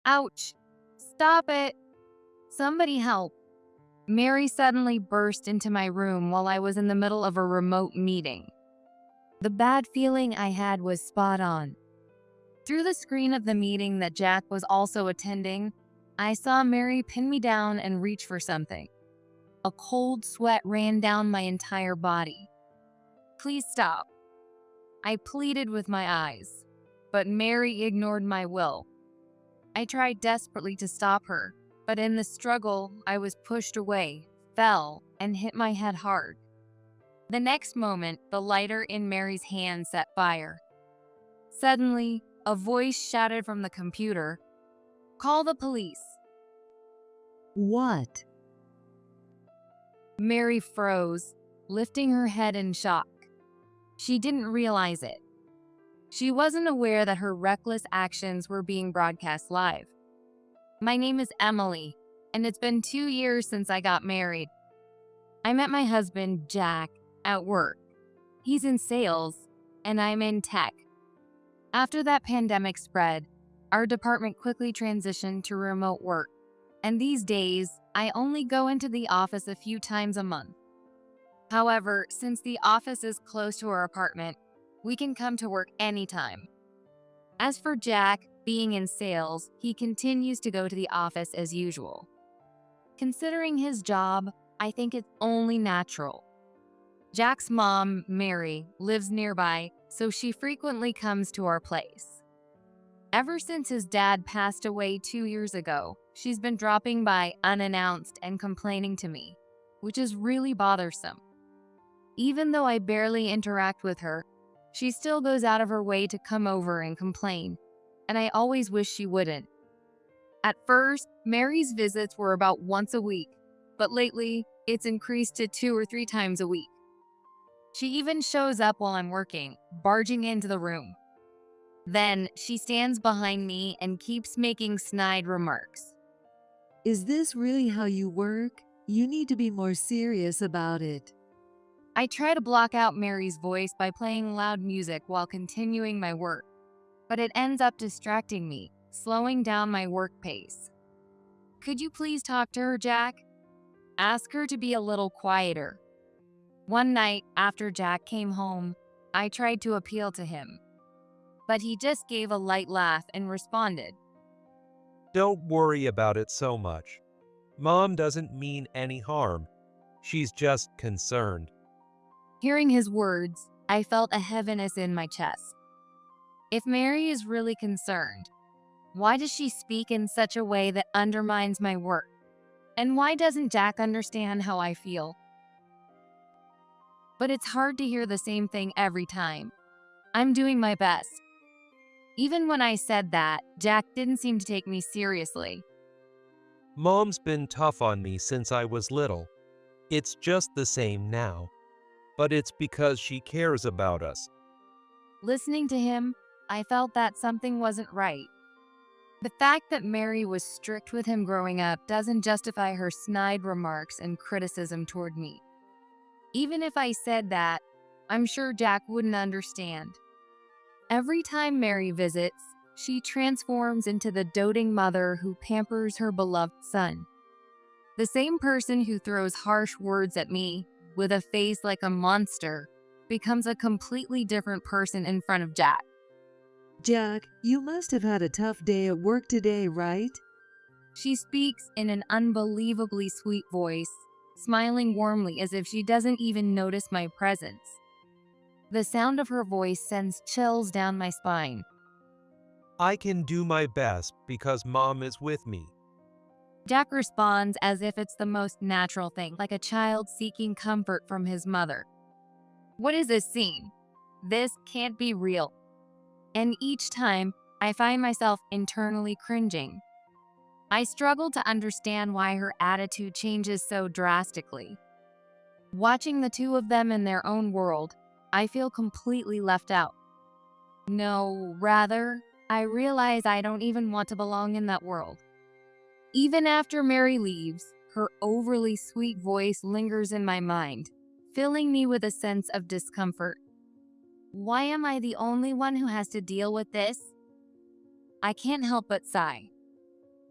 Ouch! Stop it! Somebody help! Mary suddenly burst into my room while I was in the middle of a remote meeting. The bad feeling I had was spot on. Through the screen of the meeting that Jack was also attending, I saw Mary pin me down and reach for something. A cold sweat ran down my entire body. Please stop. I pleaded with my eyes, but Mary ignored my will. I tried desperately to stop her, but in the struggle, I was pushed away, fell, and hit my head hard. The next moment, the lighter in Mary's hand set fire. Suddenly, a voice shouted from the computer, "Call the police." What? Mary froze, lifting her head in shock. She didn't realize it. She wasn't aware that her reckless actions were being broadcast live. My name is Emily, and it's been 2 years since I got married. I met my husband, Jack, at work. He's in sales, and I'm in tech. After that pandemic spread, our department quickly transitioned to remote work, and these days, I only go into the office a few times a month. However, since the office is close to our apartment, we can come to work anytime. As for Jack, being in sales, he continues to go to the office as usual. Considering his job, I think it's only natural. Jack's mom, Mary, lives nearby, so she frequently comes to our place. Ever since his dad passed away 2 years ago, she's been dropping by unannounced and complaining to me, which is really bothersome. Even though I barely interact with her, she still goes out of her way to come over and complain, and I always wish she wouldn't. At first, Mary's visits were about once a week, but lately, it's increased to 2 or 3 times a week. She even shows up while I'm working, barging into the room. Then, she stands behind me and keeps making snide remarks. Is this really how you work? You need to be more serious about it. I try to block out Mary's voice by playing loud music while continuing my work, but it ends up distracting me, slowing down my work pace. Could you please talk to her, Jack? Ask her to be a little quieter. One night, after Jack came home, I tried to appeal to him, but he just gave a light laugh and responded, Don't worry about it so much. Mom doesn't mean any harm. She's just concerned. Hearing his words, I felt a heaviness in my chest. If Mary is really concerned, why does she speak in such a way that undermines my work? And why doesn't Jack understand how I feel? But it's hard to hear the same thing every time. I'm doing my best. Even when I said that, Jack didn't seem to take me seriously. Mom's been tough on me since I was little. It's just the same now. But it's because she cares about us. Listening to him, I felt that something wasn't right. The fact that Mary was strict with him growing up doesn't justify her snide remarks and criticism toward me. Even if I said that, I'm sure Jack wouldn't understand. Every time Mary visits, she transforms into the doting mother who pampers her beloved son. The same person who throws harsh words at me, with a face like a monster, becomes a completely different person in front of Jack. Jack, you must have had a tough day at work today, right? She speaks in an unbelievably sweet voice, smiling warmly as if she doesn't even notice my presence. The sound of her voice sends chills down my spine. I can do my best because Mom is with me. Jack responds as if it's the most natural thing, like a child seeking comfort from his mother. What is this scene? This can't be real. And each time, I find myself internally cringing. I struggle to understand why her attitude changes so drastically. Watching the two of them in their own world, I feel completely left out. No, rather, I realize I don't even want to belong in that world. Even after Mary leaves, her overly sweet voice lingers in my mind, filling me with a sense of discomfort. Why am I the only one who has to deal with this? I can't help but sigh.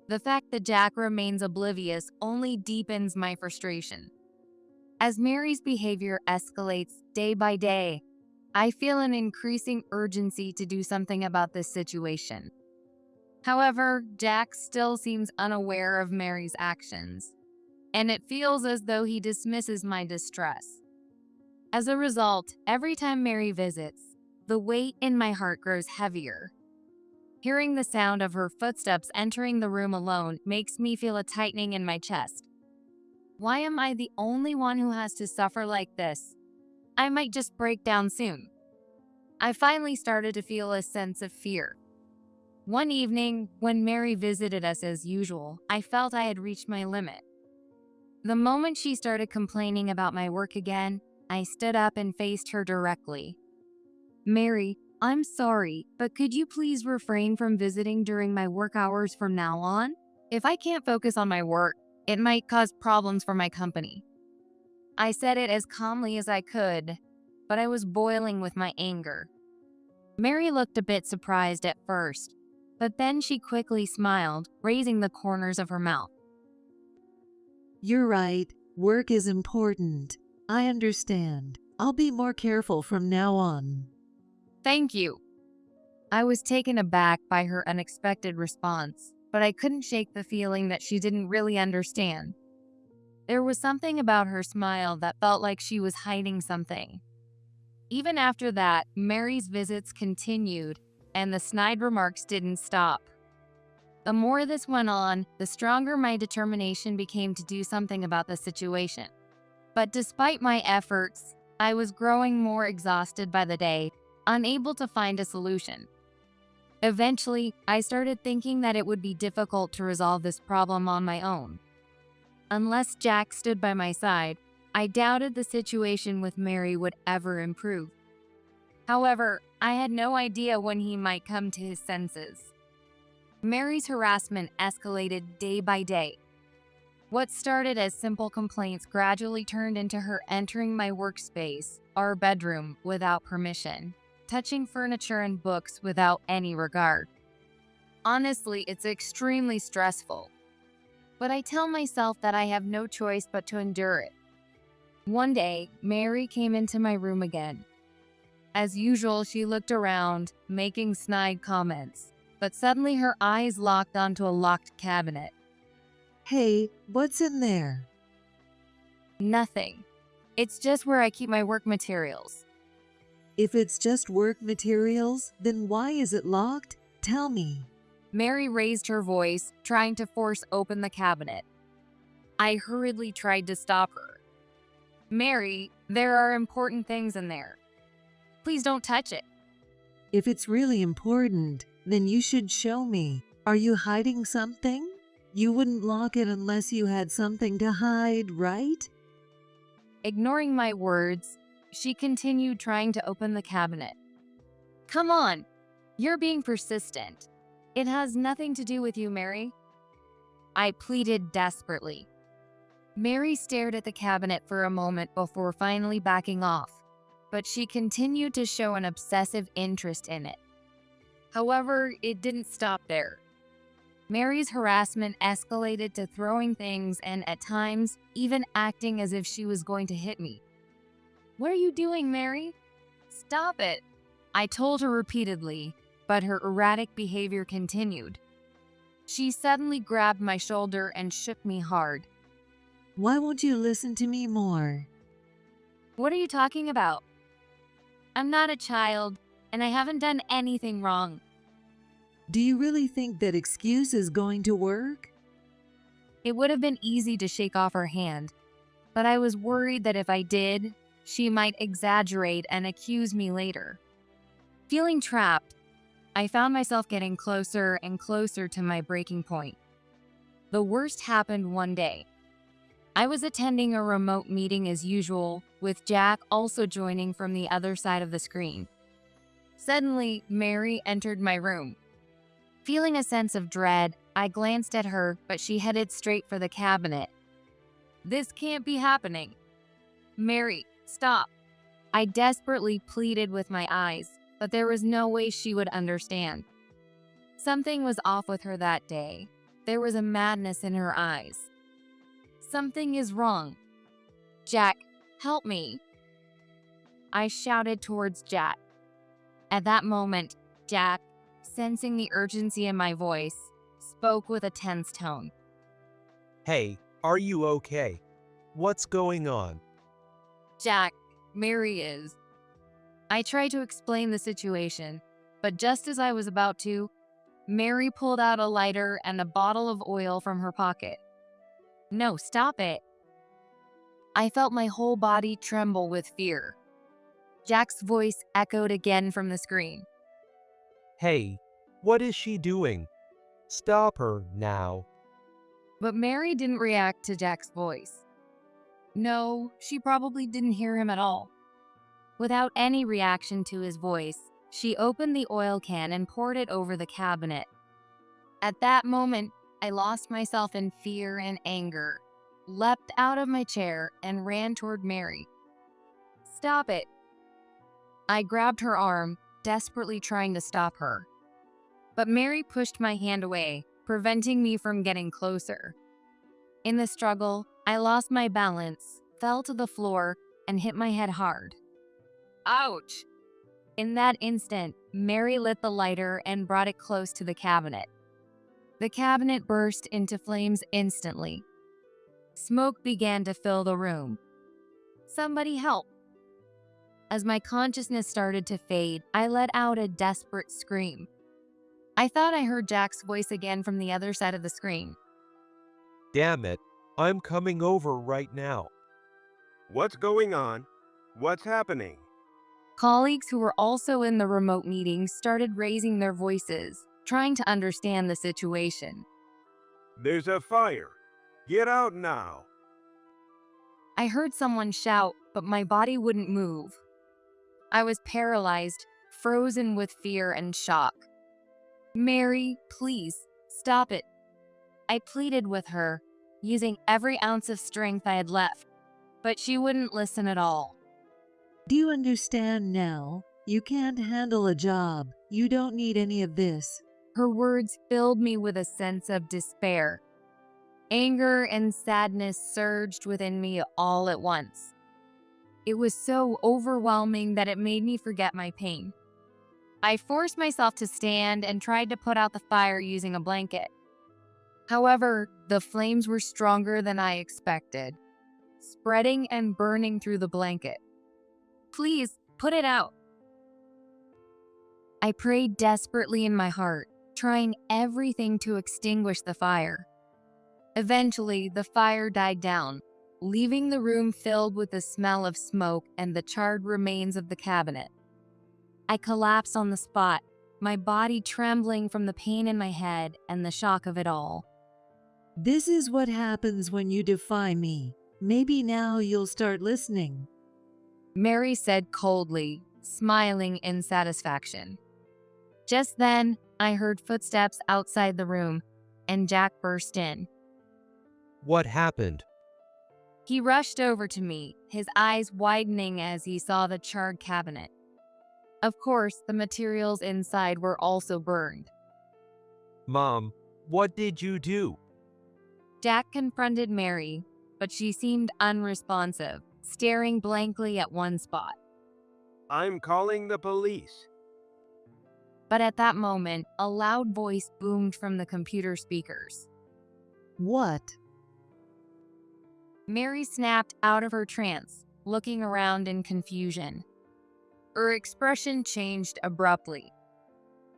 The fact that Jack remains oblivious only deepens my frustration. As Mary's behavior escalates day by day, I feel an increasing urgency to do something about this situation. However, Jack still seems unaware of Mary's actions, and it feels as though he dismisses my distress. As a result, every time Mary visits, the weight in my heart grows heavier. Hearing the sound of her footsteps entering the room alone makes me feel a tightening in my chest. Why am I the only one who has to suffer like this? I might just break down soon. I finally started to feel a sense of fear. One evening, when Mary visited us as usual, I felt I had reached my limit. The moment she started complaining about my work again, I stood up and faced her directly. "Mary, I'm sorry, but could you please refrain from visiting during my work hours from now on? If I can't focus on my work, it might cause problems for my company." I said it as calmly as I could, but I was boiling with my anger. Mary looked a bit surprised at first, but then she quickly smiled, raising the corners of her mouth. You're right. Work is important. I understand. I'll be more careful from now on. "Thank you." I was taken aback by her unexpected response, but I couldn't shake the feeling that she didn't really understand. There was something about her smile that felt like she was hiding something. Even after that, Mary's visits continued, and the snide remarks didn't stop. The more this went on, the stronger my determination became to do something about the situation. But despite my efforts, I was growing more exhausted by the day, unable to find a solution. Eventually, I started thinking that it would be difficult to resolve this problem on my own. Unless Jack stood by my side, I doubted the situation with Mary would ever improve. However, I had no idea when he might come to his senses. Mary's harassment escalated day by day. What started as simple complaints gradually turned into her entering my workspace, our bedroom, without permission, touching furniture and books without any regard. Honestly, it's extremely stressful. But I tell myself that I have no choice but to endure it. One day, Mary came into my room again. As usual, she looked around, making snide comments, but suddenly her eyes locked onto a locked cabinet. Hey, what's in there? "Nothing. It's just where I keep my work materials." If it's just work materials, then why is it locked? Tell me. Mary raised her voice, trying to force open the cabinet. I hurriedly tried to stop her. "Mary, there are important things in there. Please don't touch it." If it's really important, then you should show me. Are you hiding something? You wouldn't lock it unless you had something to hide, right? Ignoring my words, she continued trying to open the cabinet. "Come on, you're being persistent. It has nothing to do with you, Mary." I pleaded desperately. Mary stared at the cabinet for a moment before finally backing off, but she continued to show an obsessive interest in it. However, it didn't stop there. Mary's harassment escalated to throwing things and, at times, even acting as if she was going to hit me. "What are you doing, Mary? Stop it!" I told her repeatedly, but her erratic behavior continued. She suddenly grabbed my shoulder and shook me hard. Why won't you listen to me more? "What are you talking about? I'm not a child, and I haven't done anything wrong." Do you really think that excuse is going to work? It would have been easy to shake off her hand, but I was worried that if I did, she might exaggerate and accuse me later. Feeling trapped, I found myself getting closer and closer to my breaking point. The worst happened one day. I was attending a remote meeting as usual, with Jack also joining from the other side of the screen. Suddenly, Mary entered my room. Feeling a sense of dread, I glanced at her, but she headed straight for the cabinet. "This can't be happening. Mary, stop." I desperately pleaded with my eyes, but there was no way she would understand. Something was off with her that day. There was a madness in her eyes. Something is wrong. Jack, help me. I shouted towards Jack. At that moment, Jack, sensing the urgency in my voice, spoke with a tense tone. Hey, are you okay? What's going on? Jack, Mary is. I tried to explain the situation, but just as I was about to, Mary pulled out a lighter and a bottle of oil from her pocket. No, stop it. I felt my whole body tremble with fear. Jack's voice echoed again from the screen. Hey, what is she doing? Stop her now. But Mary didn't react to Jack's voice. No, she probably didn't hear him at all. Without any reaction to his voice, she opened the oil can and poured it over the cabinet. At that moment, I lost myself in fear and anger, leapt out of my chair, and ran toward Mary. Stop it. I grabbed her arm, desperately trying to stop her. But Mary pushed my hand away, preventing me from getting closer. In the struggle, I lost my balance, fell to the floor, and hit my head hard. Ouch! In that instant, Mary lit the lighter and brought it close to the cabinet. The cabinet burst into flames instantly. Smoke began to fill the room. Somebody help! As my consciousness started to fade, I let out a desperate scream. I thought I heard Jack's voice again from the other side of the screen. Damn it, I'm coming over right now. What's going on? What's happening? Colleagues who were also in the remote meeting started raising their voices, trying to understand the situation. There's a fire. Get out now. I heard someone shout, but my body wouldn't move. I was paralyzed, frozen with fear and shock. Mary, please, stop it. I pleaded with her, using every ounce of strength I had left, but she wouldn't listen at all. Do you understand now? You can't handle a job. You don't need any of this. Her words filled me with a sense of despair. Anger and sadness surged within me all at once. It was so overwhelming that it made me forget my pain. I forced myself to stand and tried to put out the fire using a blanket. However, the flames were stronger than I expected, spreading and burning through the blanket. Please, put it out. I prayed desperately in my heart, trying everything to extinguish the fire. Eventually, the fire died down, leaving the room filled with the smell of smoke and the charred remains of the cabinet. I collapsed on the spot, my body trembling from the pain in my head and the shock of it all. This is what happens when you defy me. Maybe now you'll start listening. Mary said coldly, smiling in satisfaction. Just then, I heard footsteps outside the room, and Jack burst in. What happened? He rushed over to me, his eyes widening as he saw the charred cabinet. Of course, the materials inside were also burned. Mom, what did you do? Jack confronted Mary, but she seemed unresponsive, staring blankly at one spot. I'm calling the police. But at that moment, a loud voice boomed from the computer speakers. What? Mary snapped out of her trance, looking around in confusion. Her expression changed abruptly.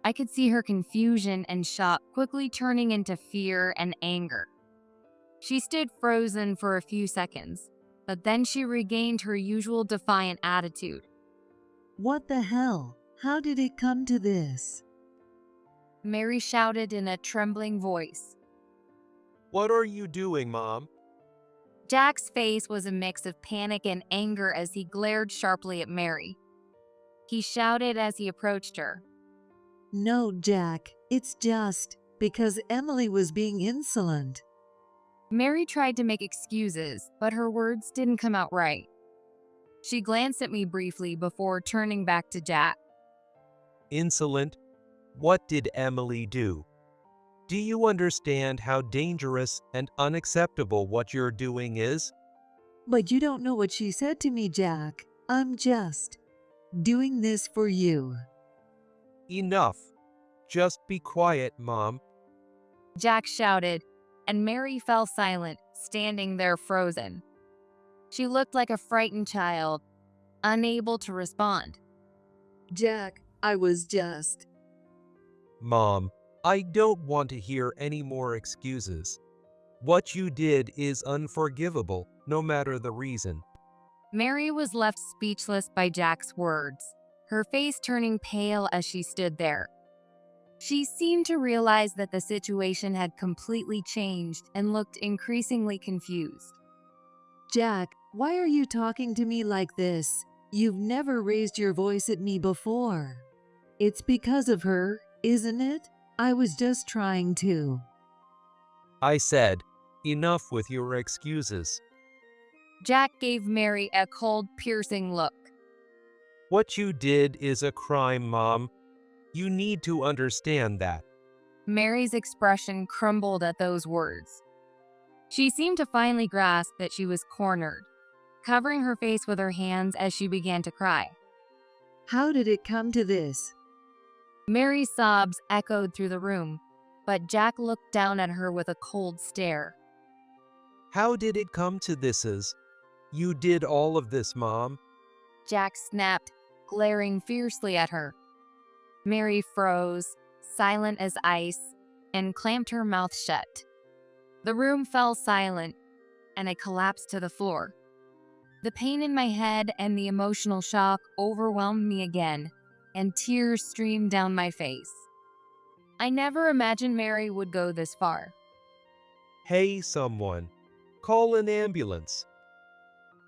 I could see her confusion and shock quickly turning into fear and anger. She stood frozen for a few seconds, but then she regained her usual defiant attitude. What the hell? How did it come to this? Mary shouted in a trembling voice. What are you doing, Mom? Jack's face was a mix of panic and anger as he glared sharply at Mary. He shouted as he approached her. No, Jack, it's just because Emily was being insolent. Mary tried to make excuses, but her words didn't come out right. She glanced at me briefly before turning back to Jack. Insolent? What did Emily do? Do you understand how dangerous and unacceptable what you're doing is? But you don't know what she said to me, Jack. I'm just doing this for you. Enough. Just be quiet, Mom. Jack shouted, and Mary fell silent, standing there frozen. She looked like a frightened child, unable to respond. Jack, I was just. Mom, I don't want to hear any more excuses. What you did is unforgivable, no matter the reason. Mary was left speechless by Jack's words, her face turning pale as she stood there. She seemed to realize that the situation had completely changed and looked increasingly confused. Jack, why are you talking to me like this? You've never raised your voice at me before. It's because of her, isn't it? I was just trying to. I said, enough with your excuses. Jack gave Mary a cold, piercing look. What you did is a crime, Mom. You need to understand that. Mary's expression crumbled at those words. She seemed to finally grasp that she was cornered, covering her face with her hands as she began to cry. How did it come to this? Mary's sobs echoed through the room, but Jack looked down at her with a cold stare. How did it come to this? You did all of this, Mom. Jack snapped, glaring fiercely at her. Mary froze, silent as ice, and clamped her mouth shut. The room fell silent, and I collapsed to the floor. The pain in my head and the emotional shock overwhelmed me again, and tears streamed down my face. I never imagined Mary would go this far. Hey, someone. Call an ambulance.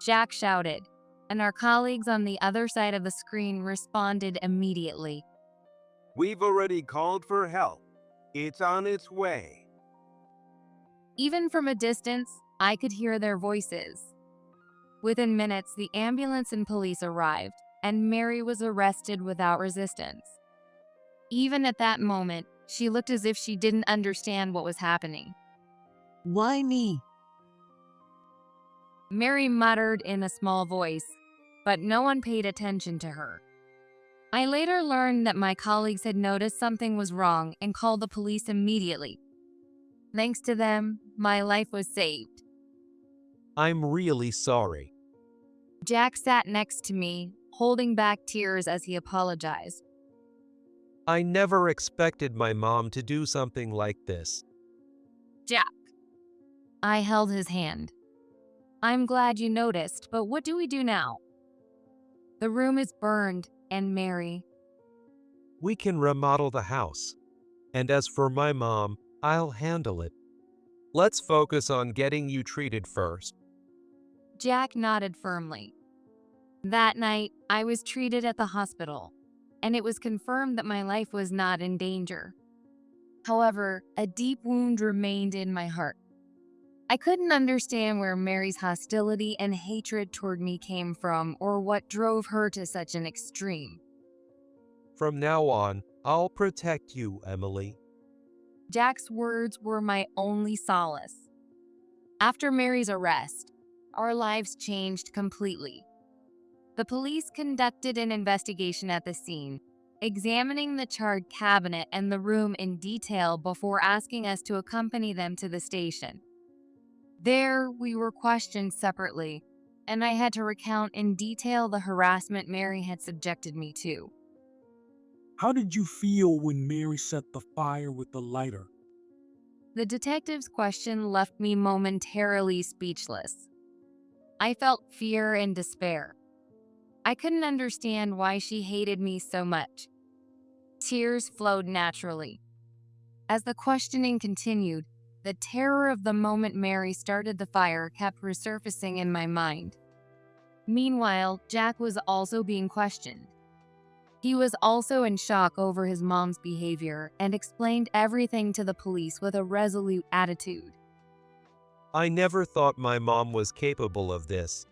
Jack shouted, and our colleagues on the other side of the screen responded immediately. We've already called for help. It's on its way. Even from a distance, I could hear their voices. Within minutes, the ambulance and police arrived, and Mary was arrested without resistance. Even at that moment, she looked as if she didn't understand what was happening. Why me? Mary muttered in a small voice, but no one paid attention to her. I later learned that my colleagues had noticed something was wrong and called the police immediately. Thanks to them, my life was saved. I'm really sorry. Jack sat next to me, holding back tears as he apologized. I never expected my mom to do something like this. Jack. I held his hand. I'm glad you noticed, but what do we do now? The room is burned, and Mary. We can remodel the house. And as for my mom, I'll handle it. Let's focus on getting you treated first. Jack nodded firmly. That night, I was treated at the hospital, and it was confirmed that my life was not in danger. However, a deep wound remained in my heart. I couldn't understand where Mary's hostility and hatred toward me came from or what drove her to such an extreme. From now on, I'll protect you, Emily. Jack's words were my only solace. After Mary's arrest, our lives changed completely. The police conducted an investigation at the scene, examining the charred cabinet and the room in detail before asking us to accompany them to the station. There, we were questioned separately, and I had to recount in detail the harassment Mary had subjected me to. How did you feel when Mary set the fire with the lighter? The detective's question left me momentarily speechless. I felt fear and despair. I couldn't understand why she hated me so much. Tears flowed naturally. As the questioning continued, the terror of the moment Mary started the fire kept resurfacing in my mind. Meanwhile, Jack was also being questioned. He was also in shock over his mom's behavior and explained everything to the police with a resolute attitude. I never thought my mom was capable of this.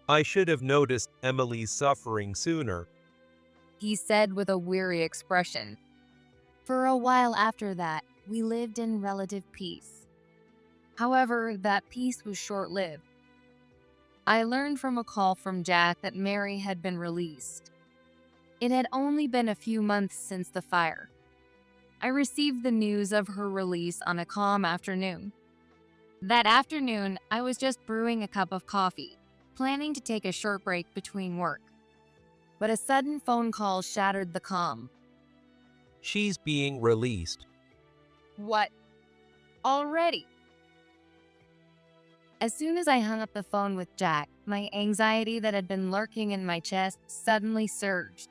I should have noticed Emily's suffering sooner. He said with a weary expression. For a while after that, we lived in relative peace. However, that peace was short-lived. I learned from a call from Jack that Mary had been released. It had only been a few months since the fire. I received the news of her release on a calm afternoon. That afternoon, I was just brewing a cup of coffee, planning to take a short break between work. But a sudden phone call shattered the calm. She's being released. What? Already? As soon as I hung up the phone with Jack, my anxiety that had been lurking in my chest suddenly surged.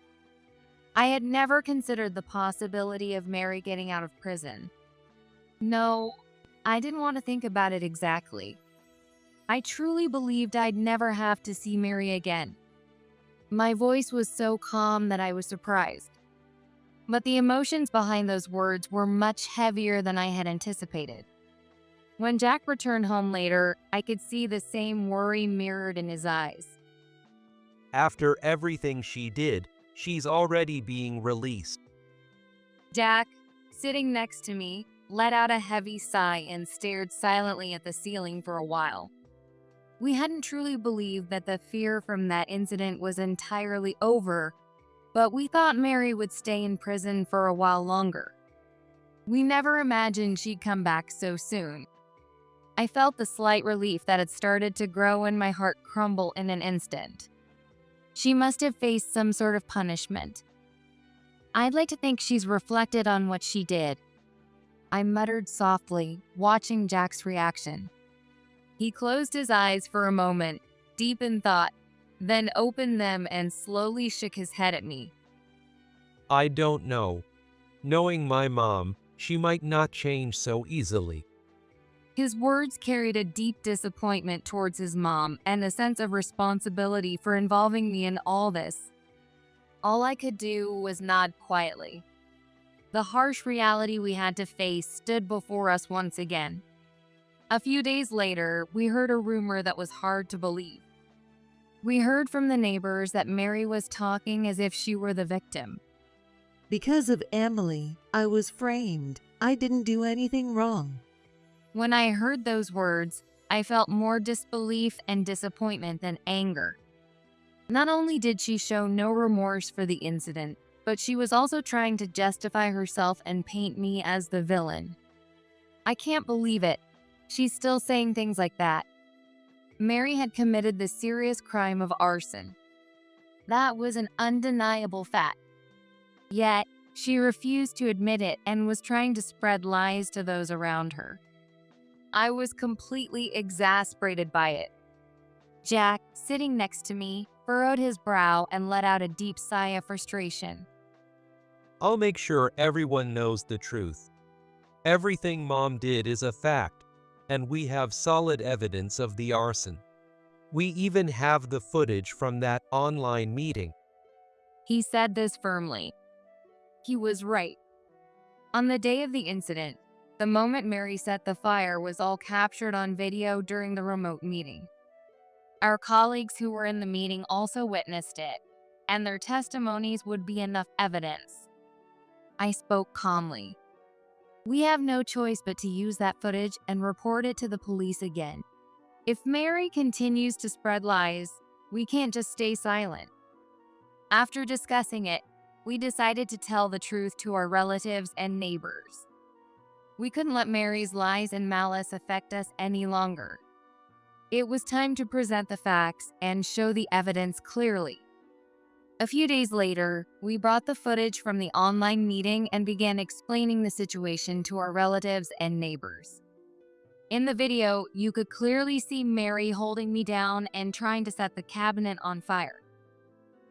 I had never considered the possibility of Mary getting out of prison. No, I didn't want to think about it exactly. I truly believed I'd never have to see Mary again. My voice was so calm that I was surprised. But the emotions behind those words were much heavier than I had anticipated. When Jack returned home later, I could see the same worry mirrored in his eyes. After everything she did, she's already being released. Jack, sitting next to me, let out a heavy sigh and stared silently at the ceiling for a while. We hadn't truly believed that the fear from that incident was entirely over, but we thought Mary would stay in prison for a while longer. We never imagined she'd come back so soon. I felt the slight relief that had started to grow in my heart crumble in an instant. She must have faced some sort of punishment. I'd like to think she's reflected on what she did. I muttered softly, watching Jack's reaction. He closed his eyes for a moment, deep in thought, then opened them and slowly shook his head at me. I don't know. Knowing my mom, she might not change so easily. His words carried a deep disappointment towards his mom and a sense of responsibility for involving me in all this. All I could do was nod quietly. The harsh reality we had to face stood before us once again. A few days later, we heard a rumor that was hard to believe. We heard from the neighbors that Mary was talking as if she were the victim. Because of Emily, I was framed. I didn't do anything wrong. When I heard those words, I felt more disbelief and disappointment than anger. Not only did she show no remorse for the incident, but she was also trying to justify herself and paint me as the villain. I can't believe it. She's still saying things like that. Mary had committed the serious crime of arson. That was an undeniable fact. Yet, she refused to admit it and was trying to spread lies to those around her. I was completely exasperated by it. Jack, sitting next to me, furrowed his brow and let out a deep sigh of frustration. I'll make sure everyone knows the truth. Everything Mom did is a fact, and we have solid evidence of the arson. We even have the footage from that online meeting. He said this firmly. He was right. On the day of the incident, the moment Mary set the fire was all captured on video during the remote meeting. Our colleagues who were in the meeting also witnessed it, and their testimonies would be enough evidence. I spoke calmly. We have no choice but to use that footage and report it to the police again. If Mary continues to spread lies, we can't just stay silent. After discussing it, we decided to tell the truth to our relatives and neighbors. We couldn't let Mary's lies and malice affect us any longer. It was time to present the facts and show the evidence clearly. A few days later, we brought the footage from the online meeting and began explaining the situation to our relatives and neighbors. In the video, you could clearly see Mary holding me down and trying to set the cabinet on fire.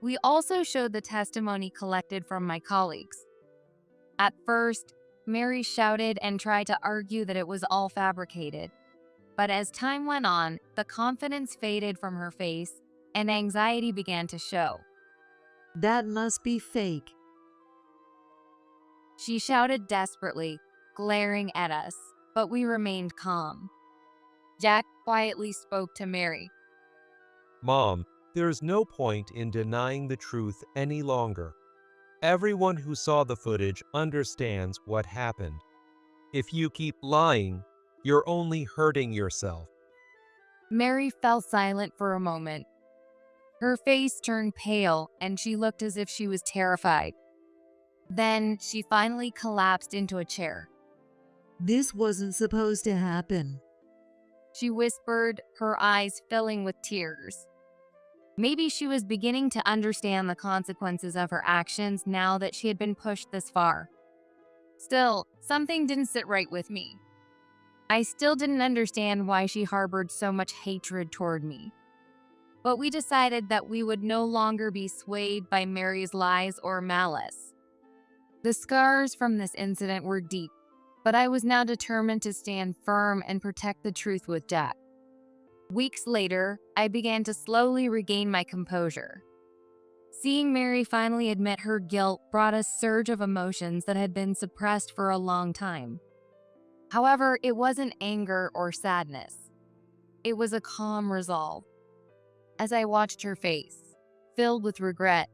We also showed the testimony collected from my colleagues. At first, Mary shouted and tried to argue that it was all fabricated. But as time went on, the confidence faded from her face and anxiety began to show. That must be fake. She shouted desperately, glaring at us, but we remained calm. Jack quietly spoke to Mary. Mom, there's no point in denying the truth any longer. Everyone who saw the footage understands what happened. If you keep lying, you're only hurting yourself. Mary fell silent for a moment. Her face turned pale and she looked as if she was terrified. Then she finally collapsed into a chair. This wasn't supposed to happen. She whispered, her eyes filling with tears. Maybe she was beginning to understand the consequences of her actions now that she had been pushed this far. Still, something didn't sit right with me. I still didn't understand why she harbored so much hatred toward me. But we decided that we would no longer be swayed by Mary's lies or malice. The scars from this incident were deep, but I was now determined to stand firm and protect the truth with Jack. Weeks later, I began to slowly regain my composure. Seeing Mary finally admit her guilt brought a surge of emotions that had been suppressed for a long time. However, it wasn't anger or sadness. It was a calm resolve. As I watched her face, filled with regret,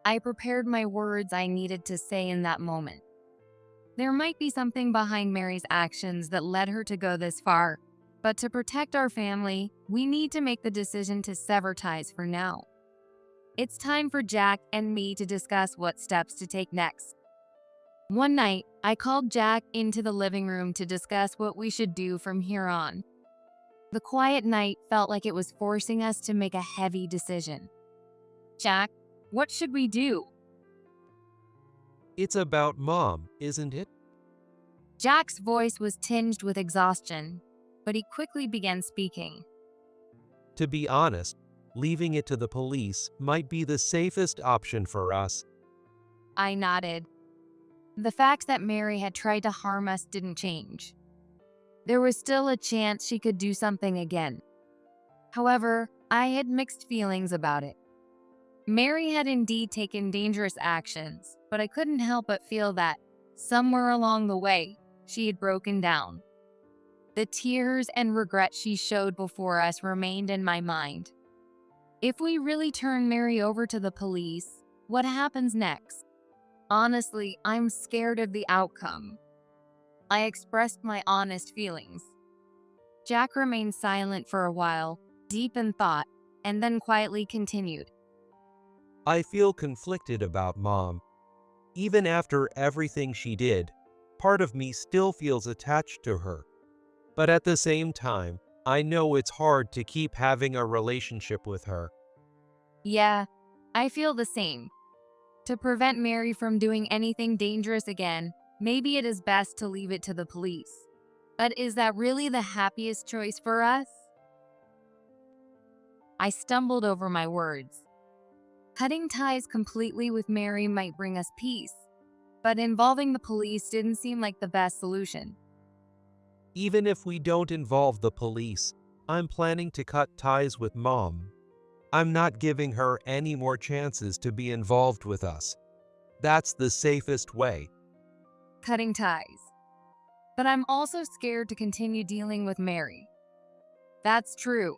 I prepared my words I needed to say in that moment. There might be something behind Mary's actions that led her to go this far, but to protect our family, we need to make the decision to sever ties for now. It's time for Jack and me to discuss what steps to take next. One night, I called Jack into the living room to discuss what we should do from here on. The quiet night felt like it was forcing us to make a heavy decision. Jack, what should we do? It's about Mom, isn't it? Jack's voice was tinged with exhaustion, but he quickly began speaking. To be honest, leaving it to the police might be the safest option for us. I nodded. The fact that Mary had tried to harm us didn't change. There was still a chance she could do something again. However, I had mixed feelings about it. Mary had indeed taken dangerous actions, but I couldn't help but feel that, somewhere along the way, she had broken down. The tears and regret she showed before us remained in my mind. If we really turn Mary over to the police, what happens next? Honestly, I'm scared of the outcome. I expressed my honest feelings. Jack remained silent for a while, deep in thought, and then quietly continued. I feel conflicted about Mom. Even after everything she did, part of me still feels attached to her. But at the same time, I know it's hard to keep having a relationship with her. Yeah, I feel the same. To prevent Mary from doing anything dangerous again, maybe it is best to leave it to the police. But is that really the happiest choice for us? I stumbled over my words. Cutting ties completely with Mary might bring us peace, but involving the police didn't seem like the best solution. Even if we don't involve the police, I'm planning to cut ties with Mom. I'm not giving her any more chances to be involved with us. That's the safest way. Cutting ties. But I'm also scared to continue dealing with Mary. That's true.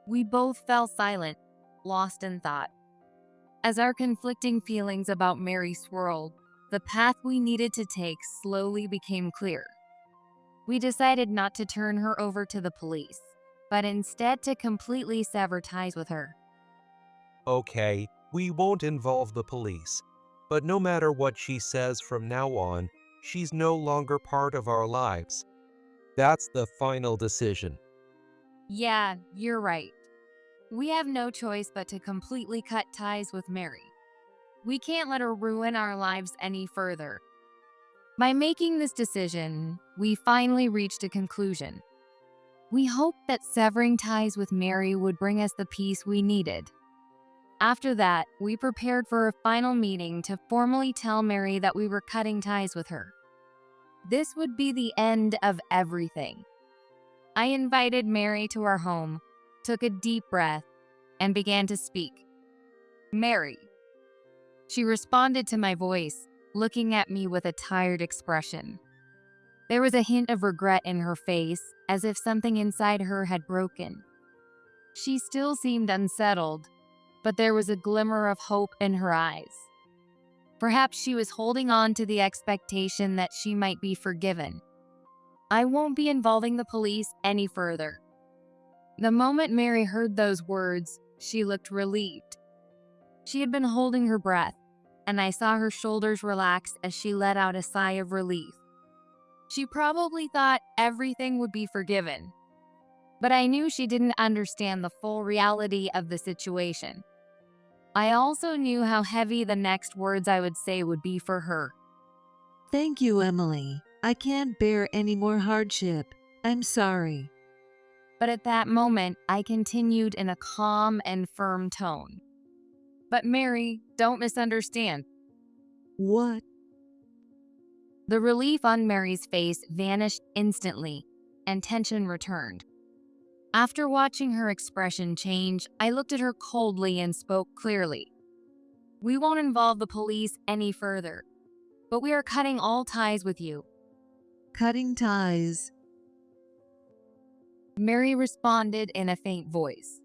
We both fell silent, lost in thought. As our conflicting feelings about Mary swirled, the path we needed to take slowly became clear. We decided not to turn her over to the police, but instead to completely sever ties with her. Okay, we won't involve the police. But no matter what she says from now on, she's no longer part of our lives. That's the final decision. Yeah, you're right. We have no choice but to completely cut ties with Mary. We can't let her ruin our lives any further. By making this decision, we finally reached a conclusion. We hoped that severing ties with Mary would bring us the peace we needed. After that, we prepared for a final meeting to formally tell Mary that we were cutting ties with her. This would be the end of everything. I invited Mary to our home, took a deep breath, and began to speak. Mary. She responded to my voice, looking at me with a tired expression. There was a hint of regret in her face, as if something inside her had broken. She still seemed unsettled, but there was a glimmer of hope in her eyes. Perhaps she was holding on to the expectation that she might be forgiven. I won't be involving the police any further. The moment Mary heard those words, she looked relieved. She had been holding her breath, and I saw her shoulders relax as she let out a sigh of relief. She probably thought everything would be forgiven, but I knew she didn't understand the full reality of the situation. I also knew how heavy the next words I would say would be for her. Thank you, Emily. I can't bear any more hardship. I'm sorry. But at that moment, I continued in a calm and firm tone. But Mary, don't misunderstand. What? The relief on Mary's face vanished instantly, and tension returned. After watching her expression change, I looked at her coldly and spoke clearly. We won't involve the police any further, but we are cutting all ties with you. Cutting ties. Mary responded in a faint voice.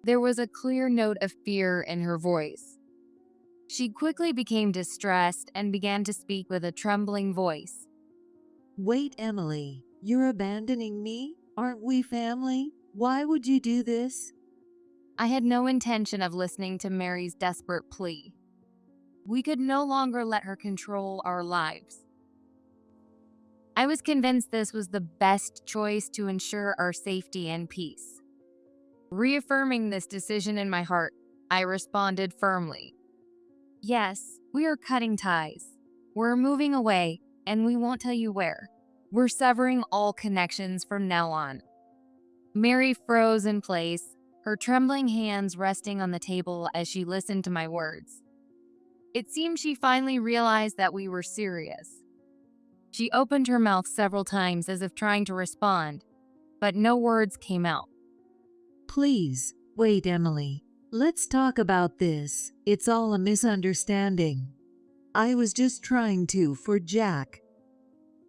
There was a clear note of fear in her voice. She quickly became distressed and began to speak with a trembling voice. Wait, Emily. You're abandoning me? Aren't we family? Why would you do this? I had no intention of listening to Mary's desperate plea. We could no longer let her control our lives. I was convinced this was the best choice to ensure our safety and peace. Reaffirming this decision in my heart, I responded firmly. Yes, we are cutting ties. We're moving away, and we won't tell you where. We're severing all connections from now on. Mary froze in place, her trembling hands resting on the table as she listened to my words. It seemed she finally realized that we were serious. She opened her mouth several times as if trying to respond, but no words came out. Please, wait, Emily. Let's talk about this. It's all a misunderstanding. I was just trying to for Jack.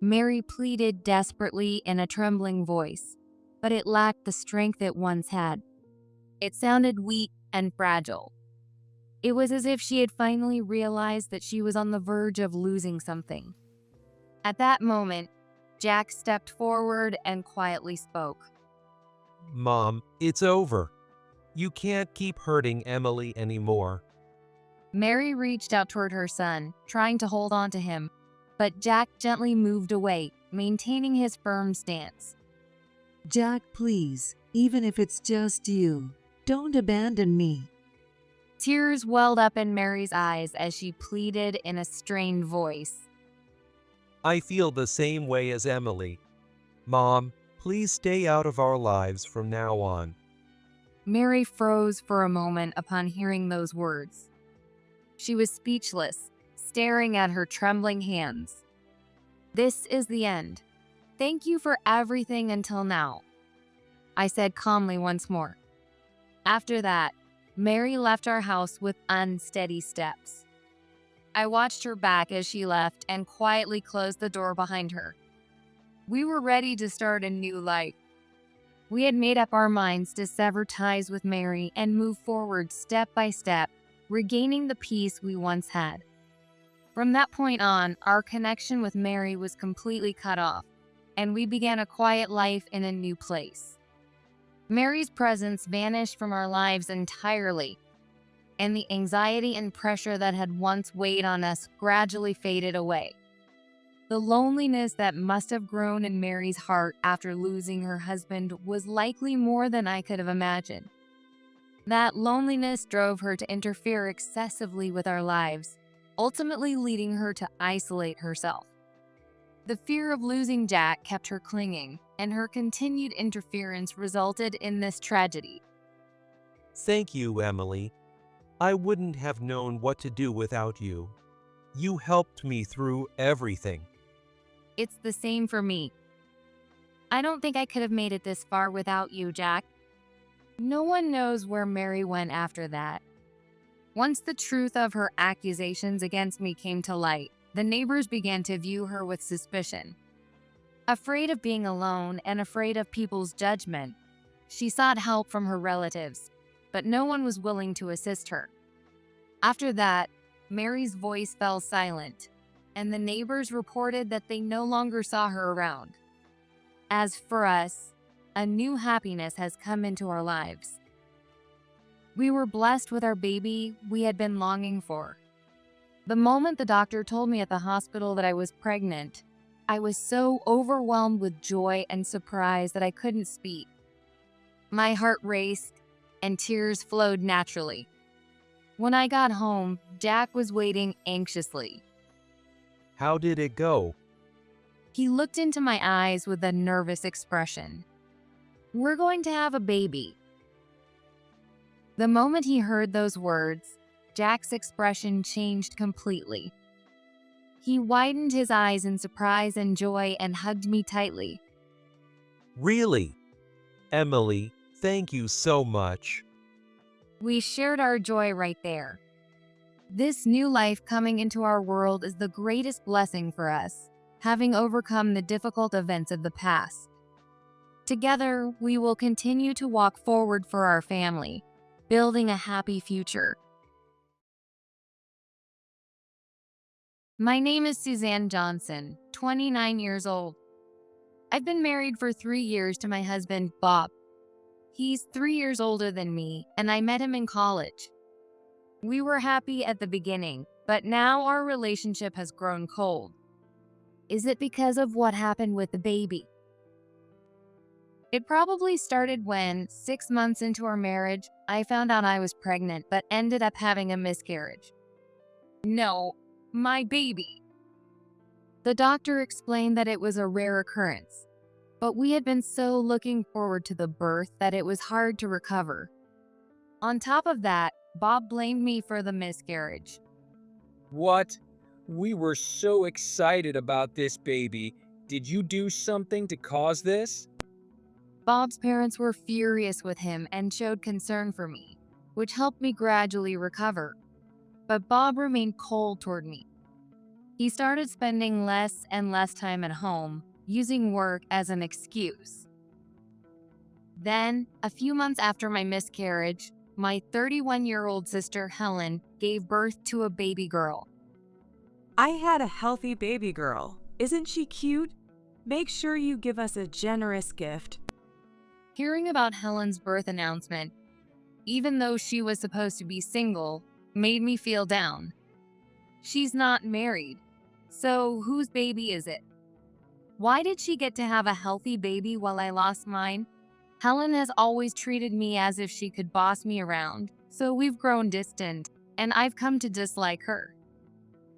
Mary pleaded desperately in a trembling voice, but it lacked the strength it once had. It sounded weak and fragile. It was as if she had finally realized that she was on the verge of losing something. At that moment, Jack stepped forward and quietly spoke. Mom, it's over. You can't keep hurting Emily anymore. Mary reached out toward her son, trying to hold on to him, but Jack gently moved away, maintaining his firm stance. Jack, please, even if it's just you, don't abandon me. Tears welled up in Mary's eyes as she pleaded in a strained voice. I feel the same way as Emily. Mom, please stay out of our lives from now on. Mary froze for a moment upon hearing those words. She was speechless, staring at her trembling hands. This is the end. Thank you for everything until now, I said calmly once more. After that, Mary left our house with unsteady steps. I watched her back as she left and quietly closed the door behind her. We were ready to start a new life. We had made up our minds to sever ties with Mary and move forward step by step, regaining the peace we once had. From that point on, our connection with Mary was completely cut off, and we began a quiet life in a new place. Mary's presence vanished from our lives entirely, and the anxiety and pressure that had once weighed on us gradually faded away. The loneliness that must have grown in Mary's heart after losing her husband was likely more than I could have imagined. That loneliness drove her to interfere excessively with our lives, ultimately leading her to isolate herself. The fear of losing Jack kept her clinging, and her continued interference resulted in this tragedy. Thank you, Emily. I wouldn't have known what to do without you. You helped me through everything. It's the same for me. I don't think I could have made it this far without you, Jack. No one knows where Mary went after that. Once the truth of her accusations against me came to light, the neighbors began to view her with suspicion. Afraid of being alone and afraid of people's judgment, she sought help from her relatives, but no one was willing to assist her. After that, Mary's voice fell silent, and the neighbors reported that they no longer saw her around. As for us, a new happiness has come into our lives. We were blessed with our baby we had been longing for. The moment the doctor told me at the hospital that I was pregnant, I was so overwhelmed with joy and surprise that I couldn't speak. My heart raced, and tears flowed naturally. When I got home, Jack was waiting anxiously. How did it go? He looked into my eyes with a nervous expression. "We're going to have a baby." The moment he heard those words, Jack's expression changed completely. He widened his eyes in surprise and joy and hugged me tightly. Really? Emily, thank you so much. We shared our joy right there. This new life coming into our world is the greatest blessing for us, having overcome the difficult events of the past. Together, we will continue to walk forward for our family, building a happy future. My name is Suzanne Johnson, 29 years old. I've been married for 3 years to my husband, Bob. He's 3 years older than me, and I met him in college. We were happy at the beginning, but now our relationship has grown cold. Is it because of what happened with the baby? It probably started when, 6 months into our marriage, I found out I was pregnant but ended up having a miscarriage. No, my baby. The doctor explained that it was a rare occurrence, but we had been so looking forward to the birth that it was hard to recover. On top of that, Bob blamed me for the miscarriage. What? We were so excited about this baby. Did you do something to cause this? Bob's parents were furious with him and showed concern for me, which helped me gradually recover. But Bob remained cold toward me. He started spending less and less time at home, using work as an excuse. Then, a few months after my miscarriage, my 31-year-old sister Helen gave birth to a baby girl. I had a healthy baby girl. Isn't she cute? Make sure you give us a generous gift. Hearing about Helen's birth announcement, even though she was supposed to be single, made me feel down. She's not married, so whose baby is it? Why did she get to have a healthy baby while I lost mine? Helen has always treated me as if she could boss me around, so we've grown distant, and I've come to dislike her.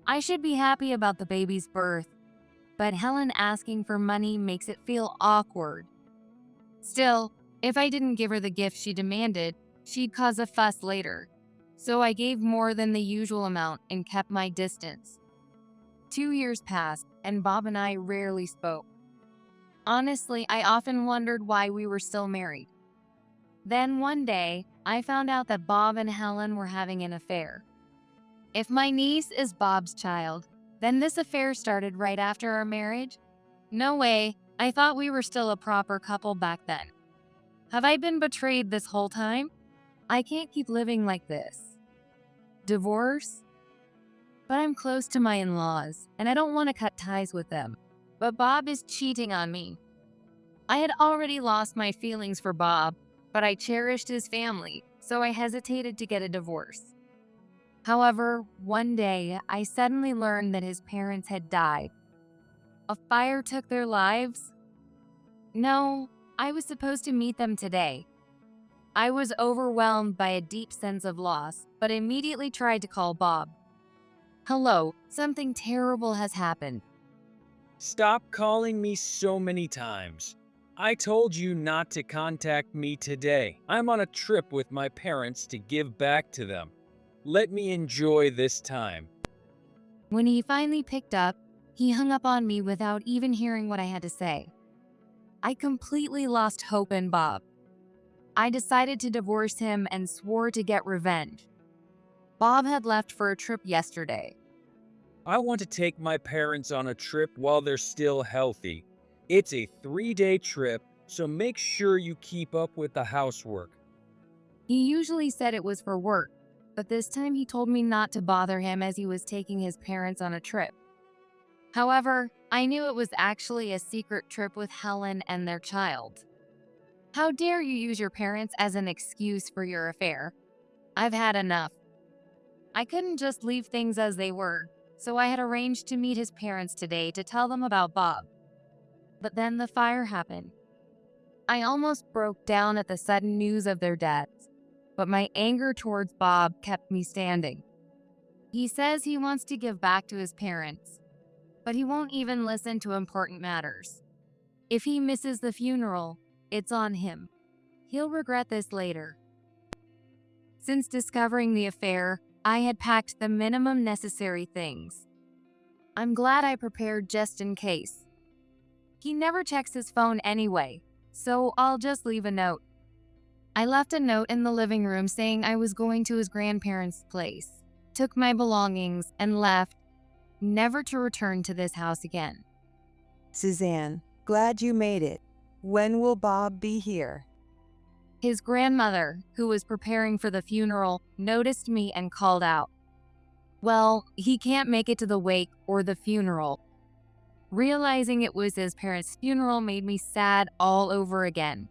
I should be happy about the baby's birth, but Helen asking for money makes it feel awkward. Still, if I didn't give her the gift she demanded, she'd cause a fuss later. So I gave more than the usual amount and kept my distance. 2 years passed, and Bob and I rarely spoke. Honestly, I often wondered why we were still married. Then one day, I found out that Bob and Helen were having an affair. If my niece is Bob's child, then this affair started right after our marriage? No way. I thought we were still a proper couple back then. Have I been betrayed this whole time? I can't keep living like this. Divorce? But I'm close to my in-laws, and I don't want to cut ties with them. But Bob is cheating on me. I had already lost my feelings for Bob, but I cherished his family, so I hesitated to get a divorce. However, one day, I suddenly learned that his parents had died. A fire took their lives? No, I was supposed to meet them today. I was overwhelmed by a deep sense of loss, but immediately tried to call Bob. Hello, something terrible has happened. Stop calling me so many times. I told you not to contact me today. I'm on a trip with my parents to give back to them. Let me enjoy this time. When he finally picked up, he hung up on me without even hearing what I had to say. I completely lost hope in Bob. I decided to divorce him and swore to get revenge. Bob had left for a trip yesterday. I want to take my parents on a trip while they're still healthy. It's a 3-day trip, so make sure you keep up with the housework. He usually said it was for work, but this time he told me not to bother him as he was taking his parents on a trip. However, I knew it was actually a secret trip with Helen and their child. How dare you use your parents as an excuse for your affair? I've had enough. I couldn't just leave things as they were, so I had arranged to meet his parents today to tell them about Bob. But then the fire happened. I almost broke down at the sudden news of their deaths, but my anger towards Bob kept me standing. He says he wants to give back to his parents, but he won't even listen to important matters. If he misses the funeral, it's on him. He'll regret this later. Since discovering the affair, I had packed the minimum necessary things. I'm glad I prepared just in case. He never checks his phone anyway, so I'll just leave a note. I left a note in the living room saying I was going to his grandparents' place, took my belongings, and left, never to return to this house again. Suzanne, glad you made it. When will Bob be here? His grandmother, who was preparing for the funeral, noticed me and called out. Well, he can't make it to the wake or the funeral. Realizing it was his parents' funeral made me sad all over again.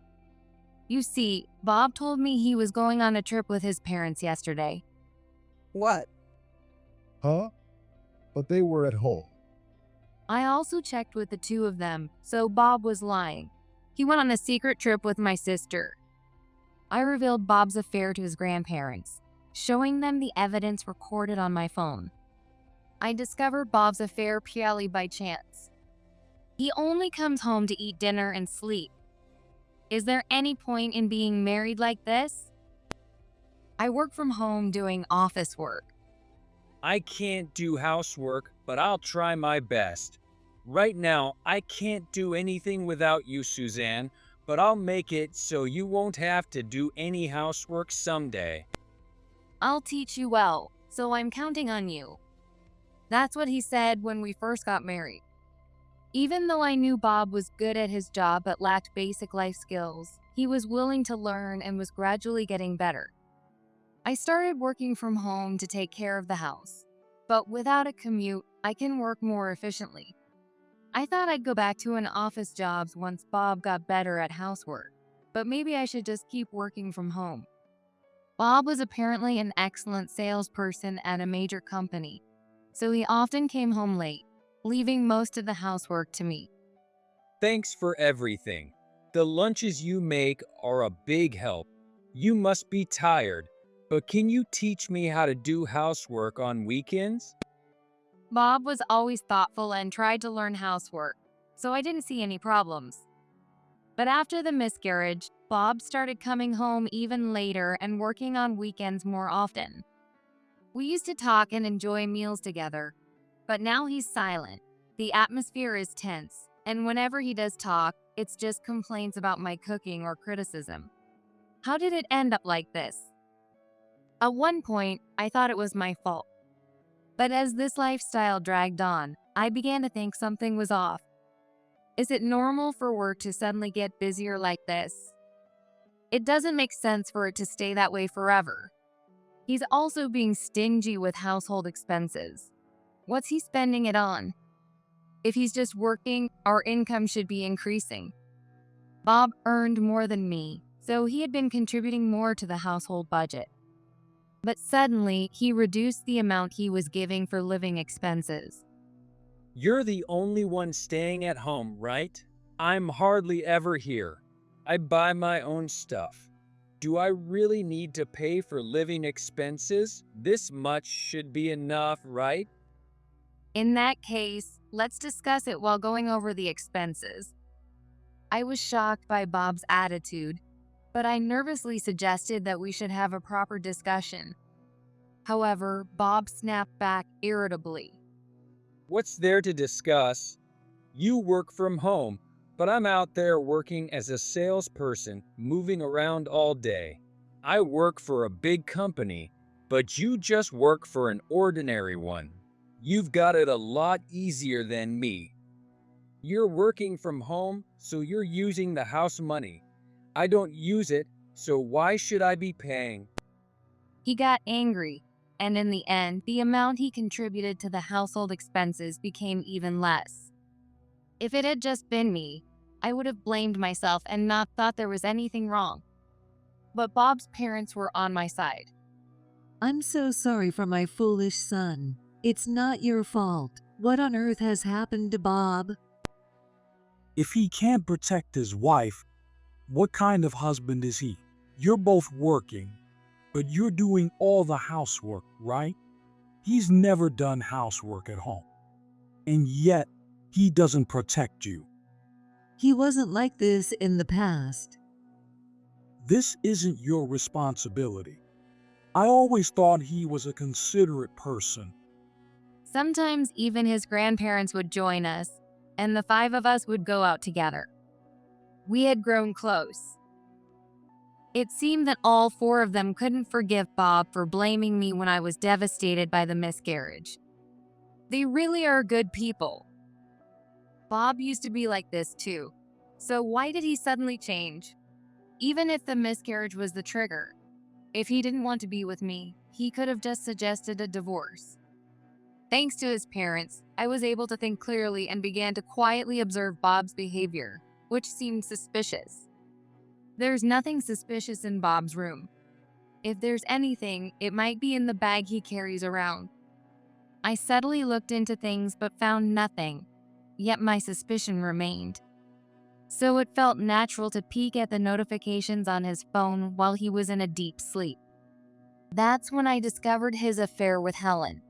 You see, Bob told me he was going on a trip with his parents yesterday. What? Huh? But they were at home. I also checked with the two of them, so Bob was lying. He went on a secret trip with my sister. I revealed Bob's affair to his grandparents, showing them the evidence recorded on my phone. I discovered Bob's affair purely by chance. He only comes home to eat dinner and sleep. Is there any point in being married like this? I work from home doing office work. I can't do housework, but I'll try my best. Right now, I can't do anything without you, Suzanne, but I'll make it so you won't have to do any housework someday. I'll teach you well, so I'm counting on you. That's what he said when we first got married. Even though I knew Bob was good at his job but lacked basic life skills, he was willing to learn and was gradually getting better. I started working from home to take care of the house, but without a commute, I can work more efficiently. I thought I'd go back to an office job once Bob got better at housework, but maybe I should just keep working from home. Bob was apparently an excellent salesperson at a major company, so he often came home late, leaving most of the housework to me. Thanks for everything. The lunches you make are a big help. You must be tired, but can you teach me how to do housework on weekends? Bob was always thoughtful and tried to learn housework, so I didn't see any problems. But after the miscarriage, Bob started coming home even later and working on weekends more often. We used to talk and enjoy meals together, but now he's silent. The atmosphere is tense, and whenever he does talk, it's just complaints about my cooking or criticism. How did it end up like this? At one point, I thought it was my fault. But as this lifestyle dragged on, I began to think something was off. Is it normal for work to suddenly get busier like this? It doesn't make sense for it to stay that way forever. He's also being stingy with household expenses. What's he spending it on? If he's just working, our income should be increasing. Bob earned more than me, so he had been contributing more to the household budget. But suddenly, he reduced the amount he was giving for living expenses. You're the only one staying at home, right? I'm hardly ever here. I buy my own stuff. Do I really need to pay for living expenses? This much should be enough, right? In that case, let's discuss it while going over the expenses. I was shocked by Bob's attitude, but I nervously suggested that we should have a proper discussion. However, Bob snapped back irritably. What's there to discuss? You work from home, but I'm out there working as a salesperson, moving around all day. I work for a big company, but you just work for an ordinary one. You've got it a lot easier than me. You're working from home, so you're using the house money. I don't use it, so why should I be paying? He got angry, and in the end, the amount he contributed to the household expenses became even less. If it had just been me, I would have blamed myself and not thought there was anything wrong. But Bob's parents were on my side. I'm so sorry for my foolish son. It's not your fault. What on earth has happened to Bob? If he can't protect his wife, what kind of husband is he? You're both working, but you're doing all the housework, right? He's never done housework at home. And yet, he doesn't protect you. He wasn't like this in the past. This isn't your responsibility. I always thought he was a considerate person. Sometimes even his grandparents would join us, and the 5 of us would go out together. We had grown close. It seemed that all 4 of them couldn't forgive Bob for blaming me when I was devastated by the miscarriage. They really are good people. Bob used to be like this too, so why did he suddenly change? Even if the miscarriage was the trigger, if he didn't want to be with me, he could have just suggested a divorce. Thanks to his parents, I was able to think clearly and began to quietly observe Bob's behavior, which seemed suspicious. There's nothing suspicious in Bob's room. If there's anything, it might be in the bag he carries around. I subtly looked into things but found nothing, yet my suspicion remained. So it felt natural to peek at the notifications on his phone while he was in a deep sleep. That's when I discovered his affair with Helen.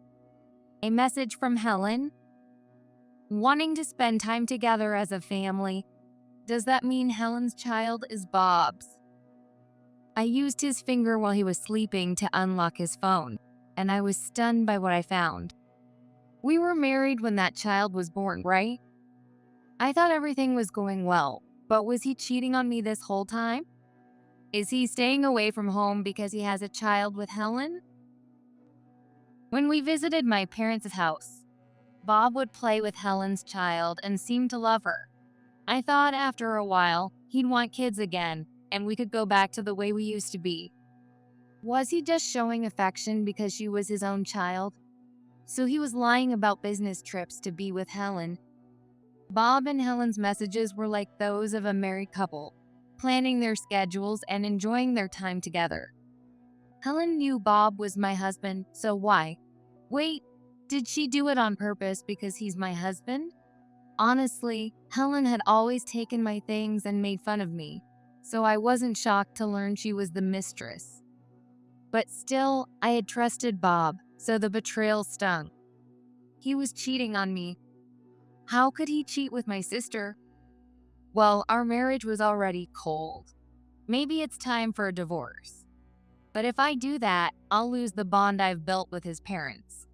A message from Helen? Wanting to spend time together as a family. Does that mean Helen's child is Bob's? I used his finger while he was sleeping to unlock his phone, and I was stunned by what I found. We were married when that child was born, right? I thought everything was going well, but was he cheating on me this whole time? Is he staying away from home because he has a child with Helen? When we visited my parents' house, Bob would play with Helen's child and seemed to love her. I thought after a while, he'd want kids again, and we could go back to the way we used to be. Was he just showing affection because she was his own child? So he was lying about business trips to be with Helen. Bob and Helen's messages were like those of a married couple, planning their schedules and enjoying their time together. Helen knew Bob was my husband, so why? Wait, did she do it on purpose because he's my husband? Honestly, Helen had always taken my things and made fun of me, so I wasn't shocked to learn she was the mistress. But still, I had trusted Bob, so the betrayal stung. He was cheating on me. How could he cheat with my sister? Well, our marriage was already cold. Maybe it's time for a divorce. But if I do that, I'll lose the bond I've built with his parents.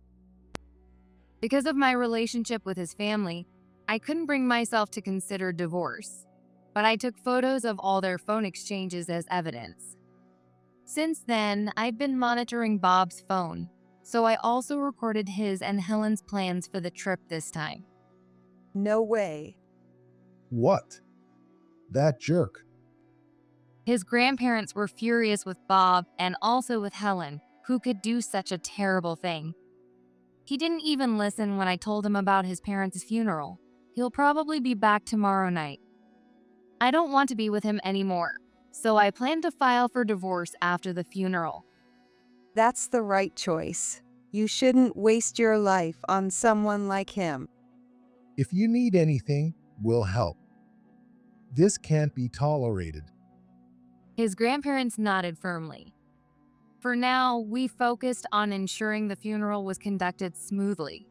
Because of my relationship with his family, I couldn't bring myself to consider divorce, but I took photos of all their phone exchanges as evidence. Since then, I've been monitoring Bob's phone, so I also recorded his and Helen's plans for the trip this time. No way. What? That jerk. His grandparents were furious with Bob and also with Helen, who could do such a terrible thing. He didn't even listen when I told him about his parents' funeral. He'll probably be back tomorrow night. I don't want to be with him anymore, so I plan to file for divorce after the funeral. That's the right choice. You shouldn't waste your life on someone like him. If you need anything, we'll help. This can't be tolerated. His grandparents nodded firmly. For now, we focused on ensuring the funeral was conducted smoothly.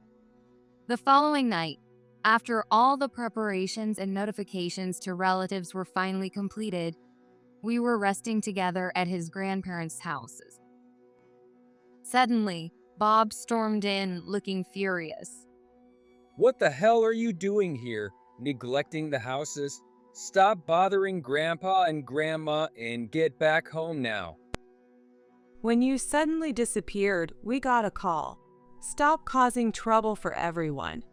The following night, after all the preparations and notifications to relatives were finally completed, we were resting together at his grandparents' houses. Suddenly, Bob stormed in, looking furious. What the hell are you doing here? Neglecting the houses? Stop bothering Grandpa and Grandma and get back home now. When you suddenly disappeared, we got a call. Stop causing trouble for everyone.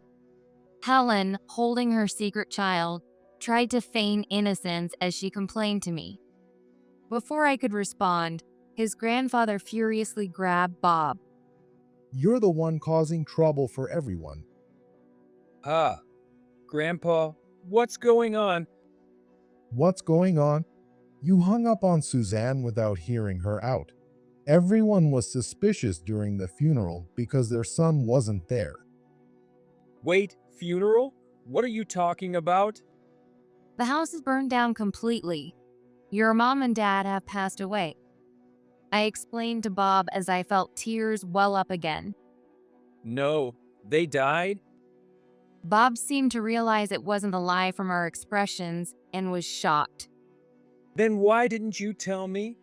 Helen, holding her secret child, tried to feign innocence as she complained to me. Before I could respond, His grandfather furiously grabbed Bob. You're the one causing trouble for everyone. Ah, Grandpa, what's going on? What's going on? You hung up on Suzanne without hearing her out. Everyone was suspicious during the funeral because their son wasn't there. Wait, funeral? What are you talking about? The house is burned down completely. Your mom and dad have passed away. I explained to Bob as I felt tears well up again. No, they died? Bob seemed to realize it wasn't a lie from our expressions and was shocked. Then why didn't you tell me?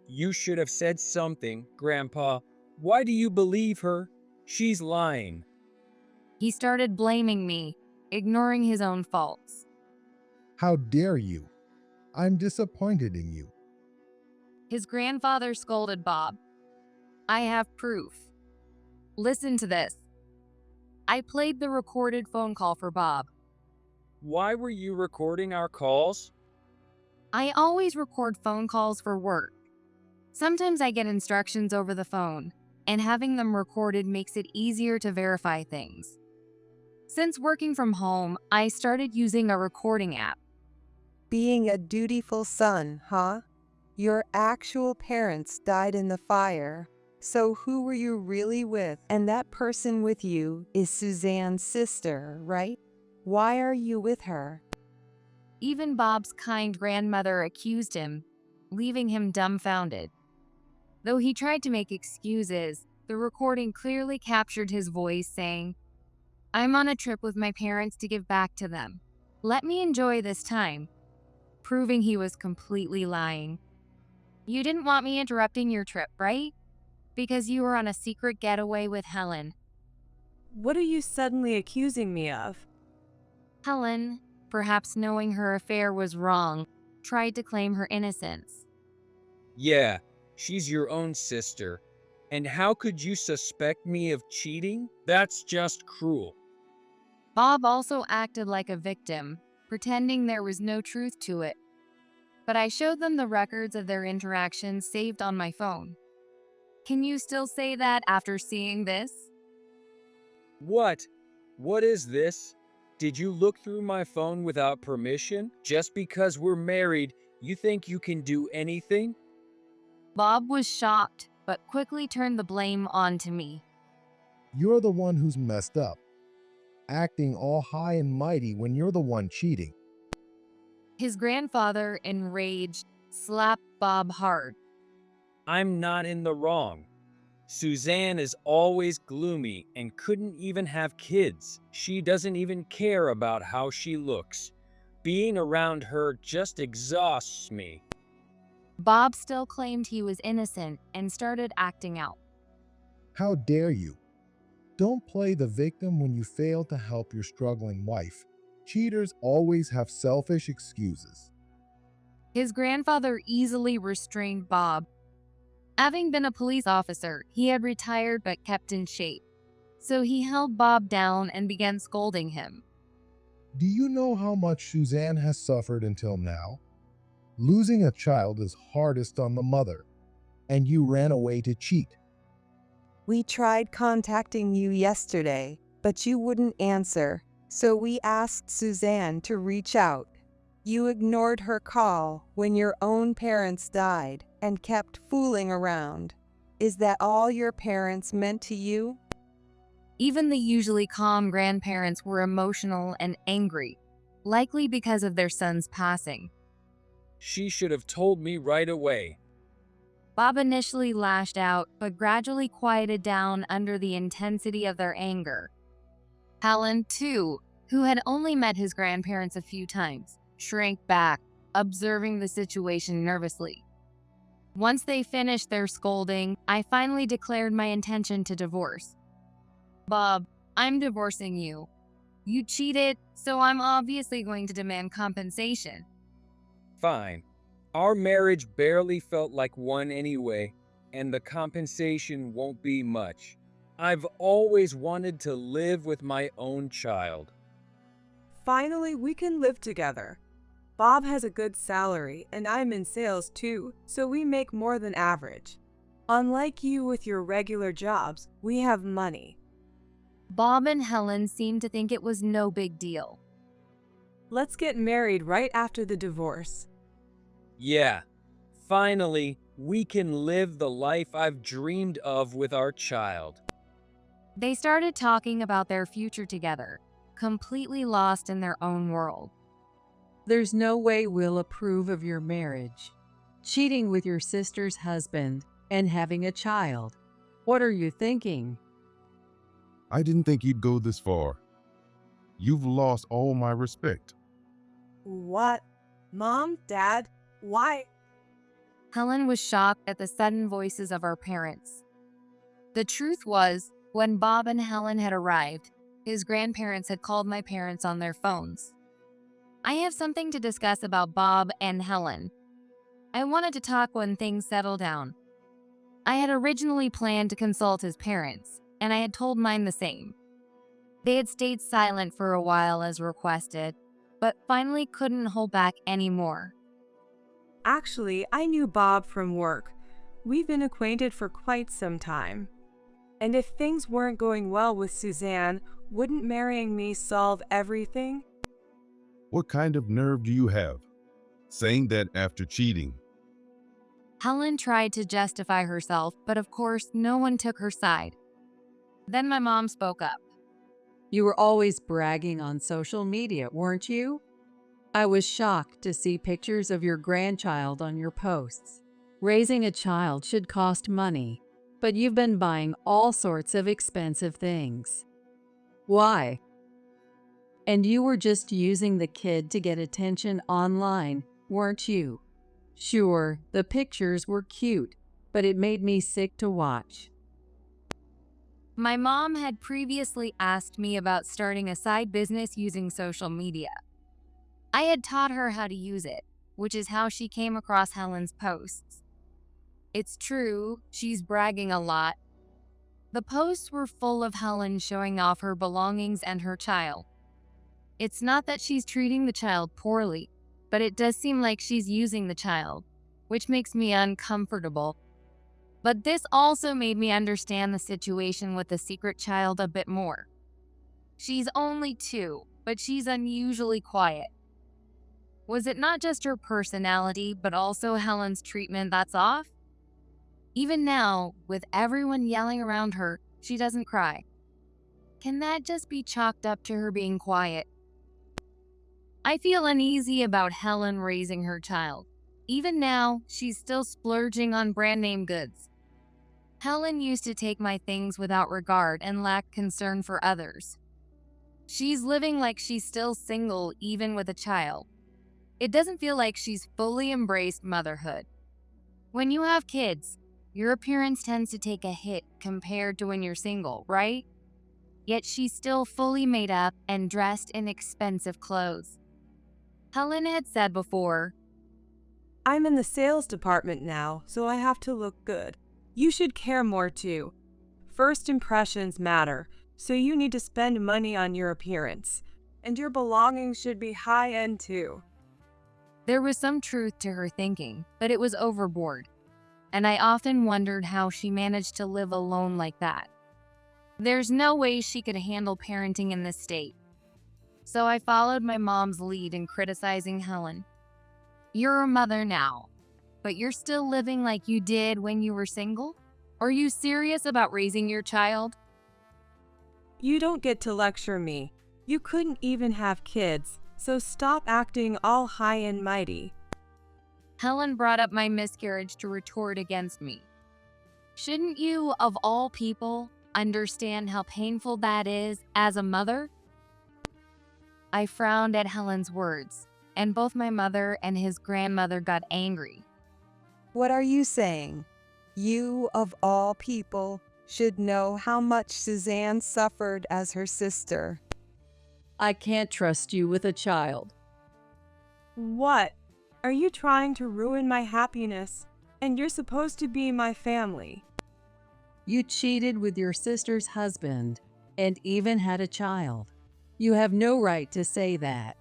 You should have said something, Grandpa. Why do you believe her? She's lying. He started blaming me, ignoring his own faults. How dare you? I'm disappointed in you. His grandfather scolded Bob. I have proof. Listen to this. I played the recorded phone call for Bob. Why were you recording our calls? I always record phone calls for work. Sometimes I get instructions over the phone, and having them recorded makes it easier to verify things. Since working from home, I started using a recording app. Being a dutiful son, huh? Your actual parents died in the fire. So who were you really with? And that person with you is Suzanne's sister, right? Why are you with her? Even Bob's kind grandmother accused him, leaving him dumbfounded. Though he tried to make excuses, the recording clearly captured his voice saying, I'm on a trip with my parents to give back to them. Let me enjoy this time, proving he was completely lying. You didn't want me interrupting your trip, right? Because you were on a secret getaway with Helen. What are you suddenly accusing me of? Helen, perhaps knowing her affair was wrong, tried to claim her innocence. Yeah, she's your own sister. And how could you suspect me of cheating? That's just cruel. Bob also acted like a victim, pretending there was no truth to it. But I showed them the records of their interactions saved on my phone. Can you still say that after seeing this? What? What is this? Did you look through my phone without permission? Just because we're married, you think you can do anything? Bob was shocked, but quickly turned the blame on to me. You're the one who's messed up, acting all high and mighty when you're the one cheating. His grandfather, enraged, slapped Bob hard. I'm not in the wrong. Suzanne is always gloomy and couldn't even have kids. She doesn't even care about how she looks. Being around her just exhausts me. Bob still claimed he was innocent and started acting out. How dare you? Don't play the victim when you fail to help your struggling wife. Cheaters always have selfish excuses. His grandfather easily restrained Bob. Having been a police officer, he had retired but kept in shape. So he held Bob down and began scolding him. Do you know how much Suzanne has suffered until now? Losing a child is hardest on the mother, and you ran away to cheat. We tried contacting you yesterday, but you wouldn't answer, so we asked Suzanne to reach out. You ignored her call when your own parents died and kept fooling around. Is that all your parents meant to you? Even the usually calm grandparents were emotional and angry, likely because of their son's passing. She should have told me right away. Bob initially lashed out, but gradually quieted down under the intensity of their anger. Helen, too, who had only met his grandparents a few times, shrank back, observing the situation nervously. Once they finished their scolding, I finally declared my intention to divorce. Bob, I'm divorcing you. You cheated, so I'm obviously going to demand compensation. Fine. Our marriage barely felt like one anyway, and the compensation won't be much. I've always wanted to live with my own child. Finally, we can live together. Bob has a good salary, and I'm in sales too, so we make more than average. Unlike you with your regular jobs, we have money. Bob and Helen seemed to think it was no big deal. Let's get married right after the divorce. Yeah, finally, we can live the life I've dreamed of with our child. They started talking about their future together, completely lost in their own world. There's no way we'll approve of your marriage. Cheating with your sister's husband and having a child. What are you thinking? I didn't think you'd go this far. You've lost all my respect. What? Mom? Dad? Why? Helen was shocked at the sudden voices of her parents. The truth was, when Bob and Helen had arrived, his grandparents had called my parents on their phones. I have something to discuss about Bob and Helen. I wanted to talk when things settled down. I had originally planned to consult his parents, and I had told mine the same. They had stayed silent for a while as requested, but finally couldn't hold back anymore. Actually, I knew Bob from work. We've been acquainted for quite some time. And if things weren't going well with Suzanne, wouldn't marrying me solve everything? What kind of nerve do you have? Saying that after cheating. Helen tried to justify herself, but of course, no one took her side. Then my mom spoke up. You were always bragging on social media, weren't you? I was shocked to see pictures of your grandchild on your posts. Raising a child should cost money, but you've been buying all sorts of expensive things. Why? And you were just using the kid to get attention online, weren't you? Sure, the pictures were cute, but it made me sick to watch. My mom had previously asked me about starting a side business using social media. I had taught her how to use it, which is how she came across Helen's posts. It's true, she's bragging a lot. The posts were full of Helen showing off her belongings and her child. It's not that she's treating the child poorly, but it does seem like she's using the child, which makes me uncomfortable. But this also made me understand the situation with the secret child a bit more. She's only 2, but she's unusually quiet. Was it not just her personality, but also Helen's treatment that's off? Even now, with everyone yelling around her, she doesn't cry. Can that just be chalked up to her being quiet? I feel uneasy about Helen raising her child. Even now, she's still splurging on brand name goods. Helen used to take my things without regard and lack concern for others. She's living like she's still single even with a child. It doesn't feel like she's fully embraced motherhood. When you have kids, your appearance tends to take a hit compared to when you're single, right? Yet she's still fully made up and dressed in expensive clothes. Helen had said before, I'm in the sales department now, so I have to look good. You should care more too. First impressions matter, so you need to spend money on your appearance. And your belongings should be high-end too. There was some truth to her thinking, but it was overboard. And I often wondered how she managed to live alone like that. There's no way she could handle parenting in this state. So I followed my mom's lead in criticizing Helen. You're a mother now, but you're still living like you did when you were single? Are you serious about raising your child? You don't get to lecture me. You couldn't even have kids, so stop acting all high and mighty. Helen brought up my miscarriage to retort against me. Shouldn't you, of all people, understand how painful that is as a mother? I frowned at Helen's words, and both my mother and his grandmother got angry. What are you saying? You, of all people, should know how much Suzanne suffered as her sister. I can't trust you with a child. What? Are you trying to ruin my happiness? And you're supposed to be my family. You cheated with your sister's husband and even had a child. You have no right to say that.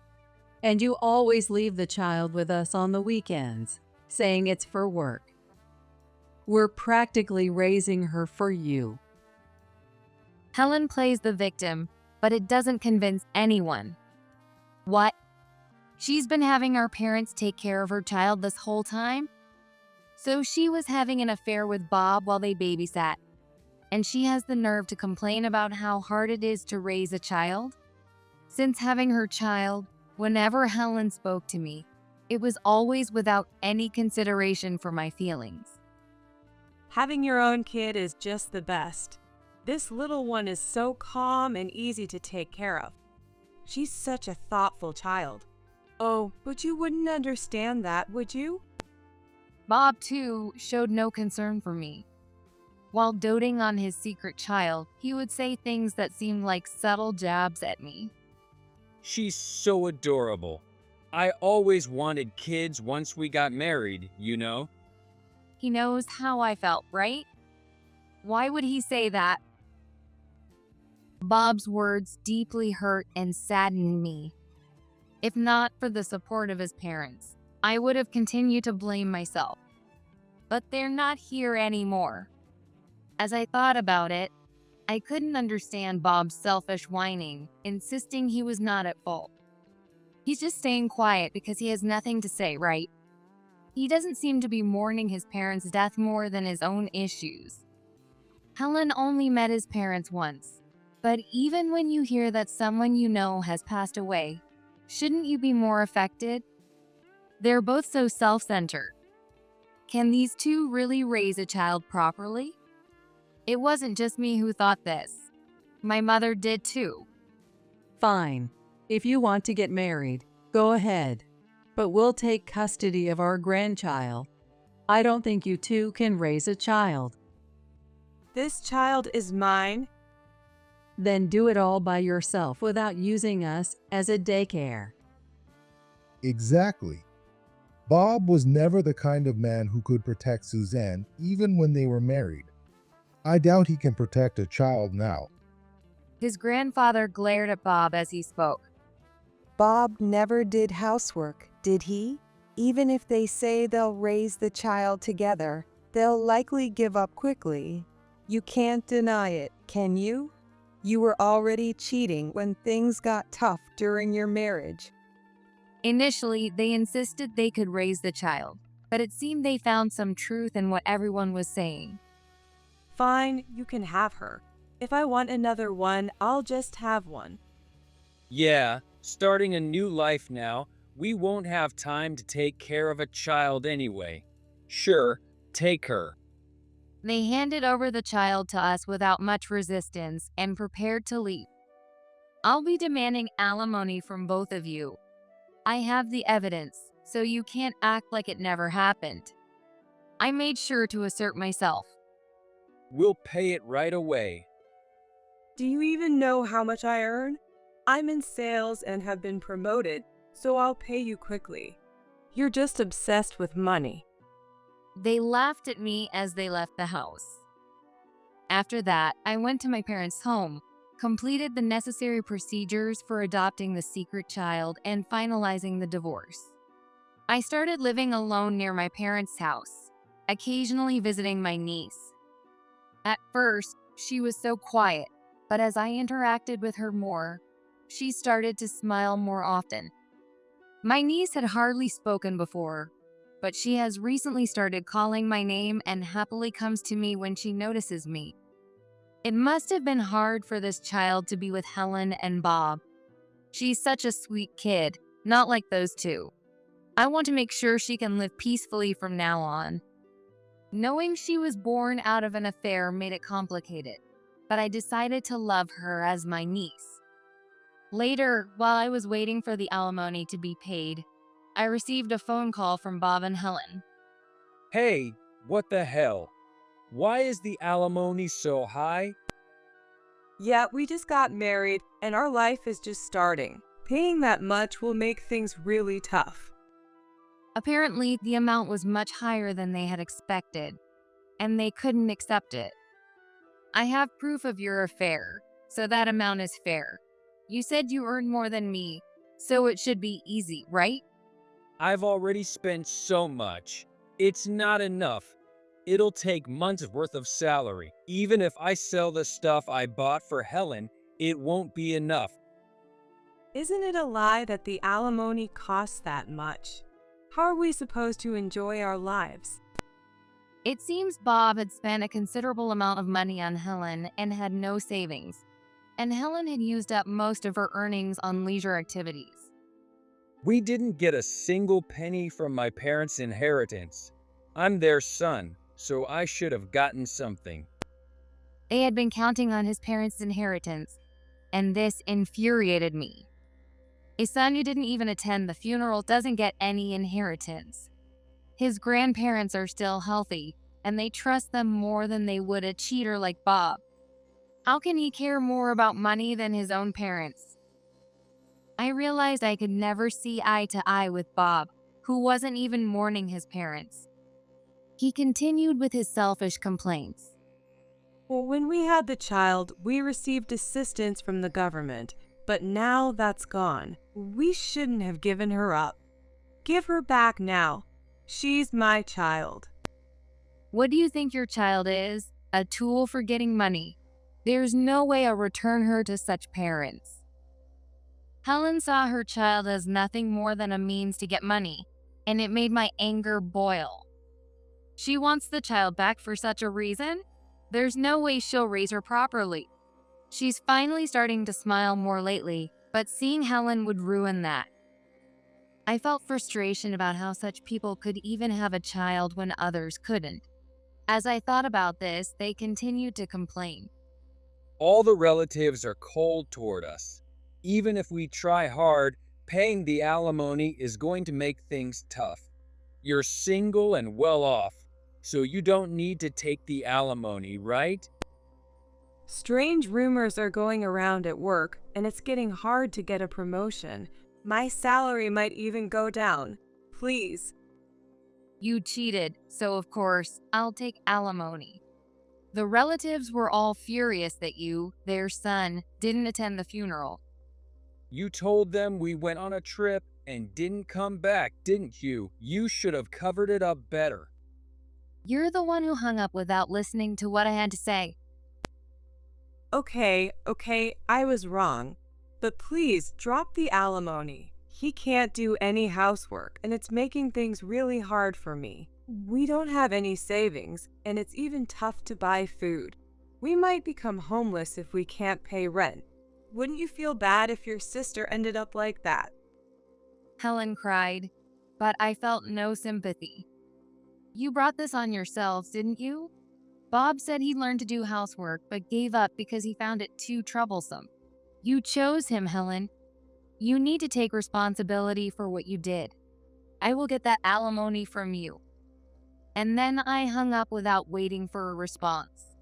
And you always leave the child with us on the weekends, saying it's for work. We're practically raising her for you. Helen plays the victim, but it doesn't convince anyone. What? She's been having our parents take care of her child this whole time? So she was having an affair with Bob while they babysat, and she has the nerve to complain about how hard it is to raise a child? Since having her child, whenever Helen spoke to me, it was always without any consideration for my feelings. Having your own kid is just the best. This little one is so calm and easy to take care of. She's such a thoughtful child. Oh, but you wouldn't understand that, would you? Bob, too, showed no concern for me. While doting on his secret child, he would say things that seemed like subtle jabs at me. She's so adorable. I always wanted kids once we got married, you know? He knows how I felt, right? Why would he say that? Bob's words deeply hurt and saddened me. If not for the support of his parents, I would have continued to blame myself. But they're not here anymore. As I thought about it, I couldn't understand Bob's selfish whining, insisting he was not at fault. He's just staying quiet because he has nothing to say, right? He doesn't seem to be mourning his parents' death more than his own issues. Helen only met his parents once, but even when you hear that someone you know has passed away, shouldn't you be more affected? They're both so self-centered. Can these two really raise a child properly? It wasn't just me who thought this. My mother did too. Fine. If you want to get married, go ahead. But we'll take custody of our grandchild. I don't think you two can raise a child. This child is mine. Then do it all by yourself without using us as a daycare. Exactly. Bob was never the kind of man who could protect Suzanne even when they were married. I doubt he can protect a child now. His grandfather glared at Bob as he spoke. Bob never did housework, did he? Even if they say they'll raise the child together, they'll likely give up quickly. You can't deny it, can you? You were already cheating when things got tough during your marriage. Initially, they insisted they could raise the child, but it seemed they found some truth in what everyone was saying. Fine, you can have her. If I want another one, I'll just have one. Yeah, starting a new life now, we won't have time to take care of a child anyway. Sure, take her. They handed over the child to us without much resistance and prepared to leave. I'll be demanding alimony from both of you. I have the evidence, so you can't act like it never happened. I made sure to assert myself. We'll pay it right away. Do you even know how much I earn? I'm in sales and have been promoted, so I'll pay you quickly. You're just obsessed with money. They laughed at me as they left the house. After that, I went to my parents' home, completed the necessary procedures for adopting the secret child, and finalizing the divorce. I started living alone near my parents' house, occasionally visiting my niece. At first, she was so quiet, but as I interacted with her more, she started to smile more often. My niece had hardly spoken before, but she has recently started calling my name and happily comes to me when she notices me. It must have been hard for this child to be with Helen and Bob. She's such a sweet kid, not like those two. I want to make sure she can live peacefully from now on. Knowing she was born out of an affair made it complicated, but I decided to love her as my niece. Later, while I was waiting for the alimony to be paid, I received a phone call from Bob and Helen. Hey, what the hell? Why is the alimony so high? Yeah, we just got married and our life is just starting. Paying that much will make things really tough. Apparently, the amount was much higher than they had expected, and they couldn't accept it. I have proof of your affair, so that amount is fair. You said you earned more than me, so it should be easy, right? I've already spent so much. It's not enough. It'll take months worth of salary. Even if I sell the stuff I bought for Helen, it won't be enough. Isn't it a lie that the alimony costs that much? How are we supposed to enjoy our lives? It seems Bob had spent a considerable amount of money on Helen and had no savings, and Helen had used up most of her earnings on leisure activities. We didn't get a single penny from my parents' inheritance. I'm their son, so I should have gotten something. They had been counting on his parents' inheritance, and this infuriated me. A son who didn't even attend the funeral doesn't get any inheritance. His grandparents are still healthy, and they trust them more than they would a cheater like Bob. How can he care more about money than his own parents? I realized I could never see eye to eye with Bob, who wasn't even mourning his parents. He continued with his selfish complaints. Well, when we had the child, we received assistance from the government, but now that's gone. We shouldn't have given her up. Give her back now. She's my child. What do you think your child is? A tool for getting money. There's no way I'll return her to such parents. Helen saw her child as nothing more than a means to get money, and it made my anger boil. She wants the child back for such a reason? There's no way she'll raise her properly. She's finally starting to smile more lately, but seeing Helen would ruin that. I felt frustration about how such people could even have a child when others couldn't. As I thought about this, they continued to complain. All the relatives are cold toward us. Even if we try hard, paying the alimony is going to make things tough. You're single and well off, so you don't need to take the alimony, right? Strange rumors are going around at work, and it's getting hard to get a promotion. My salary might even go down. Please. You cheated, so of course, I'll take alimony. The relatives were all furious that you, their son, didn't attend the funeral. You told them we went on a trip and didn't come back, didn't you? You should have covered it up better. You're the one who hung up without listening to what I had to say. Okay, I was wrong. But please, drop the alimony. He can't do any housework, and it's making things really hard for me. We don't have any savings, and it's even tough to buy food. We might become homeless if we can't pay rent. Wouldn't you feel bad if your sister ended up like that? Helen cried, but I felt no sympathy. You brought this on yourselves, didn't you? Bob said he learned to do housework, but gave up because he found it too troublesome. You chose him, Helen. You need to take responsibility for what you did. I will get that alimony from you. And then I hung up without waiting for a response.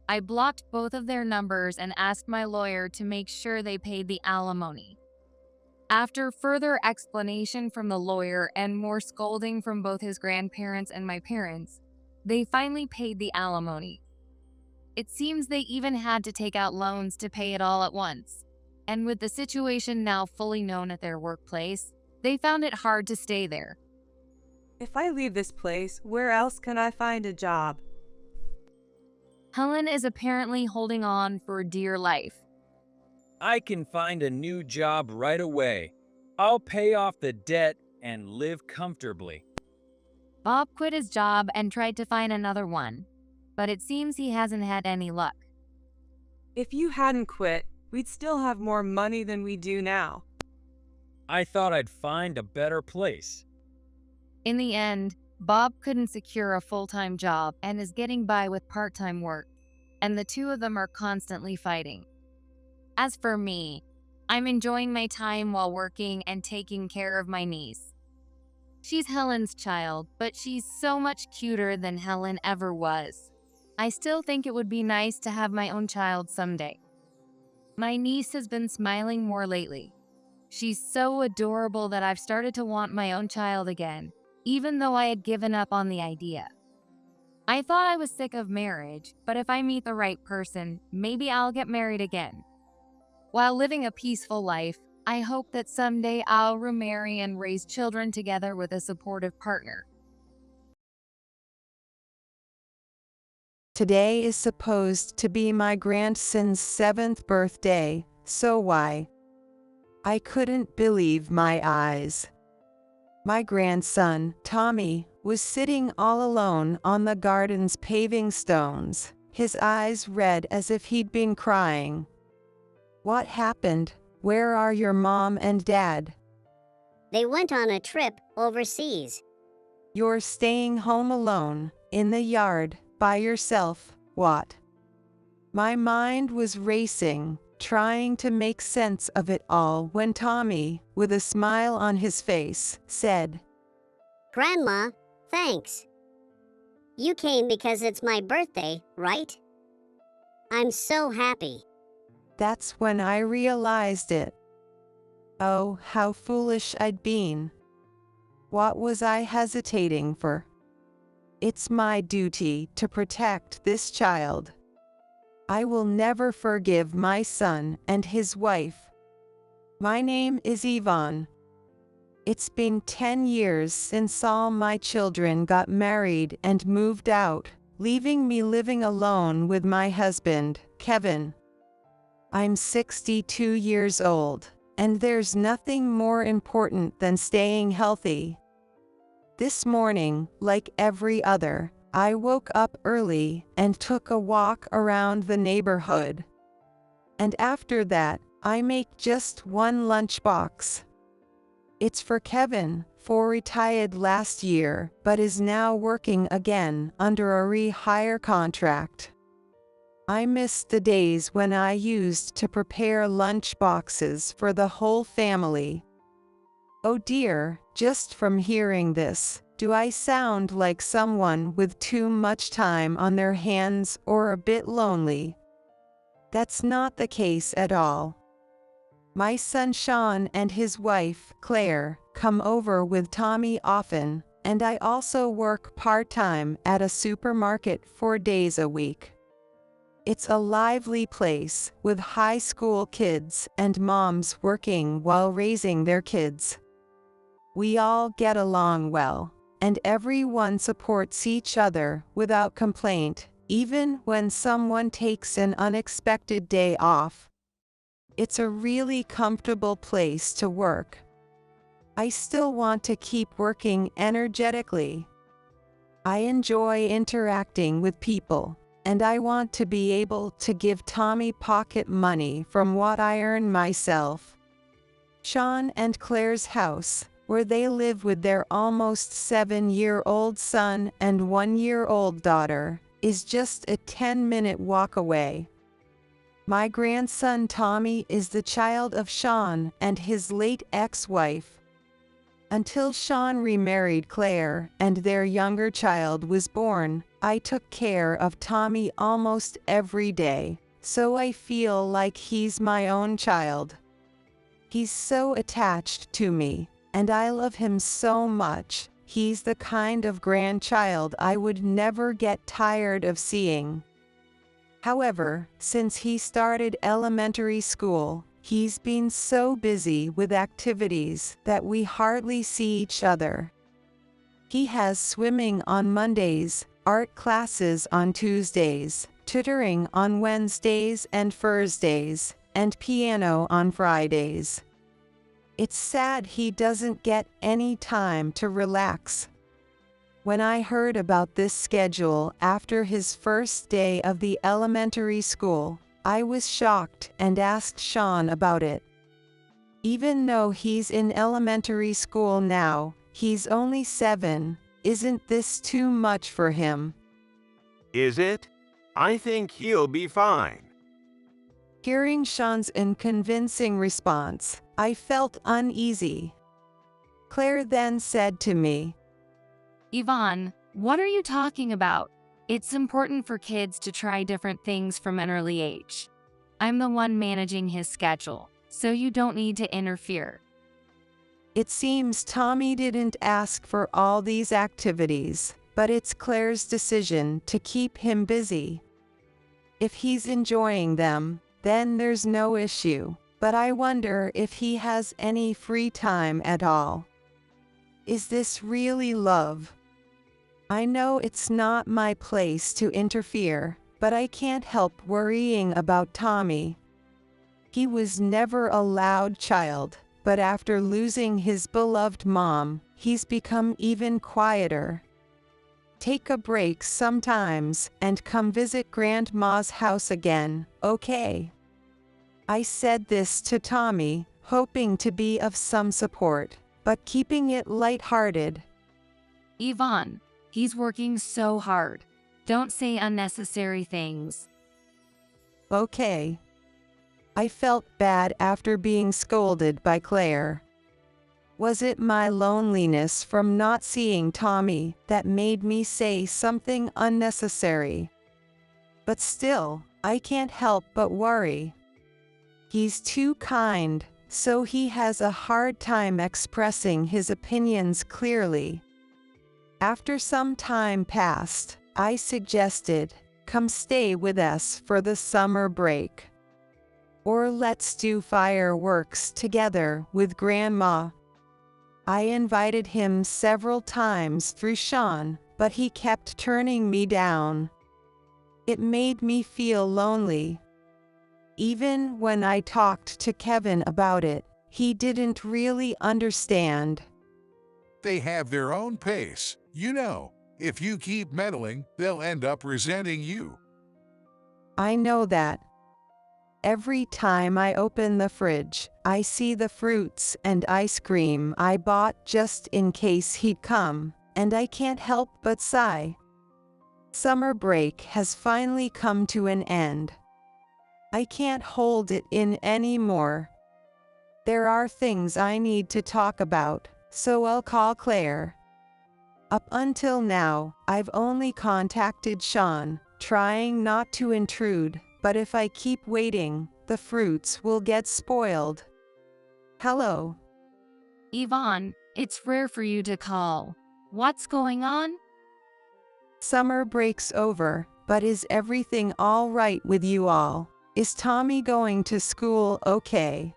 I blocked both of their numbers and asked my lawyer to make sure they paid the alimony. After further explanation from the lawyer and more scolding from both his grandparents and my parents, they finally paid the alimony. It seems they even had to take out loans to pay it all at once. And with the situation now fully known at their workplace, they found it hard to stay there. If I leave this place, where else can I find a job? Helen is apparently holding on for dear life. I can find a new job right away. I'll pay off the debt and live comfortably. Bob quit his job and tried to find another one, but it seems he hasn't had any luck. If you hadn't quit, we'd still have more money than we do now. I thought I'd find a better place. In the end, Bob couldn't secure a full-time job and is getting by with part-time work, and the two of them are constantly fighting. As for me, I'm enjoying my time while working and taking care of my niece. She's Helen's child, but she's so much cuter than Helen ever was. I still think it would be nice to have my own child someday. My niece has been smiling more lately. She's so adorable that I've started to want my own child again, even though I had given up on the idea. I thought I was sick of marriage, but if I meet the right person, maybe I'll get married again. While living a peaceful life, I hope that someday I'll remarry and raise children together with a supportive partner. Today is supposed to be my grandson's 7th birthday, so why? I couldn't believe my eyes. My grandson, Tommy, was sitting all alone on the garden's paving stones, his eyes red as if he'd been crying. What happened? Where are your mom and dad? They went on a trip overseas. You're staying home alone, in the yard, by yourself, what? My mind was racing, trying to make sense of it all when Tommy, with a smile on his face, said, Grandma, thanks. You came because it's my birthday, right? I'm so happy. That's when I realized it. Oh, how foolish I'd been. What was I hesitating for? It's my duty to protect this child. I will never forgive my son and his wife. My name is Yvonne. It's been 10 years since all my children got married and moved out, leaving me living alone with my husband, Kevin. I'm 62 years old, and there's nothing more important than staying healthy. This morning, like every other, I woke up early and took a walk around the neighborhood. And after that, I make just one lunchbox. It's for Kevin, for retired last year, but is now working again under a rehire contract. I miss the days when I used to prepare lunch boxes for the whole family. Oh dear, just from hearing this, do I sound like someone with too much time on their hands or a bit lonely? That's not the case at all. My son Sean and his wife, Claire, come over with Tommy often, and I also work part-time at a supermarket 4 days a week. It's a lively place, with high school kids and moms working while raising their kids. We all get along well, and everyone supports each other without complaint, even when someone takes an unexpected day off. It's a really comfortable place to work. I still want to keep working energetically. I enjoy interacting with people, and I want to be able to give Tommy pocket money from what I earn myself. Sean and Claire's house, where they live with their almost 7-year-old son and 1-year-old daughter, is just a 10-minute walk away. My grandson Tommy is the child of Sean and his late ex-wife. Until Sean remarried Claire and their younger child was born, I took care of Tommy almost every day, so I feel like he's my own child. He's so attached to me, and I love him so much. He's the kind of grandchild I would never get tired of seeing. However, since he started elementary school, he's been so busy with activities that we hardly see each other. He has swimming on Mondays, art classes on Tuesdays, tutoring on Wednesdays and Thursdays, and piano on Fridays. It's sad he doesn't get any time to relax. When I heard about this schedule after his first day of the elementary school, I was shocked and asked Sean about it. Even though he's in elementary school now, he's only 7. Isn't this too much for him? Is it? I think he'll be fine. Hearing Sean's unconvincing response, I felt uneasy. Claire then said to me, Yvonne, what are you talking about? It's important for kids to try different things from an early age. I'm the one managing his schedule, so you don't need to interfere. It seems Tommy didn't ask for all these activities, but it's Claire's decision to keep him busy. If he's enjoying them, then there's no issue, but I wonder if he has any free time at all. Is this really love? I know it's not my place to interfere, but I can't help worrying about Tommy. He was never a loud child, but after losing his beloved mom, he's become even quieter. Take a break sometimes and come visit Grandma's house again, okay? I said this to Tommy, hoping to be of some support, but keeping it lighthearted. Yvonne, he's working so hard. Don't say unnecessary things. Okay. I felt bad after being scolded by Claire. Was it my loneliness from not seeing Tommy that made me say something unnecessary? But still, I can't help but worry. He's too kind, so he has a hard time expressing his opinions clearly. After some time passed, I suggested, come stay with us for the summer break. Or let's do fireworks together with Grandma. I invited him several times through Sean, but he kept turning me down. It made me feel lonely. Even when I talked to Kevin about it, he didn't really understand. They have their own pace. You know, if you keep meddling, they'll end up resenting you. I know that. Every time I open the fridge, I see the fruits and ice cream I bought just in case he'd come, and I can't help but sigh. Summer break has finally come to an end. I can't hold it in anymore. There are things I need to talk about, so I'll call Claire. Up until now, I've only contacted Sean, trying not to intrude, but if I keep waiting, the fruits will get spoiled. Hello. Yvonne, it's rare for you to call. What's going on? Summer break's over, but is everything all right with you all? Is Tommy going to school okay?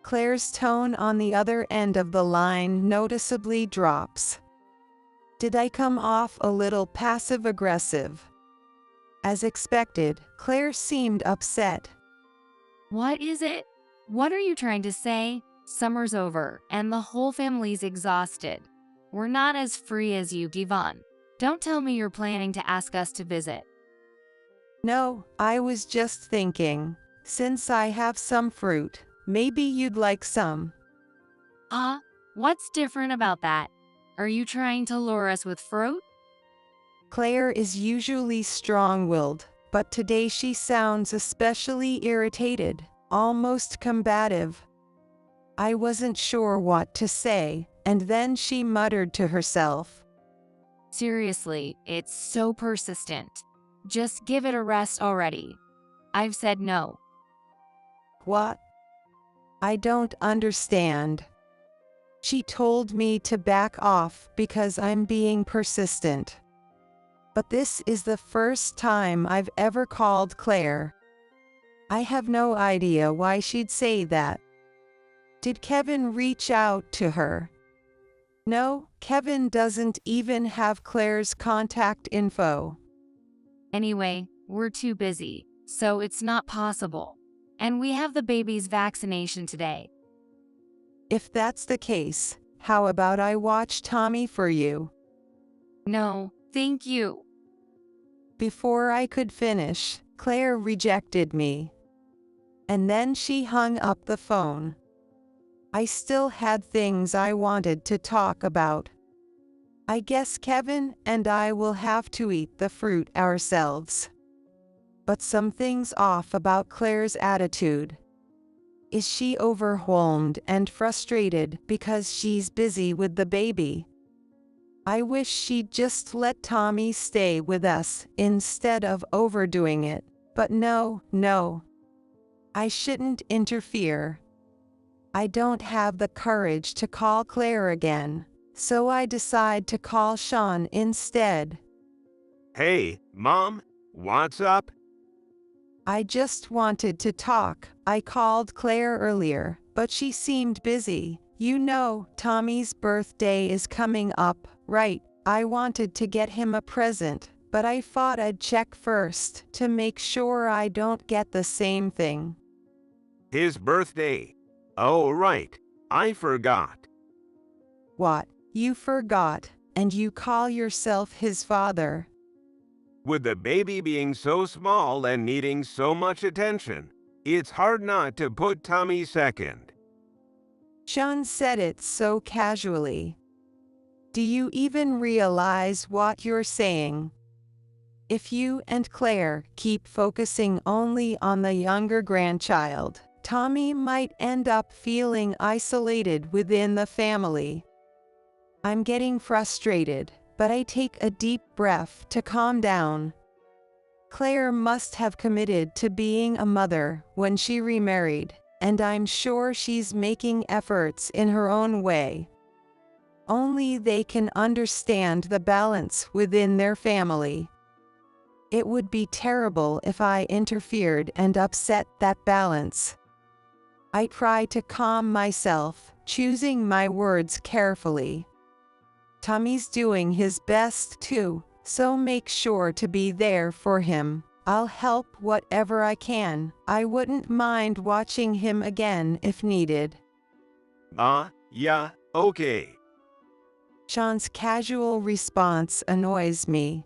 Claire's tone on the other end of the line noticeably drops. Did I come off a little passive-aggressive? As expected, Claire seemed upset. What is it? What are you trying to say? Summer's over, and the whole family's exhausted. We're not as free as you, Yvonne. Don't tell me you're planning to ask us to visit. No, I was just thinking, since I have some fruit, maybe you'd like some. What's different about that? Are you trying to lure us with fruit? Claire is usually strong-willed, but today she sounds especially irritated, almost combative. I wasn't sure what to say, and then she muttered to herself. Seriously, it's so persistent. Just give it a rest already. I've said no. What? I don't understand. She told me to back off because I'm being persistent. But this is the first time I've ever called Claire. I have no idea why she'd say that. Did Kevin reach out to her? No, Kevin doesn't even have Claire's contact info. Anyway, we're too busy, so it's not possible. And we have the baby's vaccination today. If that's the case, how about I watch Tommy for you? No, thank you. Before I could finish, Claire rejected me. And then she hung up the phone. I still had things I wanted to talk about. I guess Kevin and I will have to eat the fruit ourselves. But something's off about Claire's attitude. Is she overwhelmed and frustrated because she's busy with the baby? I wish she'd just let Tommy stay with us instead of overdoing it, but no. I shouldn't interfere. I don't have the courage to call Claire again, so I decide to call Sean instead. Hey, Mom, what's up? I just wanted to talk. I called Claire earlier, but she seemed busy. You know, Tommy's birthday is coming up, right? I wanted to get him a present, but I thought I'd check first to make sure I don't get the same thing. His birthday. Oh, right. I forgot. What? You forgot, and you call yourself his father? With the baby being so small and needing so much attention, it's hard not to put Tommy second. Sean said it so casually. Do you even realize what you're saying? If you and Claire keep focusing only on the younger grandchild, Tommy might end up feeling isolated within the family. I'm getting frustrated, but I take a deep breath to calm down. Claire must have committed to being a mother when she remarried, and I'm sure she's making efforts in her own way. Only they can understand the balance within their family. It would be terrible if I interfered and upset that balance. I try to calm myself, choosing my words carefully. Tommy's doing his best too, so make sure to be there for him. I'll help whatever I can. I wouldn't mind watching him again if needed. Yeah, okay. Sean's casual response annoys me.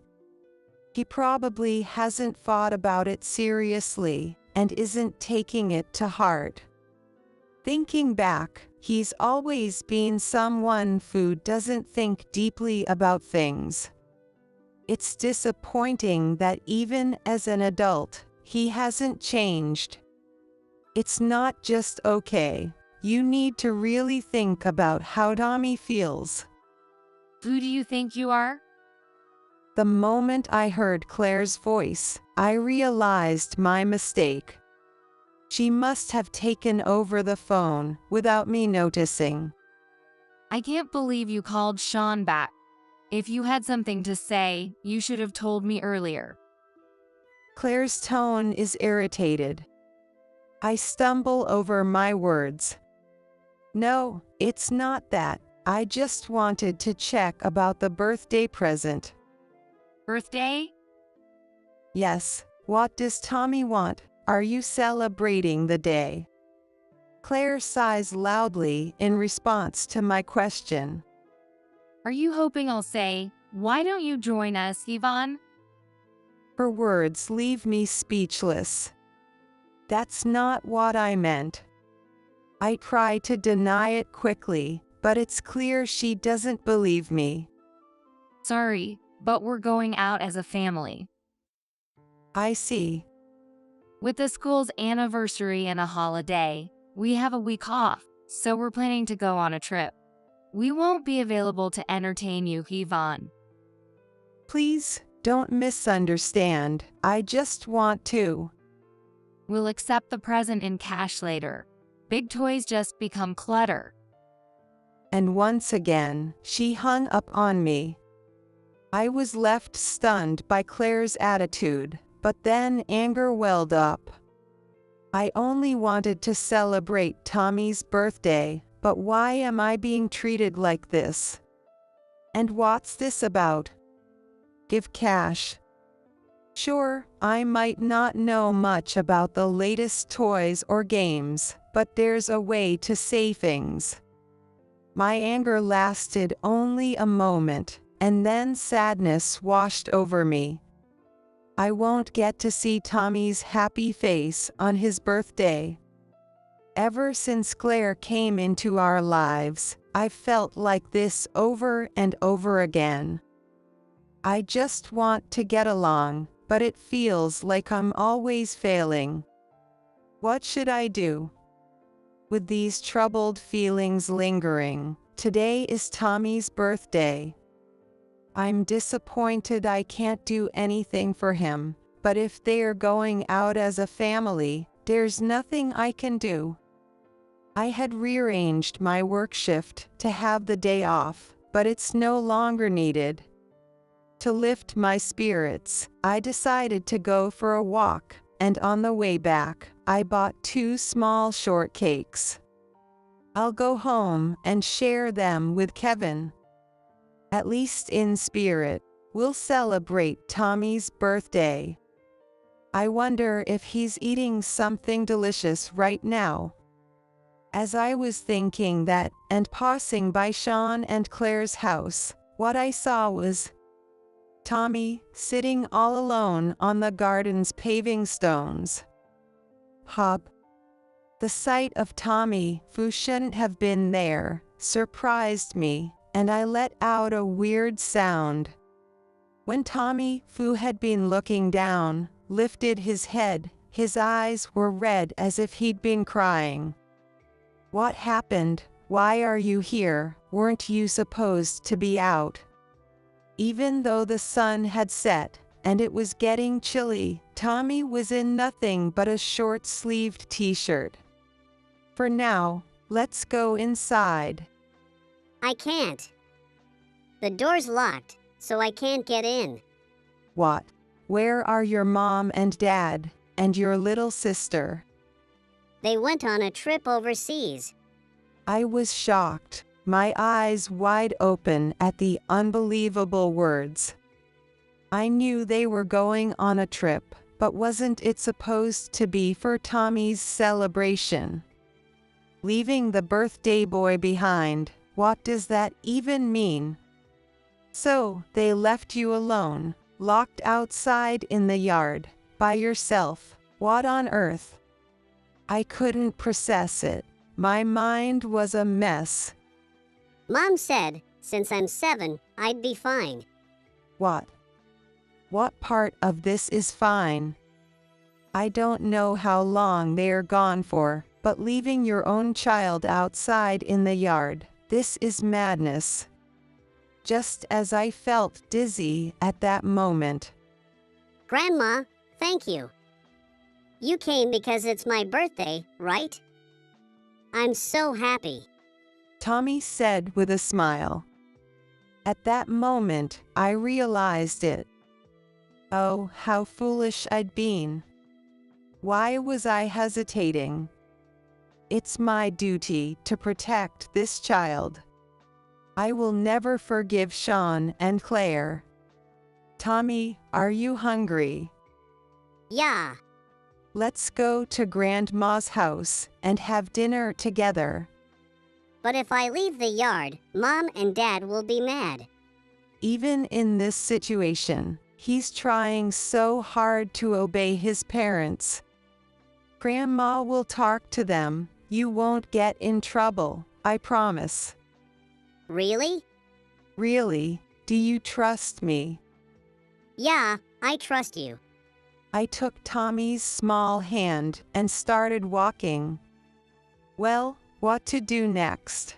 He probably hasn't thought about it seriously and isn't taking it to heart. Thinking back, he's always been someone who doesn't think deeply about things. It's disappointing that even as an adult, he hasn't changed. It's not just okay. You need to really think about how Tommy feels. Who do you think you are? The moment I heard Claire's voice, I realized my mistake. She must have taken over the phone without me noticing. I can't believe you called Sean back. If you had something to say, you should have told me earlier. Claire's tone is irritated. I stumble over my words. No, it's not that. I just wanted to check about the birthday present. Birthday? Yes. What does Tommy want? Are you celebrating the day? Claire sighs loudly in response to my question. Are you hoping I'll say, why don't you join us, Yvonne? Her words leave me speechless. That's not what I meant. I try to deny it quickly, but it's clear she doesn't believe me. Sorry, but we're going out as a family. I see. With the school's anniversary and a holiday, we have a week off, so we're planning to go on a trip. We won't be available to entertain you, Yvonne. Please, don't misunderstand. I just want to. We'll accept the present in cash later. Big toys just become clutter. And once again, she hung up on me. I was left stunned by Claire's attitude, but then anger welled up. I only wanted to celebrate Tommy's birthday, but why am I being treated like this? And what's this about? Give cash. Sure, I might not know much about the latest toys or games, but there's a way to say things. My anger lasted only a moment, and then sadness washed over me. I won't get to see Tommy's happy face on his birthday. Ever since Claire came into our lives, I felt like this over and over again. I just want to get along, but it feels like I'm always failing. What should I do? With these troubled feelings lingering, today is Tommy's birthday. I'm disappointed I can't do anything for him, but if they're going out as a family, there's nothing I can do. I had rearranged my work shift to have the day off, but it's no longer needed. To lift my spirits, I decided to go for a walk, and on the way back, I bought 2 small shortcakes. I'll go home and share them with Kevin. At least in spirit, we'll celebrate Tommy's birthday. I wonder if he's eating something delicious right now. As I was thinking that and passing by Sean and Claire's house, what I saw was Tommy sitting all alone on the garden's paving stones. Hub. The sight of Tommy, who shouldn't have been there, surprised me, and I let out a weird sound. When Tommy, who had been looking down, lifted his head, his eyes were red as if he'd been crying. What happened? Why are you here? Weren't you supposed to be out? Even though the sun had set, and it was getting chilly, Tommy was in nothing but a short-sleeved t-shirt. For now, let's go inside. I can't. The door's locked, so I can't get in. What? Where are your mom and dad, and your little sister? They went on a trip overseas. I was shocked, my eyes wide open at the unbelievable words. I knew they were going on a trip, but wasn't it supposed to be for Tommy's celebration? Leaving the birthday boy behind, what does that even mean? So, they left you alone, locked outside in the yard, by yourself. What on earth? I couldn't process it. My mind was a mess. Mom said, since I'm 7, I'd be fine. What? What part of this is fine? I don't know how long they're gone for, but leaving your own child outside in the yard, this is madness. Just as I felt dizzy at that moment. Grandma, thank you. You came because it's my birthday, right? I'm so happy. Tommy said with a smile. At that moment, I realized it. Oh, how foolish I'd been. Why was I hesitating? It's my duty to protect this child. I will never forgive Sean and Claire. Tommy, are you hungry? Yeah. Let's go to Grandma's house and have dinner together. But if I leave the yard, Mom and Dad will be mad. Even in this situation, he's trying so hard to obey his parents. Grandma will talk to them. You won't get in trouble, I promise. Really? Really? Do you trust me? Yeah, I trust you. I took Tommy's small hand and started walking. Well, what to do next?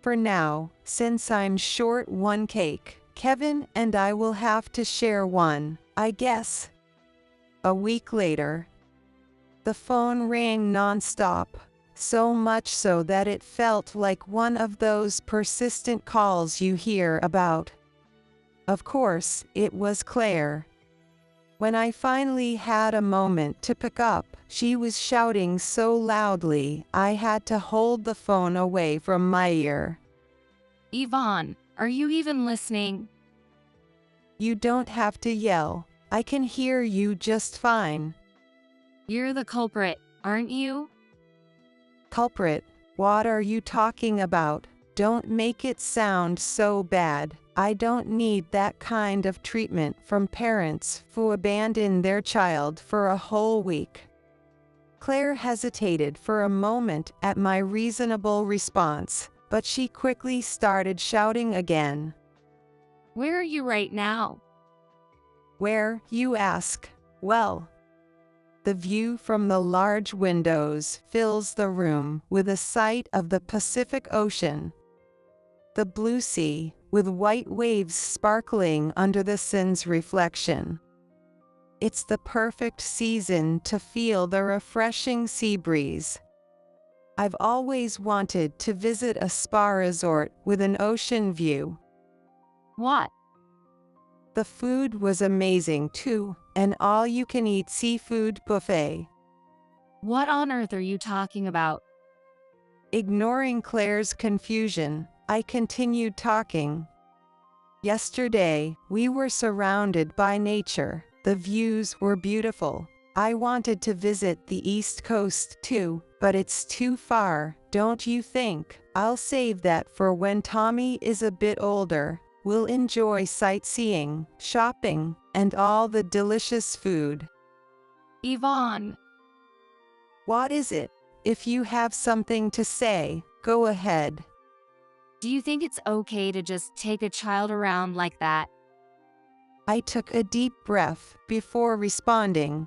For now, since I'm short one cake, Kevin and I will have to share one, I guess. A week later, the phone rang nonstop, so much so that it felt like one of those persistent calls you hear about. Of course, it was Claire. When I finally had a moment to pick up, she was shouting so loudly I had to hold the phone away from my ear. Yvonne, are you even listening? You don't have to yell. I can hear you just fine. You're the culprit, aren't you? Culprit? What are you talking about? Don't make it sound so bad. I don't need that kind of treatment from parents who abandon their child for a whole week. Claire hesitated for a moment at my reasonable response, but she quickly started shouting again. Where are you right now? Where, you ask? Well, the view from the large windows fills the room with a sight of the Pacific Ocean. The blue sea, with white waves sparkling under the sun's reflection. It's the perfect season to feel the refreshing sea breeze. I've always wanted to visit a spa resort with an ocean view. What? The food was amazing too, an all-you-can-eat seafood buffet. What on earth are you talking about? Ignoring Claire's confusion, I continued talking. Yesterday, we were surrounded by nature. The views were beautiful. I wanted to visit the East Coast too, but it's too far, don't you think? I'll save that for when Tommy is a bit older. We'll enjoy sightseeing, shopping, and all the delicious food. Yvonne, What is it? If you have something to say, go ahead. do you think it's okay to just take a child around like that? I took a deep breath before responding.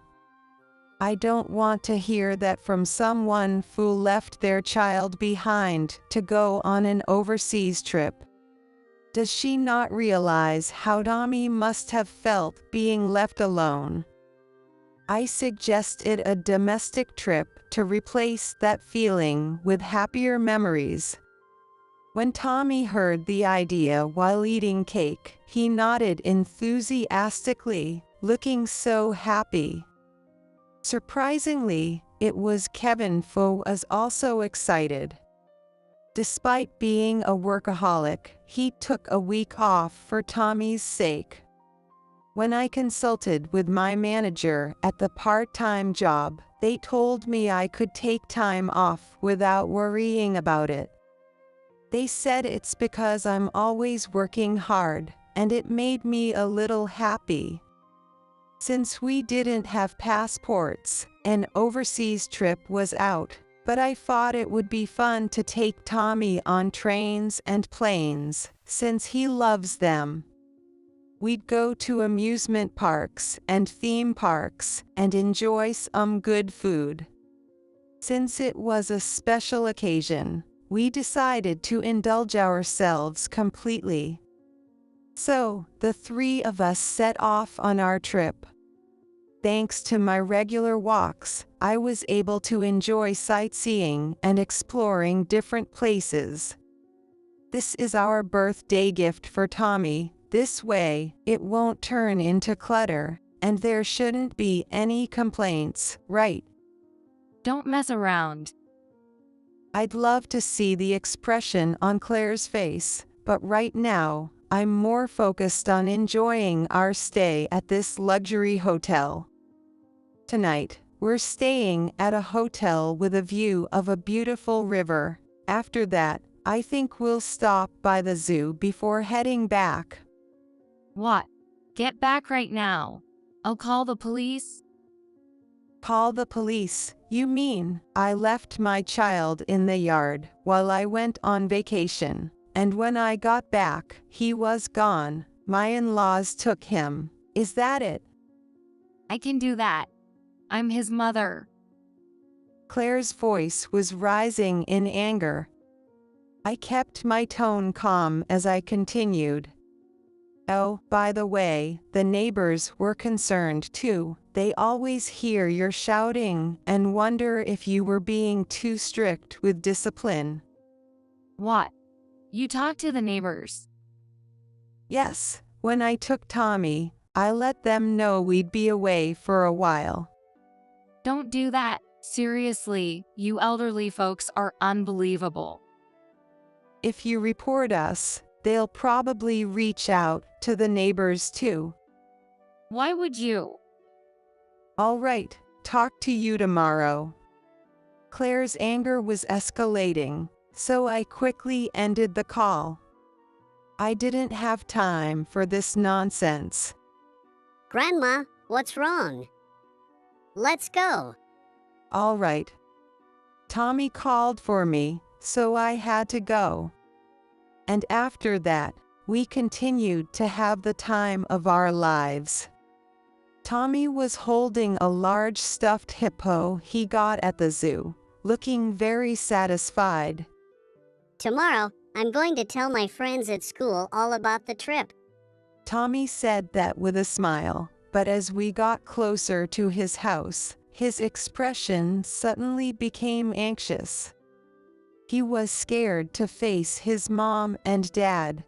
I don't want to hear that from someone who left their child behind to go on an overseas trip. Does she not realize how Tommy must have felt being left alone? I suggested a domestic trip to replace that feeling with happier memories. When Tommy heard the idea while eating cake, he nodded enthusiastically, looking so happy. Surprisingly, it was Kevin who was also excited. Despite being a workaholic, he took a week off for Tommy's sake. When I consulted with my manager at the part-time job, they told me I could take time off without worrying about it. They said it's because I'm always working hard, and it made me a little happy. Since we didn't have passports, an overseas trip was out, but I thought it would be fun to take Tommy on trains and planes, since he loves them. We'd go to amusement parks and theme parks and enjoy some good food. Since it was a special occasion, we decided to indulge ourselves completely. So, the three of us set off on our trip. Thanks to my regular walks, I was able to enjoy sightseeing and exploring different places. This is our birthday gift for Tommy. This way, it won't turn into clutter, and there shouldn't be any complaints, right? Don't mess around. I'd love to see the expression on Claire's face, but right now, I'm more focused on enjoying our stay at this luxury hotel. Tonight, we're staying at a hotel with a view of a beautiful river. After that, I think we'll stop by the zoo before heading back. What? Get back right now. I'll call the police. Call the police, you mean? I left my child in the yard while I went on vacation, and when I got back, he was gone. My in-laws took him. Is that it? I can do that. I'm his mother. Claire's voice was rising in anger. I kept my tone calm as I continued. Oh, by the way, the neighbors were concerned too. They always hear your shouting and wonder if you were being too strict with discipline. What? You talked to the neighbors? Yes, when I took Tommy, I let them know we'd be away for a while. Don't do that. Seriously, you elderly folks are unbelievable. If you report us, they'll probably reach out to the neighbors too. Why would you? All right, talk to you tomorrow. Claire's anger was escalating, so I quickly ended the call. I didn't have time for this nonsense. Grandma, what's wrong? Let's go. All right. Tommy called for me, so I had to go. And after that, we continued to have the time of our lives. Tommy was holding a large stuffed hippo he got at the zoo, looking very satisfied. Tomorrow, I'm going to tell my friends at school all about the trip. Tommy said that with a smile, but as we got closer to his house, his expression suddenly became anxious. He was scared to face his mom and dad.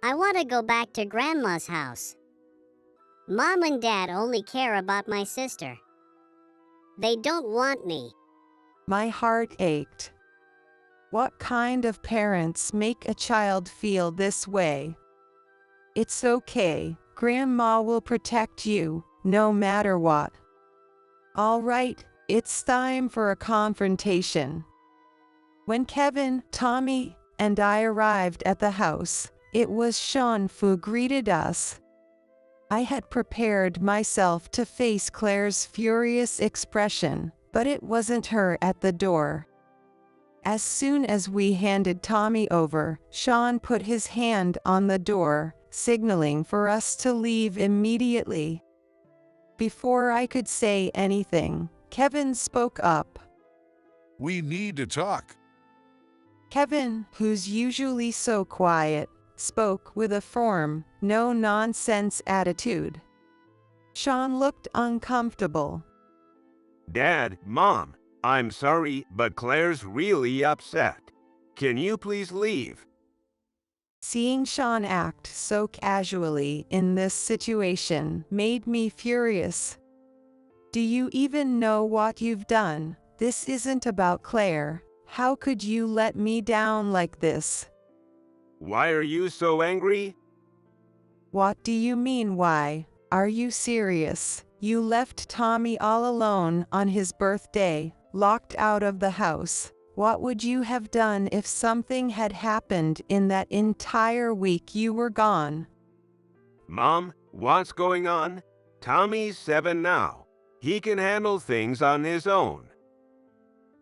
I want to go back to Grandma's house. Mom and Dad only care about my sister. They don't want me. My heart ached. What kind of parents make a child feel this way? It's okay. Grandma will protect you, no matter what. All right, it's time for a confrontation. When Kevin, Tommy, and I arrived at the house, it was Sean who greeted us. I had prepared myself to face Claire's furious expression, but it wasn't her at the door. As soon as we handed Tommy over, Sean put his hand on the door, signaling for us to leave immediately. Before I could say anything, Kevin spoke up. We need to talk. Kevin, who's usually so quiet, spoke with a firm, no-nonsense attitude. Sean looked uncomfortable. Dad, Mom, I'm sorry, but Claire's really upset. Can you please leave? Seeing Sean act so casually in this situation made me furious. Do you even know what you've done? This isn't about Claire. How could you let me down like this? Why are you so angry? What do you mean why? Are you serious? You left Tommy all alone on his birthday, locked out of the house. What would you have done if something had happened in that entire week you were gone? Mom, what's going on? Tommy's 7 now. He can handle things on his own.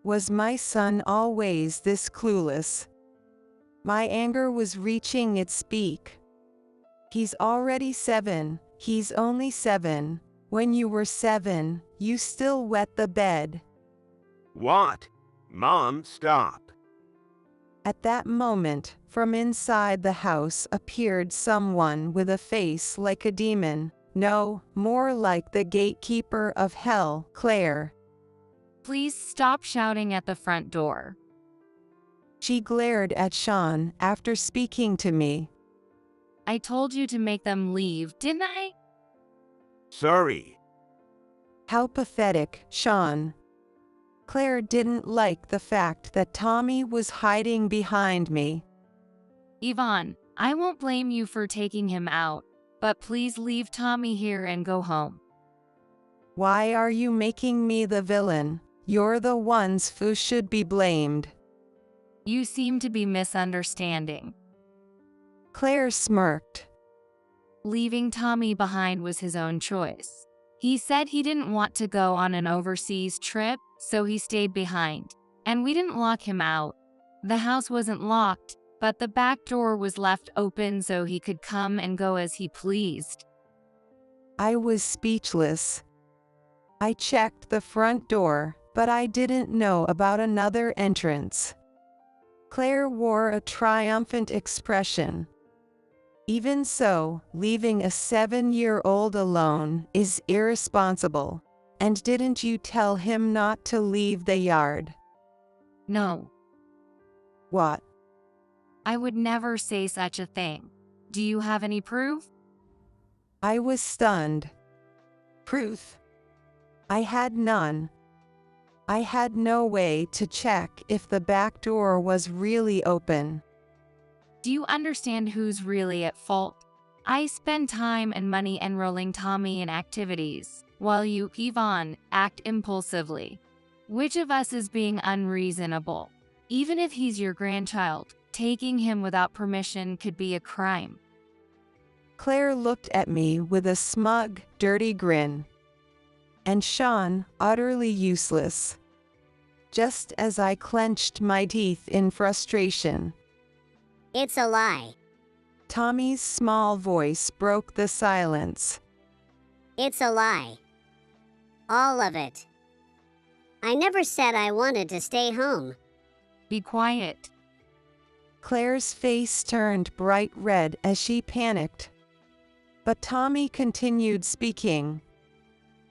Was my son always this clueless? My anger was reaching its peak. He's already 7. He's only 7. When you were 7, you still wet the bed. What? Mom, stop. At that moment, from inside the house appeared someone with a face like a demon. No, more like the gatekeeper of hell, Claire. Please stop shouting at the front door. She glared at Sean after speaking to me. I told you to make them leave, didn't I? Sorry. How pathetic, Sean. Claire didn't like the fact that Tommy was hiding behind me. Yvonne, I won't blame you for taking him out, but please leave Tommy here and go home. Why are you making me the villain? You're the ones who should be blamed. You seem to be misunderstanding. Claire smirked. Leaving Tommy behind was his own choice. He said he didn't want to go on an overseas trip, so he stayed behind. And we didn't lock him out. The house wasn't locked, but the back door was left open so he could come and go as he pleased. I was speechless. I checked the front door, but I didn't know about another entrance. Claire wore a triumphant expression. Even so, leaving a 7-year-old alone is irresponsible. And didn't you tell him not to leave the yard? No. What? I would never say such a thing. Do you have any proof? I was stunned. Proof? I had none. I had no way to check if the back door was really open. Do you understand who's really at fault? I spend time and money enrolling Tommy in activities, while you, Yvonne, act impulsively. Which of us is being unreasonable? Even if he's your grandchild, taking him without permission could be a crime. Claire looked at me with a smug, dirty grin. And Sean, utterly useless. Just as I clenched my teeth in frustration. It's a lie. Tommy's small voice broke the silence. It's a lie. All of it. I never said I wanted to stay home. Be quiet. Claire's face turned bright red as she panicked. But Tommy continued speaking.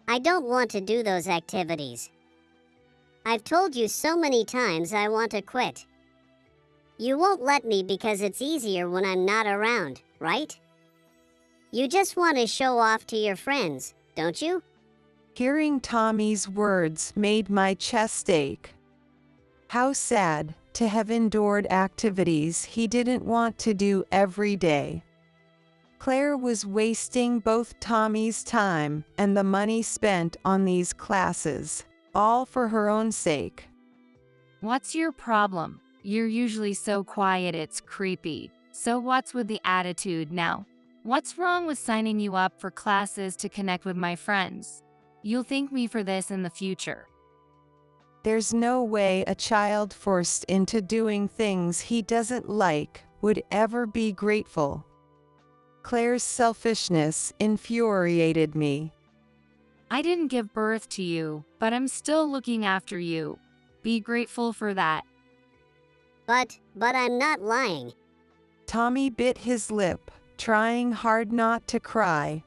I don't want to do those activities. I've told you so many times I want to quit. You won't let me because it's easier when I'm not around, right? You just want to show off to your friends, don't you? Hearing Tommy's words made my chest ache. How sad to have endured activities he didn't want to do every day. Claire was wasting both Tommy's time and the money spent on these classes, all for her own sake. What's your problem? You're usually so quiet it's creepy. So what's with the attitude now? What's wrong with signing you up for classes to connect with my friends? You'll thank me for this in the future. There's no way a child forced into doing things he doesn't like would ever be grateful. Claire's selfishness infuriated me. I didn't give birth to you, but I'm still looking after you. Be grateful for that. But I'm not lying. Tommy bit his lip, trying hard not to cry.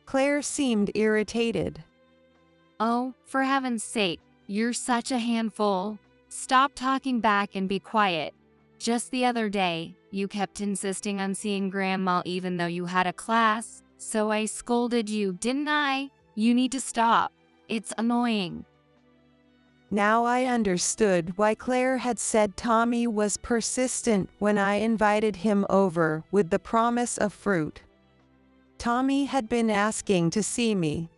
Claire seemed irritated. Oh, for heaven's sake, you're such a handful. Stop talking back and be quiet. Just the other day, you kept insisting on seeing Grandma even though you had a class, so I scolded you, didn't I? You need to stop. It's annoying. Now I understood why Claire had said Tommy was persistent when I invited him over with the promise of fruit. Tommy had been asking to see me.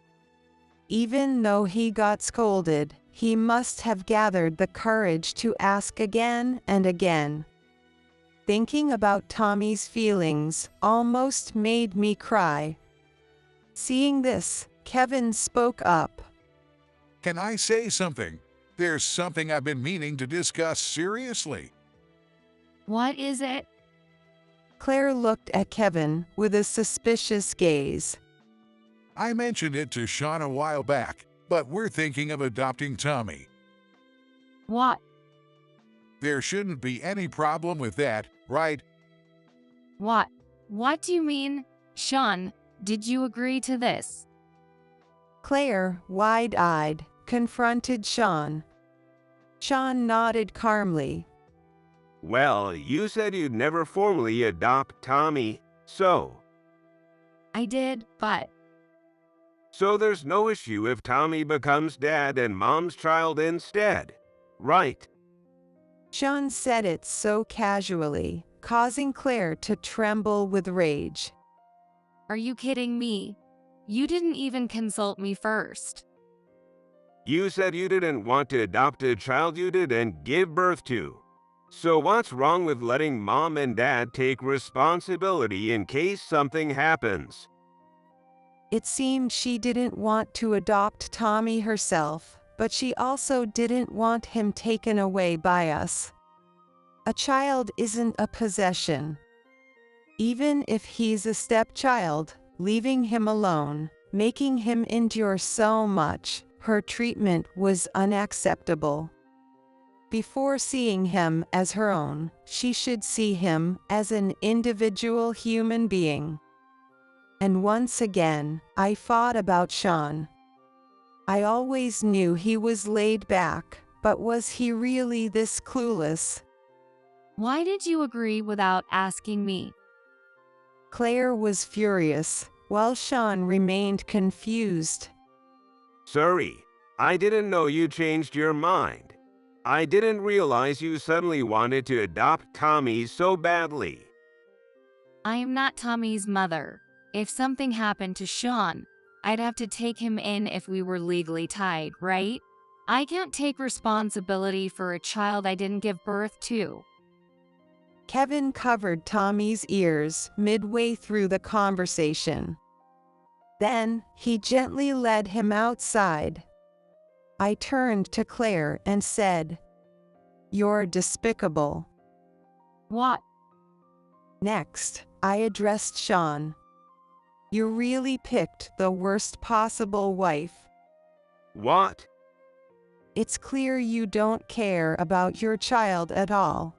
Even though he got scolded, he must have gathered the courage to ask again and again. Thinking about Tommy's feelings almost made me cry. Seeing this, Kevin spoke up. Can I say something? There's something I've been meaning to discuss seriously. What is it? Claire looked at Kevin with a suspicious gaze. I mentioned it to Sean a while back, but we're thinking of adopting Tommy. What? There shouldn't be any problem with that, right? What? What do you mean? Sean, did you agree to this? Claire, wide-eyed, confronted Sean. Sean nodded calmly. Well, you said you'd never formally adopt Tommy, so. I did, but. So there's no issue if Tommy becomes dad and mom's child instead, right? Sean said it so casually, causing Claire to tremble with rage. Are you kidding me? You didn't even consult me first. You said you didn't want to adopt a child you didn't give birth to. So what's wrong with letting mom and dad take responsibility in case something happens? It seemed she didn't want to adopt Tommy herself, but she also didn't want him taken away by us. A child isn't a possession. Even if he's a stepchild, leaving him alone, making him endure so much, her treatment was unacceptable. Before seeing him as her own, she should see him as an individual human being. And once again, I thought about Sean. I always knew he was laid back, but was he really this clueless? Why did you agree without asking me? Claire was furious, while Sean remained confused. Sorry, I didn't know you changed your mind. I didn't realize you suddenly wanted to adopt Tommy so badly. I am not Tommy's mother. If something happened to Sean, I'd have to take him in if we were legally tied, right? I can't take responsibility for a child I didn't give birth to. Kevin covered Tommy's ears midway through the conversation. Then, he gently led him outside. I turned to Claire and said, "You're despicable." What? Next, I addressed Sean. You really picked the worst possible wife. What? It's clear you don't care about your child at all.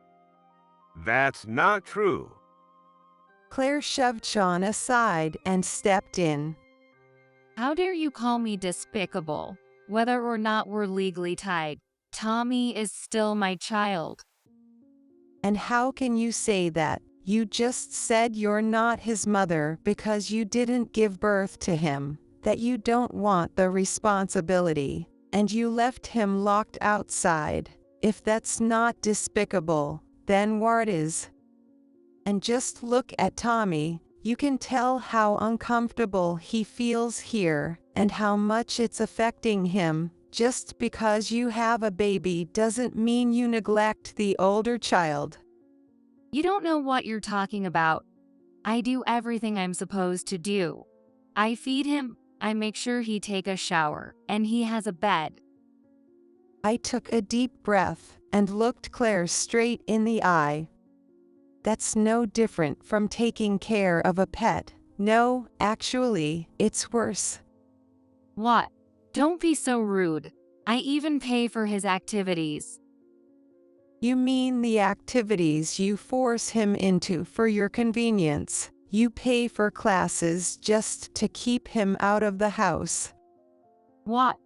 That's not true. Claire shoved Sean aside and stepped in. How dare you call me despicable? Whether or not we're legally tied, Tommy is still my child. And how can you say that? You just said you're not his mother because you didn't give birth to him, that you don't want the responsibility, and you left him locked outside. If that's not despicable, then what is? And just look at Tommy. You can tell how uncomfortable he feels here and how much it's affecting him. Just because you have a baby doesn't mean you neglect the older child. You don't know what you're talking about. I do everything I'm supposed to do. I feed him, I make sure he take a shower, and he has a bed. I took a deep breath and looked Claire straight in the eye. That's no different from taking care of a pet. No, actually, it's worse. What? Don't be so rude. I even pay for his activities. You mean the activities you force him into for your convenience? You pay for classes just to keep him out of the house. What?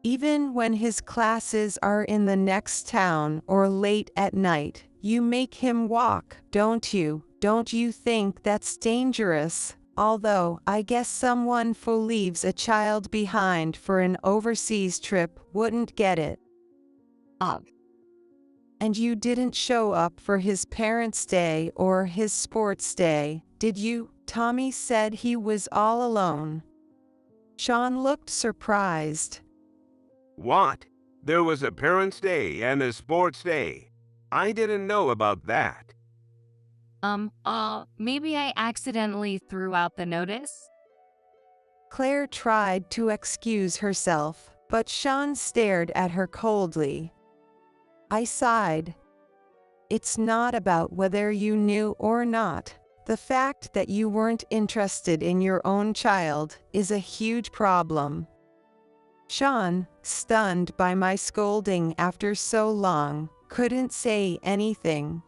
Even when his classes are in the next town or late at night, you make him walk, don't you? Don't you think that's dangerous? Although, I guess someone who leaves a child behind for an overseas trip wouldn't get it. And you didn't show up for his parents' day or his sports day, did you? Tommy said he was all alone. Sean looked surprised. What? There was a parents' day and a sports day. I didn't know about that. Maybe I accidentally threw out the notice? Claire tried to excuse herself, but Sean stared at her coldly. I sighed. It's not about whether you knew or not. The fact that you weren't interested in your own child is a huge problem. Sean, stunned by my scolding after so long, couldn't say anything.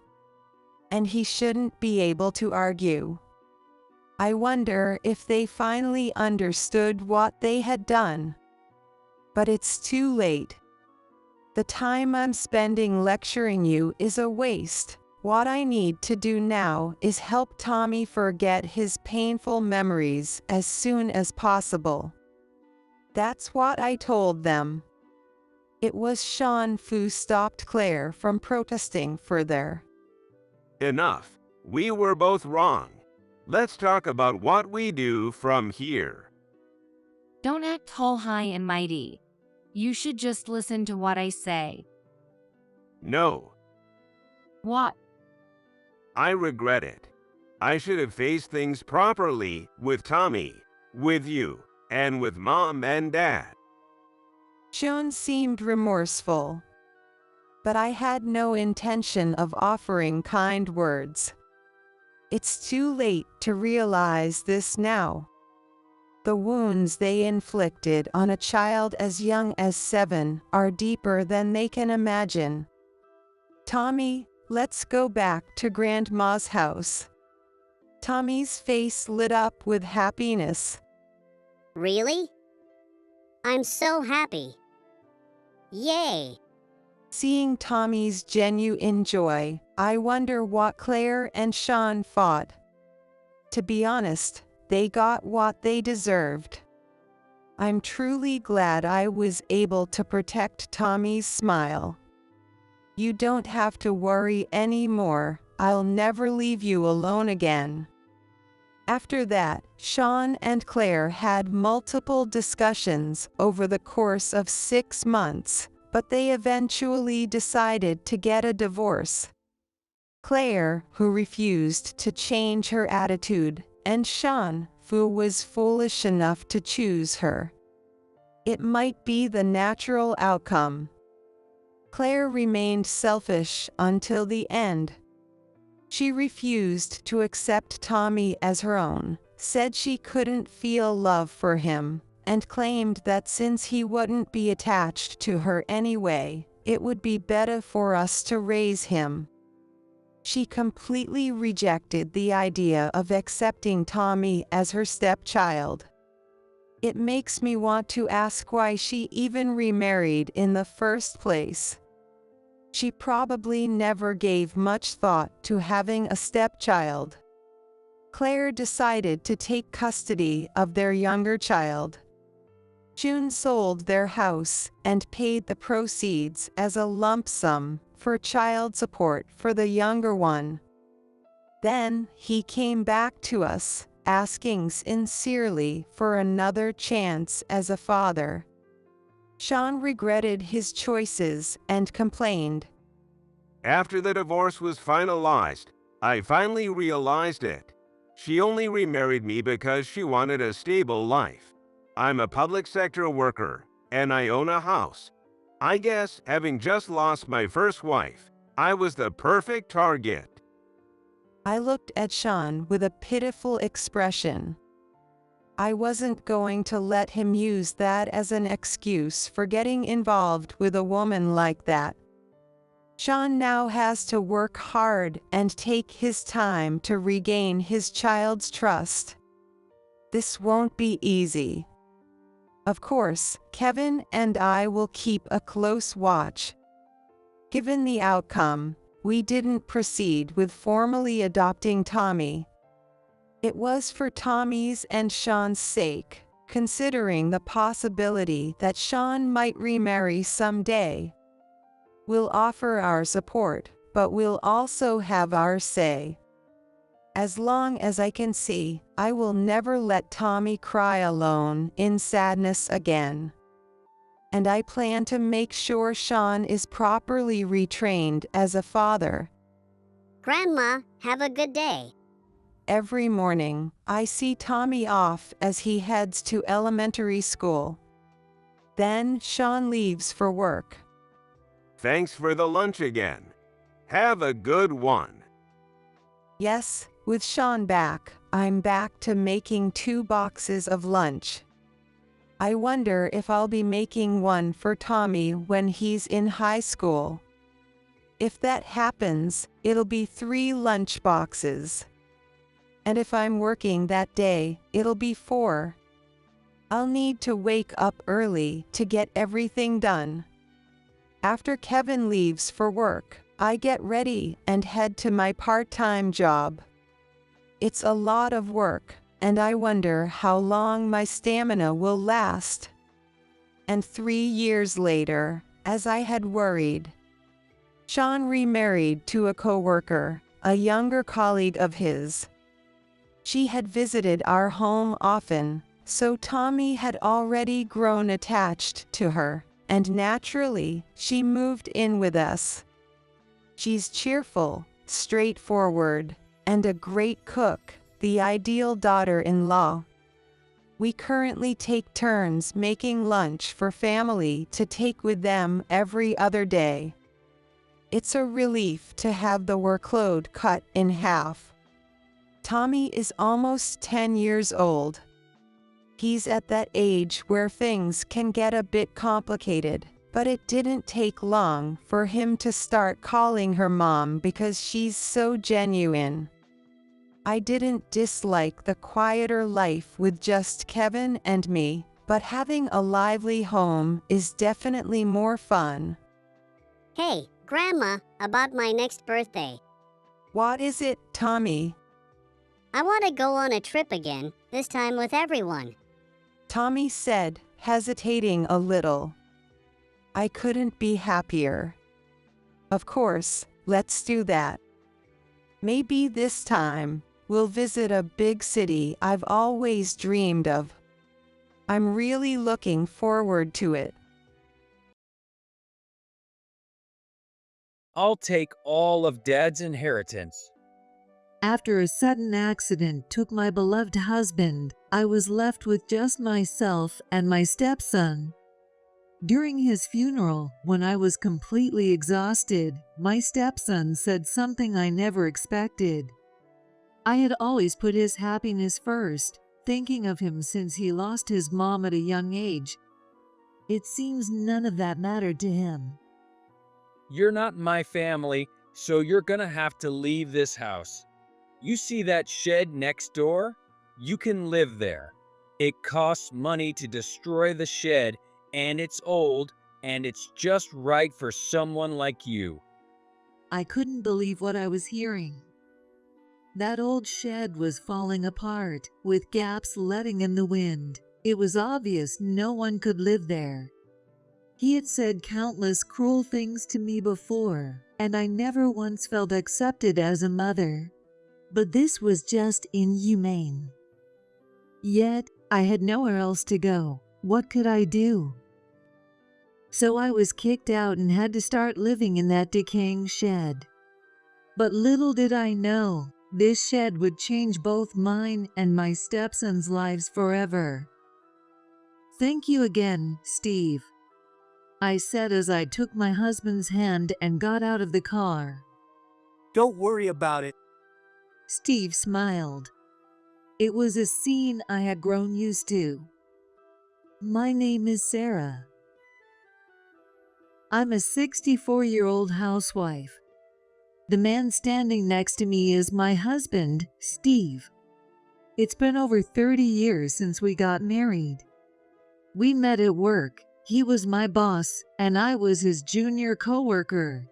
And he shouldn't be able to argue. I wonder if they finally understood what they had done. But it's too late. The time I'm spending lecturing you is a waste. What I need to do now is help Tommy forget his painful memories as soon as possible. That's what I told them. It was Sean who stopped Claire from protesting further. Enough. We were both wrong. Let's talk about what we do from here. Don't act tall, high, and mighty. You should just listen to what I say. No. What? I regret it. I should have faced things properly with Tommy, with you, and with Mom and Dad. Sean seemed remorseful. But I had no intention of offering kind words. It's too late to realize this now. The wounds they inflicted on a child as young as 7 are deeper than they can imagine. Tommy, let's go back to Grandma's house. Tommy's face lit up with happiness. Really? I'm so happy. Yay! Seeing Tommy's genuine joy, I wonder what Claire and Sean thought. To be honest, they got what they deserved. I'm truly glad I was able to protect Tommy's smile. You don't have to worry anymore. I'll never leave you alone again. After that, Sean and Claire had multiple discussions over the course of 6 months, but they eventually decided to get a divorce. Claire, who refused to change her attitude, and Sean, who was foolish enough to choose her. It might be the natural outcome. Claire remained selfish until the end. She refused to accept Tommy as her own, said she couldn't feel love for him, and claimed that since he wouldn't be attached to her anyway, it would be better for us to raise him. She completely rejected the idea of accepting Tommy as her stepchild. It makes me want to ask why she even remarried in the first place. She probably never gave much thought to having a stepchild. Claire decided to take custody of their younger child. June sold their house and paid the proceeds as a lump sum for child support for the younger one. Then he came back to us, asking sincerely for another chance as a father. Sean regretted his choices and complained. After the divorce was finalized, I finally realized it. She only remarried me because she wanted a stable life. I'm a public sector worker, and I own a house. I guess, having just lost my first wife, I was the perfect target. I looked at Sean with a pitiful expression. I wasn't going to let him use that as an excuse for getting involved with a woman like that. Sean now has to work hard and take his time to regain his child's trust. This won't be easy. Of course, Kevin and I will keep a close watch. Given the outcome, we didn't proceed with formally adopting Tommy. It was for Tommy's and Sean's sake, considering the possibility that Sean might remarry someday. We'll offer our support, but we'll also have our say. As long as I can see, I will never let Tommy cry alone in sadness again. And I plan to make sure Sean is properly retrained as a father. Grandma, have a good day. Every morning, I see Tommy off as he heads to elementary school. Then Sean leaves for work. Thanks for the lunch again. Have a good one. Yes, with Sean back, I'm back to making 2 boxes of lunch. I wonder if I'll be making one for Tommy when he's in high school. If that happens, it'll be 3 lunch boxes. And if I'm working that day, it'll be 4. I'll need to wake up early to get everything done. After Kevin leaves for work, I get ready and head to my part-time job. It's a lot of work, and I wonder how long my stamina will last. And 3 years later, as I had worried, Sean remarried to a coworker, a younger colleague of his. She had visited our home often, so Tommy had already grown attached to her, and naturally, she moved in with us. She's cheerful, straightforward, and a great cook, the ideal daughter-in-law. We currently take turns making lunch for family to take with them every other day. It's a relief to have the workload cut in half. Tommy is almost 10 years old. He's at that age where things can get a bit complicated, but it didn't take long for him to start calling her mom because she's so genuine. I didn't dislike the quieter life with just Kevin and me, but having a lively home is definitely more fun. Hey, Grandma, about my next birthday. What is it, Tommy? I want to go on a trip again, this time with everyone. Tommy said, hesitating a little. I couldn't be happier. Of course, let's do that. Maybe this time, we'll visit a big city I've always dreamed of. I'm really looking forward to it. I'll take all of Dad's inheritance. After a sudden accident took my beloved husband, I was left with just myself and my stepson. During his funeral, when I was completely exhausted, my stepson said something I never expected. I had always put his happiness first, thinking of him since he lost his mom at a young age. It seems none of that mattered to him. You're not my family, so you're gonna have to leave this house. You see that shed next door? You can live there. It costs money to destroy the shed, and it's old, and it's just right for someone like you. I couldn't believe what I was hearing. That old shed was falling apart, with gaps letting in the wind. It was obvious no one could live there. He had said countless cruel things to me before, and I never once felt accepted as a mother. but this was just inhumane. Yet, I had nowhere else to go. What could I do? So I was kicked out and had to start living in that decaying shed. But little did I know, this shed would change both mine and my stepson's lives forever. Thank you again, Steve, I said as I took my husband's hand and got out of the car. Don't worry about it. Steve smiled. It was a scene I had grown used to. My name is Sarah. I'm a 64-year-old housewife. The man standing next to me is my husband, Steve. It's been over 30 years since we got married. We met at work. He was my boss, and I was his junior coworker.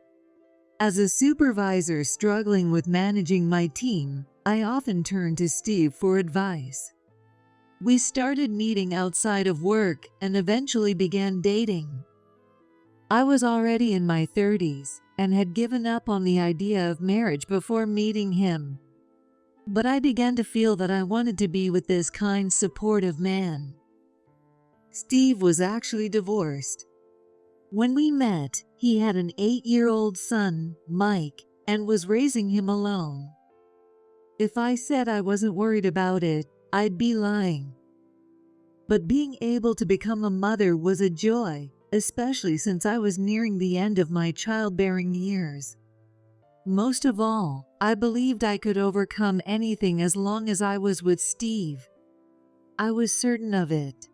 As a supervisor struggling with managing my team, I often turned to Steve for advice. We started meeting outside of work and eventually began dating. I was already in my 30s and had given up on the idea of marriage before meeting him. But I began to feel that I wanted to be with this kind, supportive man. Steve was actually divorced. When we met, he had an 8-year-old son, Mike, and was raising him alone. If I said I wasn't worried about it, I'd be lying. But being able to become a mother was a joy, especially since I was nearing the end of my childbearing years. Most of all, I believed I could overcome anything as long as I was with Steve. I was certain of it.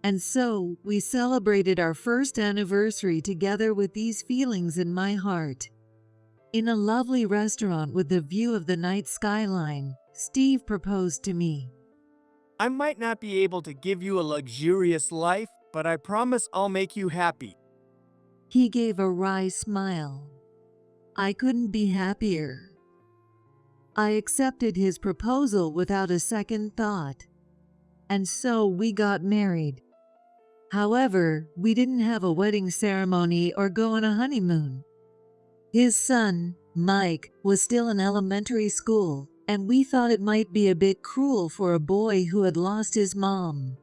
And so, we celebrated our first anniversary together with these feelings in my heart. In a lovely restaurant with a view of the night skyline, Steve proposed to me. I might not be able to give you a luxurious life, but I promise I'll make you happy. He gave a wry smile. I couldn't be happier. I accepted his proposal without a second thought. And so we got married. However, we didn't have a wedding ceremony or go on a honeymoon. His son, Mike, was still in elementary school, and we thought it might be a bit cruel for a boy who had lost his mom.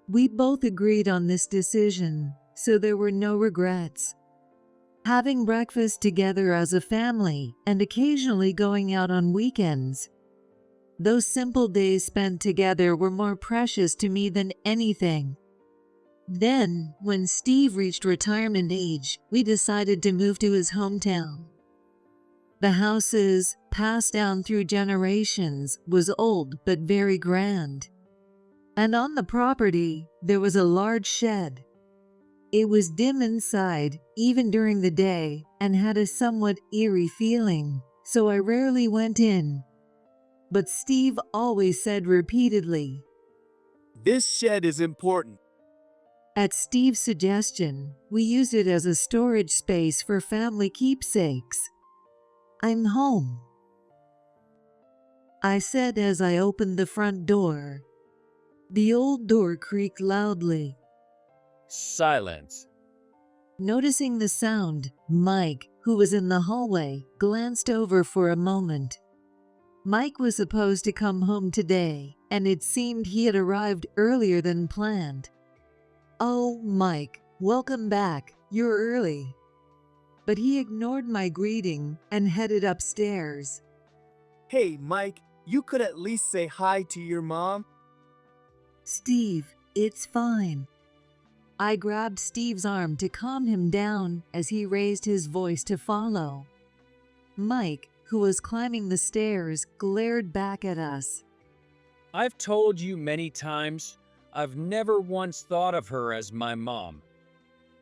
We both agreed on this decision, so there were no regrets. Having breakfast together as a family and occasionally going out on weekends. Those simple days spent together were more precious to me than anything. Then, when Steve reached retirement age, we decided to move to his hometown. The houses, passed down through generations, was old but very grand. And on the property, there was a large shed. It was dim inside, even during the day, and had a somewhat eerie feeling, so I rarely went in. But Steve always said repeatedly, "This shed is important." At Steve's suggestion, we used it as a storage space for family keepsakes. I'm home, I said as I opened the front door. The old door creaked loudly. Silence. Noticing the sound, Mike, who was in the hallway, glanced over for a moment. Mike was supposed to come home today, and it seemed he had arrived earlier than planned. "Oh, Mike, welcome back. You're early." But he ignored my greeting and headed upstairs. "Hey, Mike, you could at least say hi to your mom." "Steve, it's fine." I grabbed Steve's arm to calm him down as he raised his voice to follow. Mike, who was climbing the stairs, glared back at us. I've told you many times, I've never once thought of her as my mom.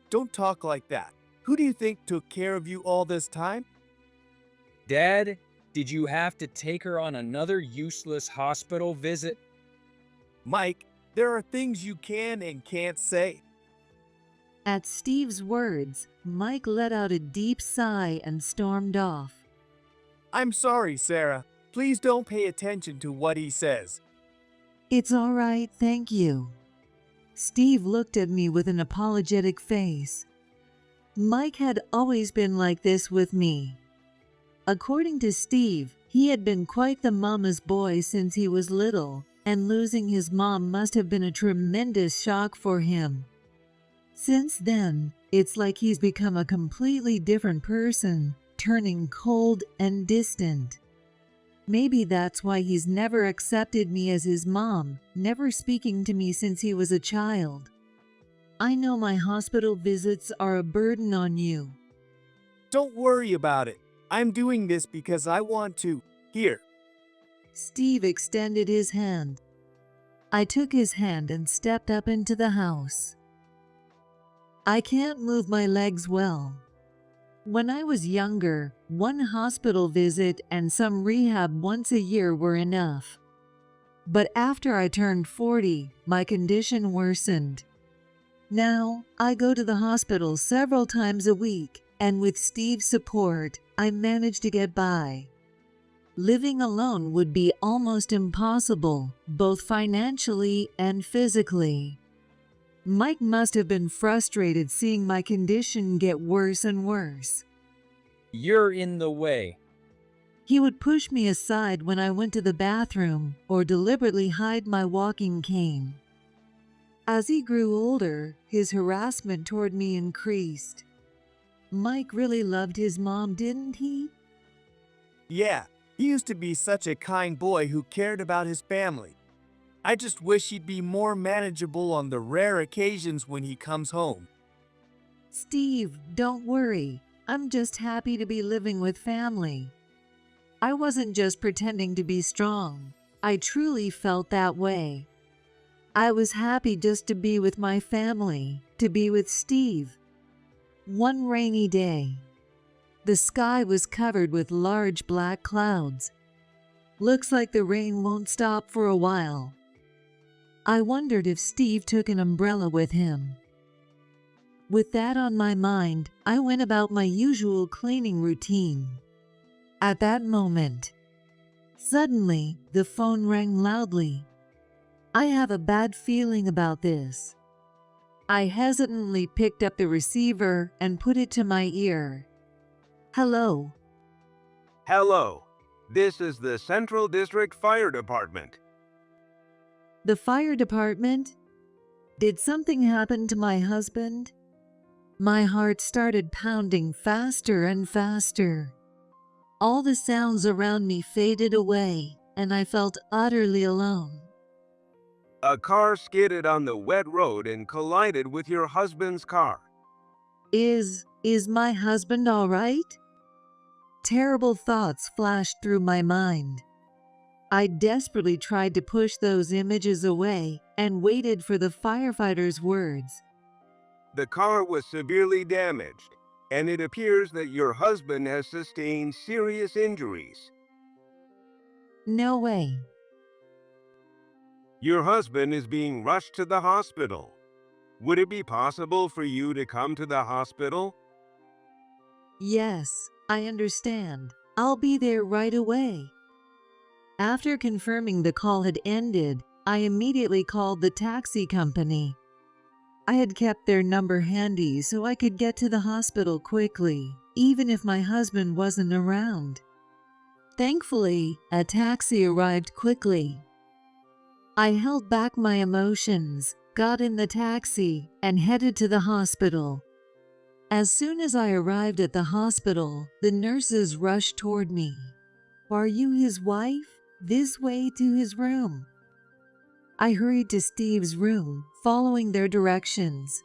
Don't talk like that. Who do you think took care of you all this time? Dad, did you have to take her on another useless hospital visit? Mike, there are things you can and can't say. At Steve's words, Mike let out a deep sigh and stormed off. I'm sorry, Sarah. Please don't pay attention to what he says. It's all right, thank you. Steve looked at me with an apologetic face. Mike had always been like this with me. According to Steve, He had been quite the mama's boy since he was little, and losing his mom must have been a tremendous shock for him. Since then, it's like he's become a completely different person, turning cold and distant. Maybe that's why he's never accepted me as his mom, never speaking to me since he was a child. I know my hospital visits are a burden on you. Don't worry about it. I'm doing this because I want to. Here. Steve extended his hand. I took his hand and stepped up into the house. I can't move my legs well. When I was younger, one hospital visit and some rehab once a year were enough. But after I turned 40, my condition worsened. Now, I go to the hospital several times a week, and with Steve's support, I manage to get by. Living alone would be almost impossible, both financially and physically. Mike must have been frustrated seeing my condition get worse and worse. You're in the way. He would push me aside when I went to the bathroom or deliberately hide my walking cane. As he grew older, his harassment toward me increased. Mike really loved his mom, didn't he? Yeah, he used to be such a kind boy who cared about his family. I just wish he'd be more manageable on the rare occasions when he comes home. Steve, don't worry. I'm just happy to be living with family. I wasn't just pretending to be strong. I truly felt that way. I was happy just to be with my family, to be with Steve. One rainy day, the sky was covered with large black clouds. Looks like the rain won't stop for a while. I wondered if Steve took an umbrella with him. With that on my mind, I went about my usual cleaning routine. At that moment, suddenly, the phone rang loudly. I have a bad feeling about this. I hesitantly picked up the receiver and put it to my ear. Hello. Hello. This is the Central District Fire Department. The fire department? Did something happen to my husband? My heart started pounding faster and faster. All the sounds around me faded away, and I felt utterly alone. A car skidded on the wet road and collided with your husband's car. Is my husband all right? Terrible thoughts flashed through my mind. I desperately tried to push those images away and waited for the firefighter's words. The car was severely damaged, and it appears that your husband has sustained serious injuries. No way. Your husband is being rushed to the hospital. Would it be possible for you to come to the hospital? Yes, I understand. I'll be there right away. After confirming the call had ended, I immediately called the taxi company. I had kept their number handy so I could get to the hospital quickly, even if my husband wasn't around. Thankfully, a taxi arrived quickly. I held back my emotions, got in the taxi, and headed to the hospital. As soon as I arrived at the hospital, the nurses rushed toward me. "Are you his wife? This way to his room." I hurried to Steve's room, following their directions.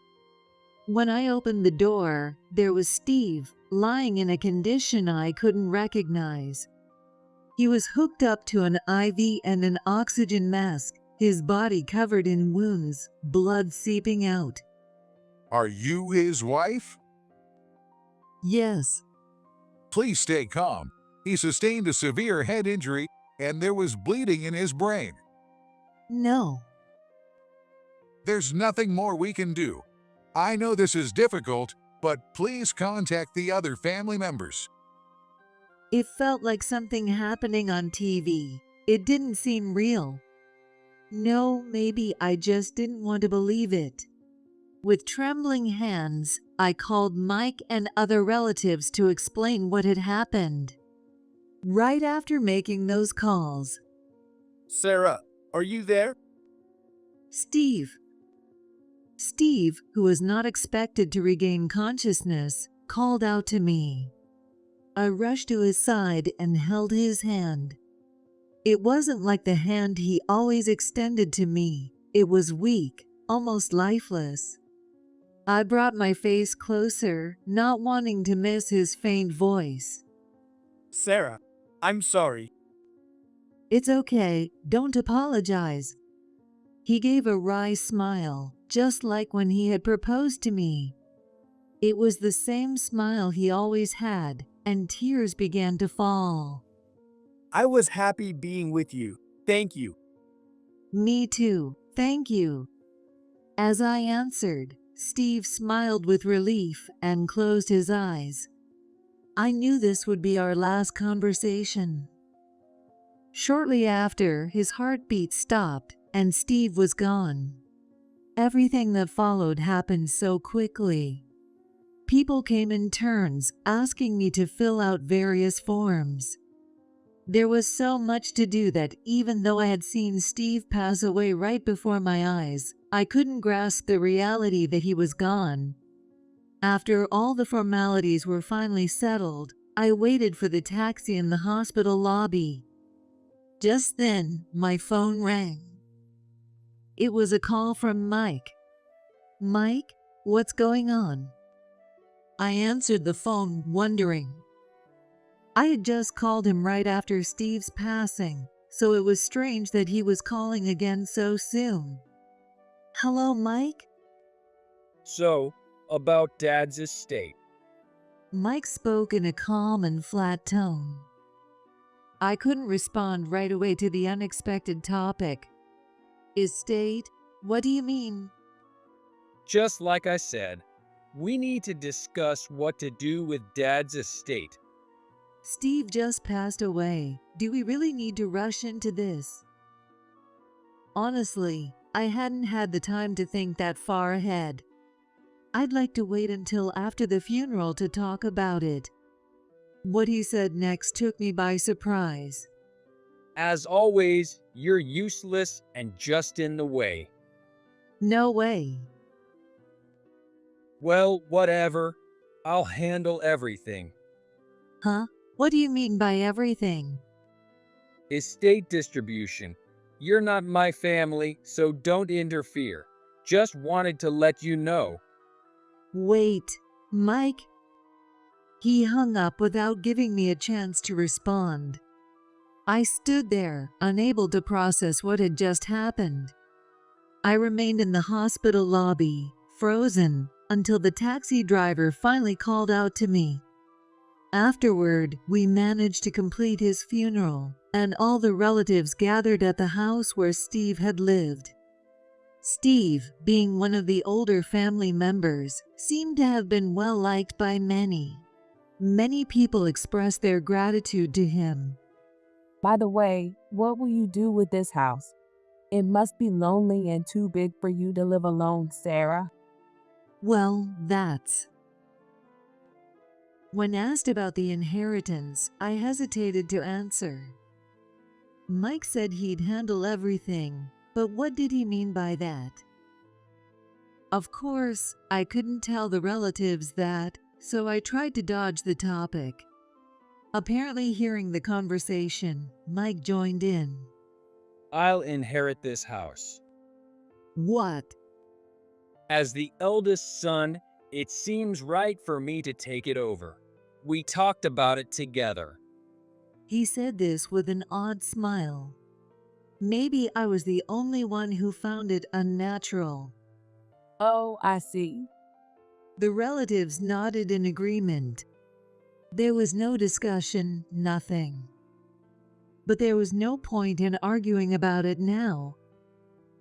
When I opened the door, there was Steve, lying in a condition I couldn't recognize. He was hooked up to an IV and an oxygen mask, his body covered in wounds, blood seeping out. Are you his wife? Yes. Please stay calm. He sustained a severe head injury and there was bleeding in his brain. No. There's nothing more we can do. I know this is difficult, but please contact the other family members. It felt like something happening on TV. It didn't seem real. No, maybe I just didn't want to believe it. With trembling hands, I called Mike and other relatives to explain what had happened. right after making those calls. Sarah, are you there? Steve. Steve, who was not expected to regain consciousness, called out to me. I rushed to his side and held his hand. It wasn't like the hand he always extended to me. It was weak, almost lifeless. I brought my face closer, not wanting to miss his faint voice. Sarah, I'm sorry. It's okay, don't apologize. He gave a wry smile, just like when he had proposed to me. It was the same smile he always had, and tears began to fall. I was happy being with you. Thank you. Me too, thank you. As I answered, Steve smiled with relief and closed his eyes. I knew this would be our last conversation. Shortly after, his heartbeat stopped and Steve was gone. Everything that followed happened so quickly. People came in turns, asking me to fill out various forms. There was so much to do that even though I had seen Steve pass away right before my eyes, I couldn't grasp the reality that he was gone. After all the formalities were finally settled, I waited for the taxi in the hospital lobby. Just then, my phone rang. It was a call from Mike. Mike, what's going on? I answered the phone, wondering. I had just called him right after Steve's passing, so it was strange that he was calling again so soon. Hello, Mike? So, about Dad's estate. Mike spoke in a calm and flat tone. I couldn't respond right away to the unexpected topic. Estate? What do you mean? Just like I said, we need to discuss what to do with Dad's estate. Steve just passed away. Do we really need to rush into this? Honestly, I hadn't had the time to think that far ahead. I'd like to wait until after the funeral to talk about it. What he said next took me by surprise. As always, you're useless and just in the way. No way. Well, whatever. I'll handle everything. Huh? What do you mean by everything? Estate distribution. You're not my family, so don't interfere. Just wanted to let you know. Wait, Mike? He hung up without giving me a chance to respond. I stood there, unable to process what had just happened. I remained in the hospital lobby, frozen, until the taxi driver finally called out to me. Afterward, we managed to complete his funeral, and all the relatives gathered at the house where Steve had lived. Steve, being one of the older family members, seemed to have been well liked by many. Many people expressed their gratitude to him. By the way, what will you do with this house? It must be lonely and too big for you to live alone, Sarah. Well, that's... When asked about the inheritance, I hesitated to answer. Mike said he'd handle everything, but what did he mean by that? Of course, I couldn't tell the relatives that, so I tried to dodge the topic. Apparently hearing the conversation, Mike joined in. I'll inherit this house. What? As the eldest son, it seems right for me to take it over. We talked about it together. He said this with an odd smile. Maybe I was the only one who found it unnatural. Oh, I see. The relatives nodded in agreement. There was no discussion, nothing. But there was no point in arguing about it now.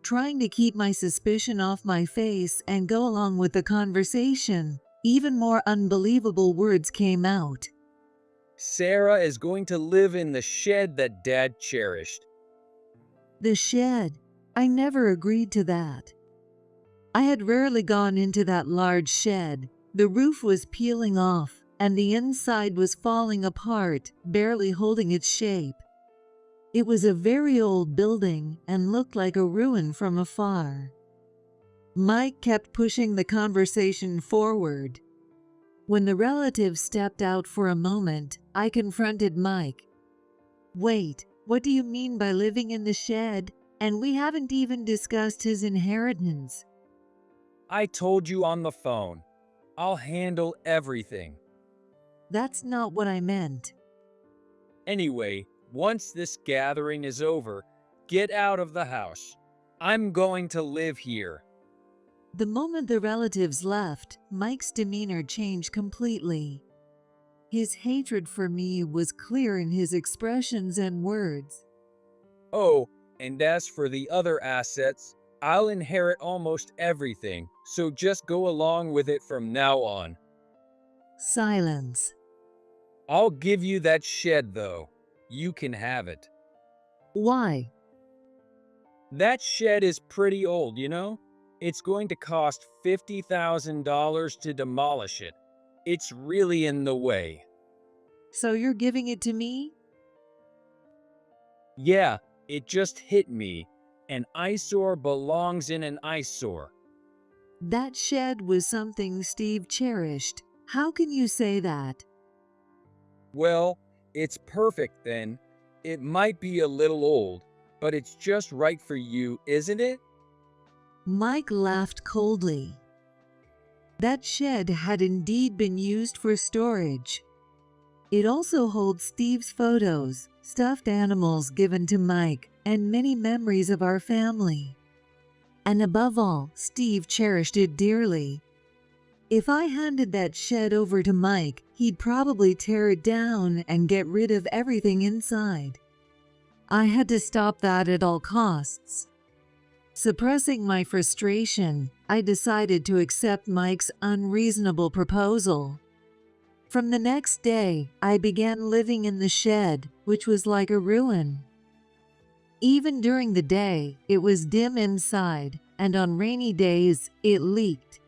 Trying to keep my suspicion off my face and go along with the conversation, even more unbelievable words came out. Sarah is going to live in the shed that Dad cherished. The shed. I never agreed to that. I had rarely gone into that large shed. The roof was peeling off, and the inside was falling apart, barely holding its shape. It was a very old building and looked like a ruin from afar. Mike kept pushing the conversation forward. When the relative stepped out for a moment, I confronted Mike. "Wait, what do you mean by living in the shed? And we haven't even discussed his inheritance." I told you on the phone. I'll handle everything. "That's not what I meant." Anyway, once this gathering is over, get out of the house. I'm going to live here. The moment the relatives left, Mike's demeanor changed completely. His hatred for me was clear in his expressions and words. Oh, and as for the other assets, I'll inherit almost everything, so just go along with it from now on. Silence. I'll give you that shed, though. You can have it. Why? That shed is pretty old, you know? It's going to cost $50,000 to demolish it. It's really in the way. So you're giving it to me? Yeah, it just hit me. An eyesore belongs in an eyesore. That shed was something Steve cherished. How can you say that? Well, it's perfect then. It might be a little old, but it's just right for you, isn't it? Mike laughed coldly. That shed had indeed been used for storage. It also holds Steve's photos, stuffed animals given to Mike, and many memories of our family. And above all, Steve cherished it dearly. If I handed that shed over to Mike, he'd probably tear it down and get rid of everything inside. I had to stop that at all costs. Suppressing my frustration, I decided to accept Mike's unreasonable proposal. From the next day, I began living in the shed, which was like a ruin. Even during the day, it was dim inside, and on rainy days, it leaked.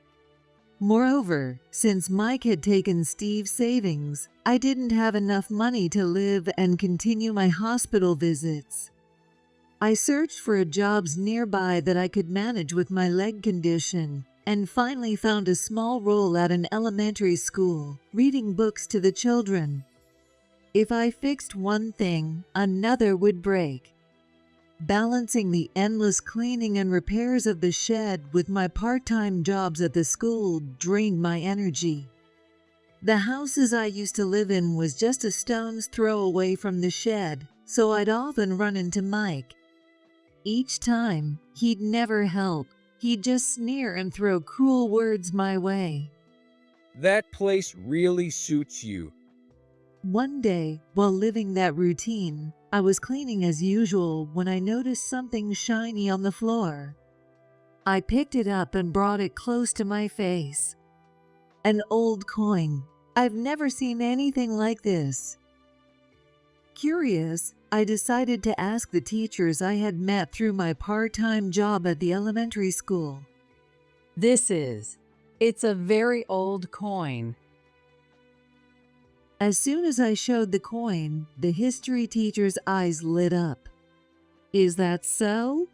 Moreover, since Mike had taken Steve's savings, I didn't have enough money to live and continue my hospital visits. I searched for jobs nearby that I could manage with my leg condition, and finally found a small role at an elementary school, reading books to the children. If I fixed one thing, another would break. Balancing the endless cleaning and repairs of the shed with my part-time jobs at the school drained my energy. The houses I used to live in was just a stone's throw away from the shed, so I'd often run into Mike. Each time, he'd never help. He'd just sneer and throw cruel words my way. That place really suits you. One day, while living that routine, I was cleaning as usual when I noticed something shiny on the floor. I picked it up and brought it close to my face. An old coin. I've never seen anything like this. Curious, I decided to ask the teachers I had met through my part-time job at the elementary school. It's a very old coin. As soon as I showed the coin, the history teacher's eyes lit up. "Is that so?"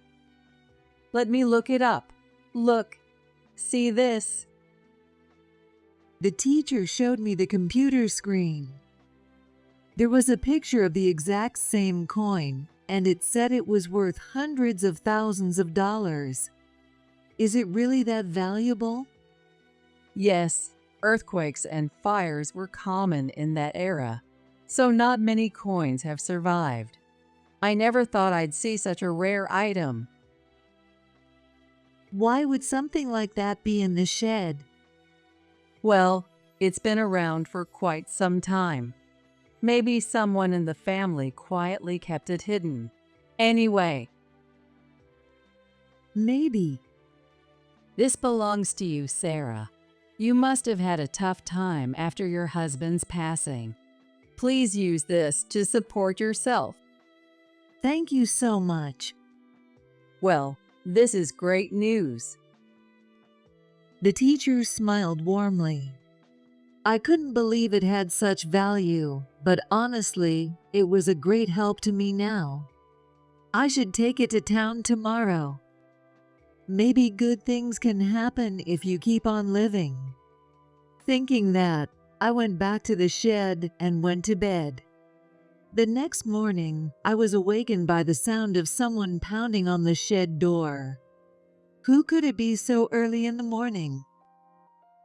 Let me look it up. Look, see this? The teacher showed me the computer screen. There was a picture of the exact same coin, and it said it was worth hundreds of thousands of dollars. Is it really that valuable? Yes, earthquakes and fires were common in that era, so not many coins have survived. I never thought I'd see such a rare item. Why would something like that be in the shed? Well, it's been around for quite some time. Maybe someone in the family quietly kept it hidden. Anyway, Maybe. This belongs to you, Sarah. You must have had a tough time after your husband's passing. Please use this to support yourself. Thank you so much. well, this is great news. The teacher smiled warmly. I couldn't believe it had such value, but honestly, it was a great help to me now. I should take it to town tomorrow. Maybe good things can happen if you keep on living. Thinking that, I went back to the shed and went to bed. The next morning, I was awakened by the sound of someone pounding on the shed door. Who could it be so early in the morning?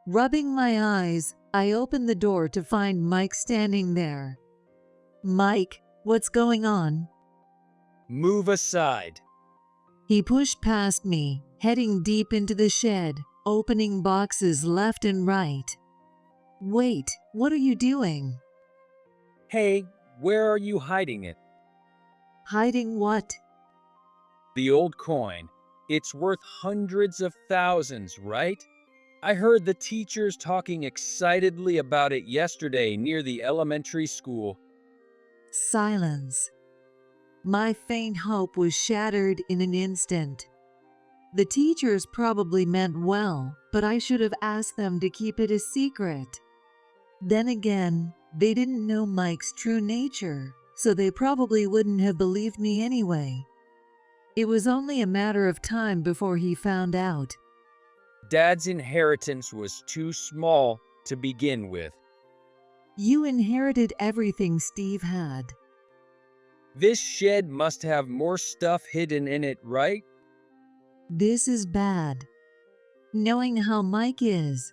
Rubbing my eyes, I opened the door to find Mike standing there. Mike, what's going on? Move aside. He pushed past me, heading deep into the shed, opening boxes left and right. Wait, what are you doing? Hey, where are you hiding it? Hiding what? The old coin. It's worth hundreds of thousands, right? I heard the teachers talking excitedly about it yesterday near the elementary school. Silence. My faint hope was shattered in an instant. The teachers probably meant well, but I should have asked them to keep it a secret. Then again, they didn't know Mike's true nature, so they probably wouldn't have believed me anyway. It was only a matter of time before he found out. Dad's inheritance was too small to begin with. You inherited everything Steve had. This shed must have more stuff hidden in it, right? This is bad. Knowing how Mike is,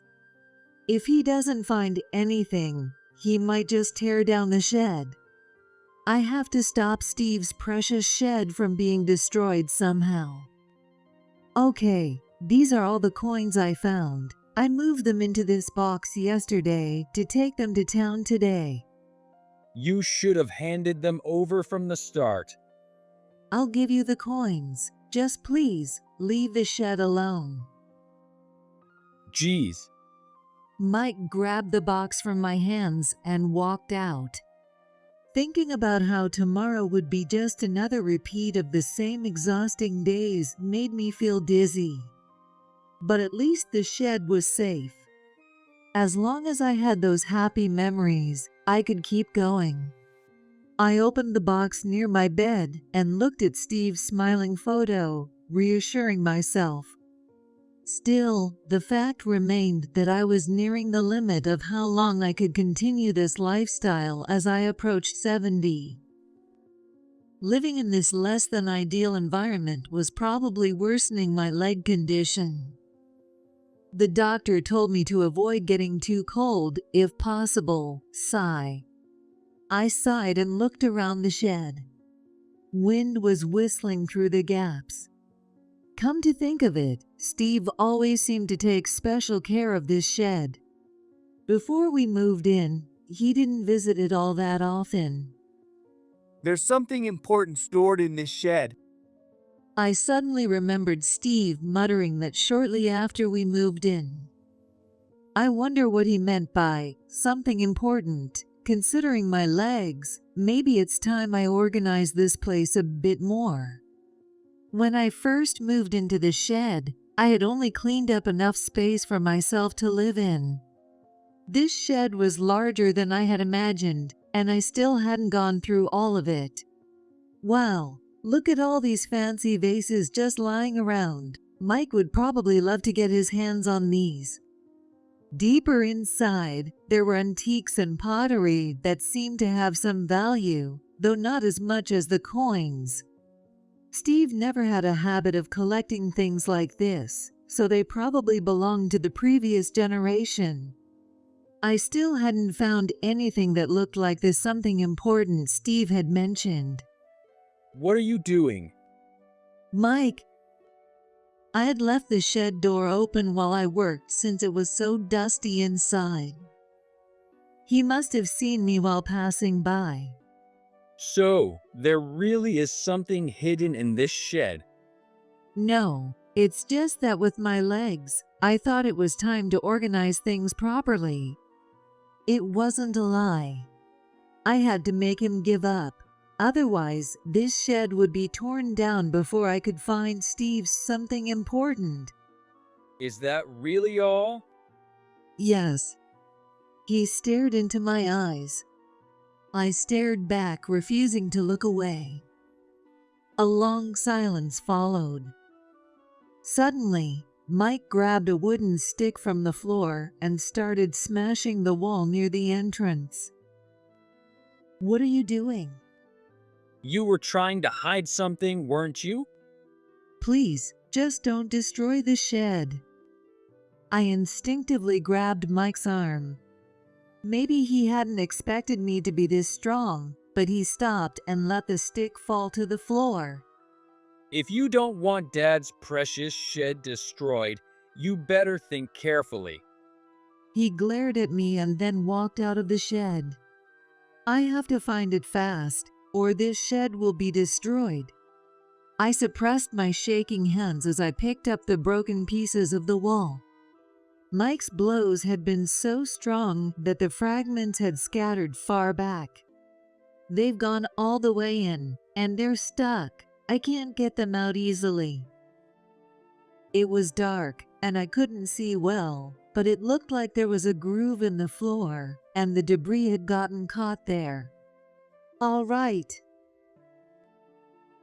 if he doesn't find anything, he might just tear down the shed. I have to stop Steve's precious shed from being destroyed somehow. Okay, these are all the coins I found. I moved them into this box yesterday to take them to town today. You should have handed them over from the start. I'll give you the coins. Just please, leave the shed alone. Geez. Mike grabbed the box from my hands and walked out. Thinking about how tomorrow would be just another repeat of the same exhausting days made me feel dizzy. But at least the shed was safe. As long as I had those happy memories, I could keep going. I opened the box near my bed and looked at Steve's smiling photo, reassuring myself. Still, the fact remained that I was nearing the limit of how long I could continue this lifestyle as I approached 70. Living in this less than ideal environment was probably worsening my leg condition. The doctor told me to avoid getting too cold, if possible. Sigh. I sighed and looked around the shed. Wind was whistling through the gaps. Come to think of it, Steve always seemed to take special care of this shed. Before we moved in, he didn't visit it all that often. There's something important stored in this shed. I suddenly remembered Steve muttering that shortly after we moved in. I wonder what he meant by something important. Considering my legs, maybe it's time I organize this place a bit more. When I first moved into the shed, I had only cleaned up enough space for myself to live in. This shed was larger than I had imagined, and I still hadn't gone through all of it. Wow, look at all these fancy vases just lying around. Mike would probably love to get his hands on these. Deeper inside, there were antiques and pottery that seemed to have some value, though not as much as the coins. Steve never had a habit of collecting things like this, so they probably belonged to the previous generation. I still hadn't found anything that looked like the something important Steve had mentioned. What are you doing? Mike. I had left the shed door open while I worked since it was so dusty inside. He must have seen me while passing by. So, there really is something hidden in this shed. No, it's just that with my legs, I thought it was time to organize things properly. It wasn't a lie. I had to make him give up. Otherwise, this shed would be torn down before I could find Steve's something important. Is that really all? Yes. He stared into my eyes. I stared back, refusing to look away. A long silence followed. Suddenly, Mike grabbed a wooden stick from the floor and started smashing the wall near the entrance. "What are you doing?" You were trying to hide something, weren't you? "Please, just don't destroy the shed." I instinctively grabbed Mike's arm. Maybe he hadn't expected me to be this strong, but he stopped and let the stick fall to the floor. If you don't want Dad's precious shed destroyed, you better think carefully. He glared at me and then walked out of the shed. "I have to find it fast, or this shed will be destroyed." I suppressed my shaking hands as I picked up the broken pieces of the wall. Mike's blows had been so strong that the fragments had scattered far back. They've gone all the way in, and they're stuck. I can't get them out easily. It was dark, and I couldn't see well, but it looked like there was a groove in the floor, and the debris had gotten caught there. "All right."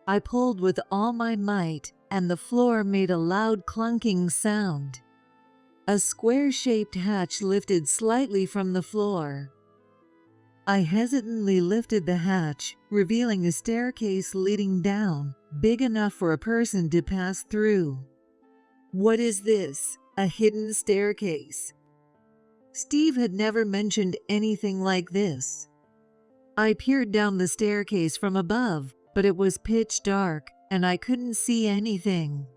I pulled with all my might, and the floor made a loud clunking sound. A square-shaped hatch lifted slightly from the floor. I hesitantly lifted the hatch, revealing a staircase leading down, big enough for a person to pass through. "What is this? A hidden staircase?" Steve had never mentioned anything like this. I peered down the staircase from above, but it was pitch dark, and I couldn't see anything.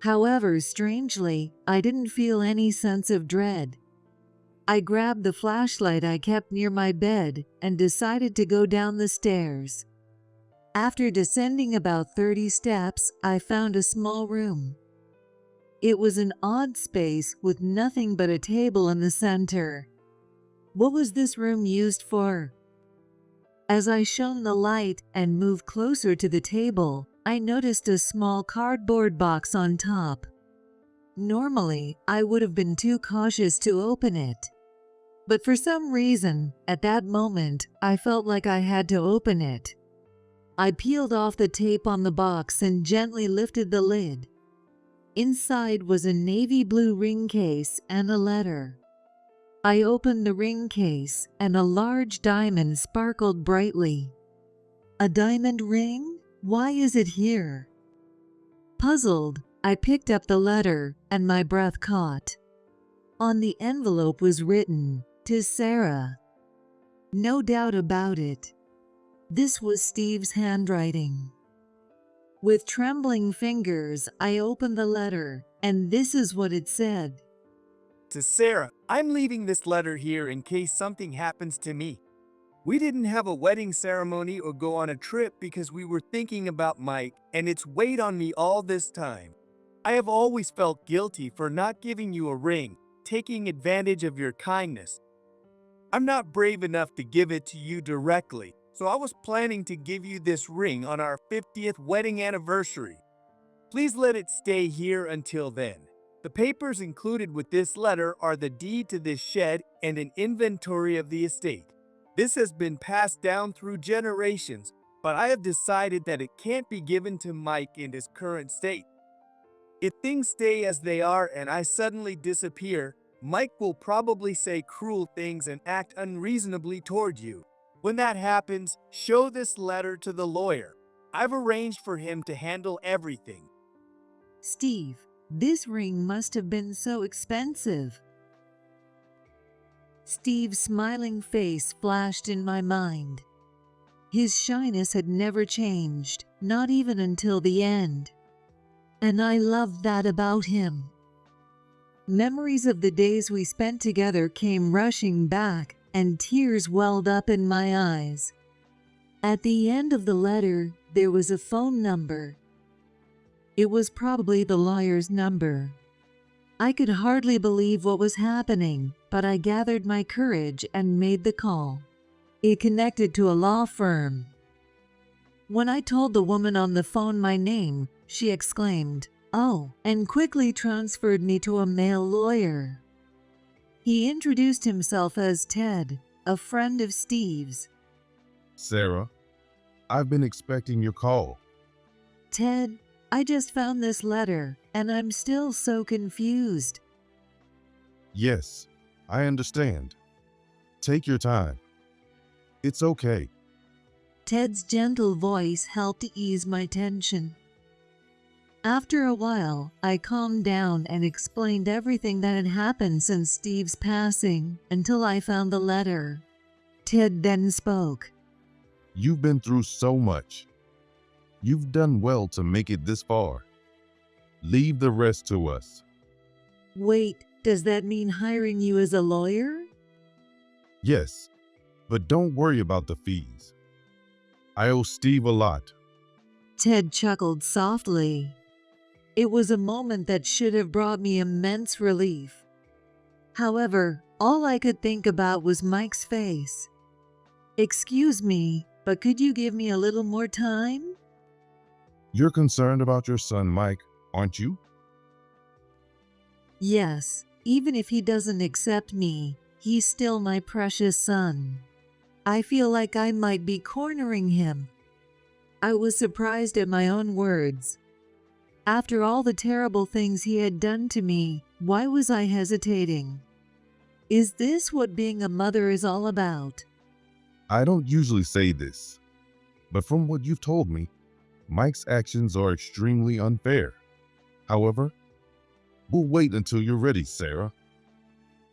However, strangely, I didn't feel any sense of dread. I grabbed the flashlight I kept near my bed and decided to go down the stairs. After descending about 30 steps, I found a small room. It was an odd space with nothing but a table in the center. What was this room used for? As I shone the light and moved closer to the table, I noticed a small cardboard box on top. Normally, I would have been too cautious to open it. But for some reason, at that moment, I felt like I had to open it. I peeled off the tape on the box and gently lifted the lid. Inside was a navy blue ring case and a letter. I opened the ring case, and a large diamond sparkled brightly. "A diamond ring? Why is it here?" Puzzled, I picked up the letter, and my breath caught. On the envelope was written, "To Sarah." No doubt about it. This was Steve's handwriting. With trembling fingers, I opened the letter, and this is what it said. To Sarah, I'm leaving this letter here in case something happens to me. We didn't have a wedding ceremony or go on a trip because we were thinking about Mike, and it's weighed on me all this time. I have always felt guilty for not giving you a ring, taking advantage of your kindness. I'm not brave enough to give it to you directly, so I was planning to give you this ring on our 50th wedding anniversary. Please let it stay here until then. The papers included with this letter are the deed to this shed and an inventory of the estate. This has been passed down through generations, but I have decided that it can't be given to Mike in his current state. If things stay as they are and I suddenly disappear, Mike will probably say cruel things and act unreasonably toward you. When that happens, show this letter to the lawyer. I've arranged for him to handle everything. Steve, this ring must have been so expensive. Steve's smiling face flashed in my mind. His shyness had never changed, not even until the end. And I loved that about him. Memories of the days we spent together came rushing back, and tears welled up in my eyes. At the end of the letter, there was a phone number. It was probably the lawyer's number. I could hardly believe what was happening, but I gathered my courage and made the call. It connected to a law firm. When I told the woman on the phone my name, she exclaimed, "Oh," and quickly transferred me to a male lawyer. He introduced himself as Ted, a friend of Steve's. Sarah, I've been expecting your call. Ted, I just found this letter, and I'm still so confused. Yes, I understand. Take your time. It's okay. Ted's gentle voice helped ease my tension. After a while, I calmed down and explained everything that had happened since Steve's passing until I found the letter. Ted then spoke. You've been through so much. You've done well to make it this far. Leave the rest to us. Wait, does that mean hiring you as a lawyer? Yes, but don't worry about the fees. I owe Steve a lot. Ted chuckled softly. It was a moment that should have brought me immense relief. However, all I could think about was Mike's face. Excuse me, but could you give me a little more time? You're concerned about your son, Mike, aren't you? Yes, even if he doesn't accept me, he's still my precious son. I feel like I might be cornering him. I was surprised at my own words. After all the terrible things he had done to me, why was I hesitating? Is this what being a mother is all about? I don't usually say this, but from what you've told me, Mike's actions are extremely unfair. However, we'll wait until you're ready, Sarah.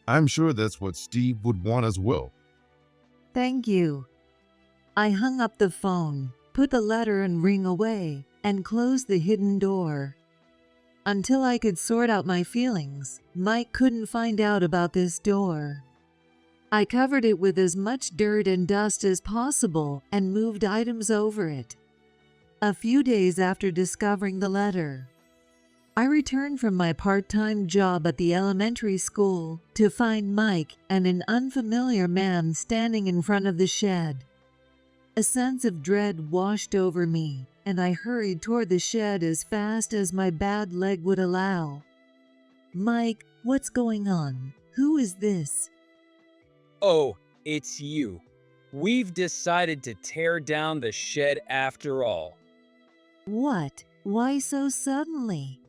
I'm sure that's what Steve would want as well. Thank you. I hung up the phone, put the letter and ring away, and closed the hidden door. Until I could sort out my feelings, Mike couldn't find out about this door. I covered it with as much dirt and dust as possible and moved items over it. A few days after discovering the letter, I returned from my part-time job at the elementary school to find Mike and an unfamiliar man standing in front of the shed. A sense of dread washed over me, and I hurried toward the shed as fast as my bad leg would allow. Mike, what's going on? Who is this? Oh, it's you. We've decided to tear down the shed after all. What? Why so suddenly?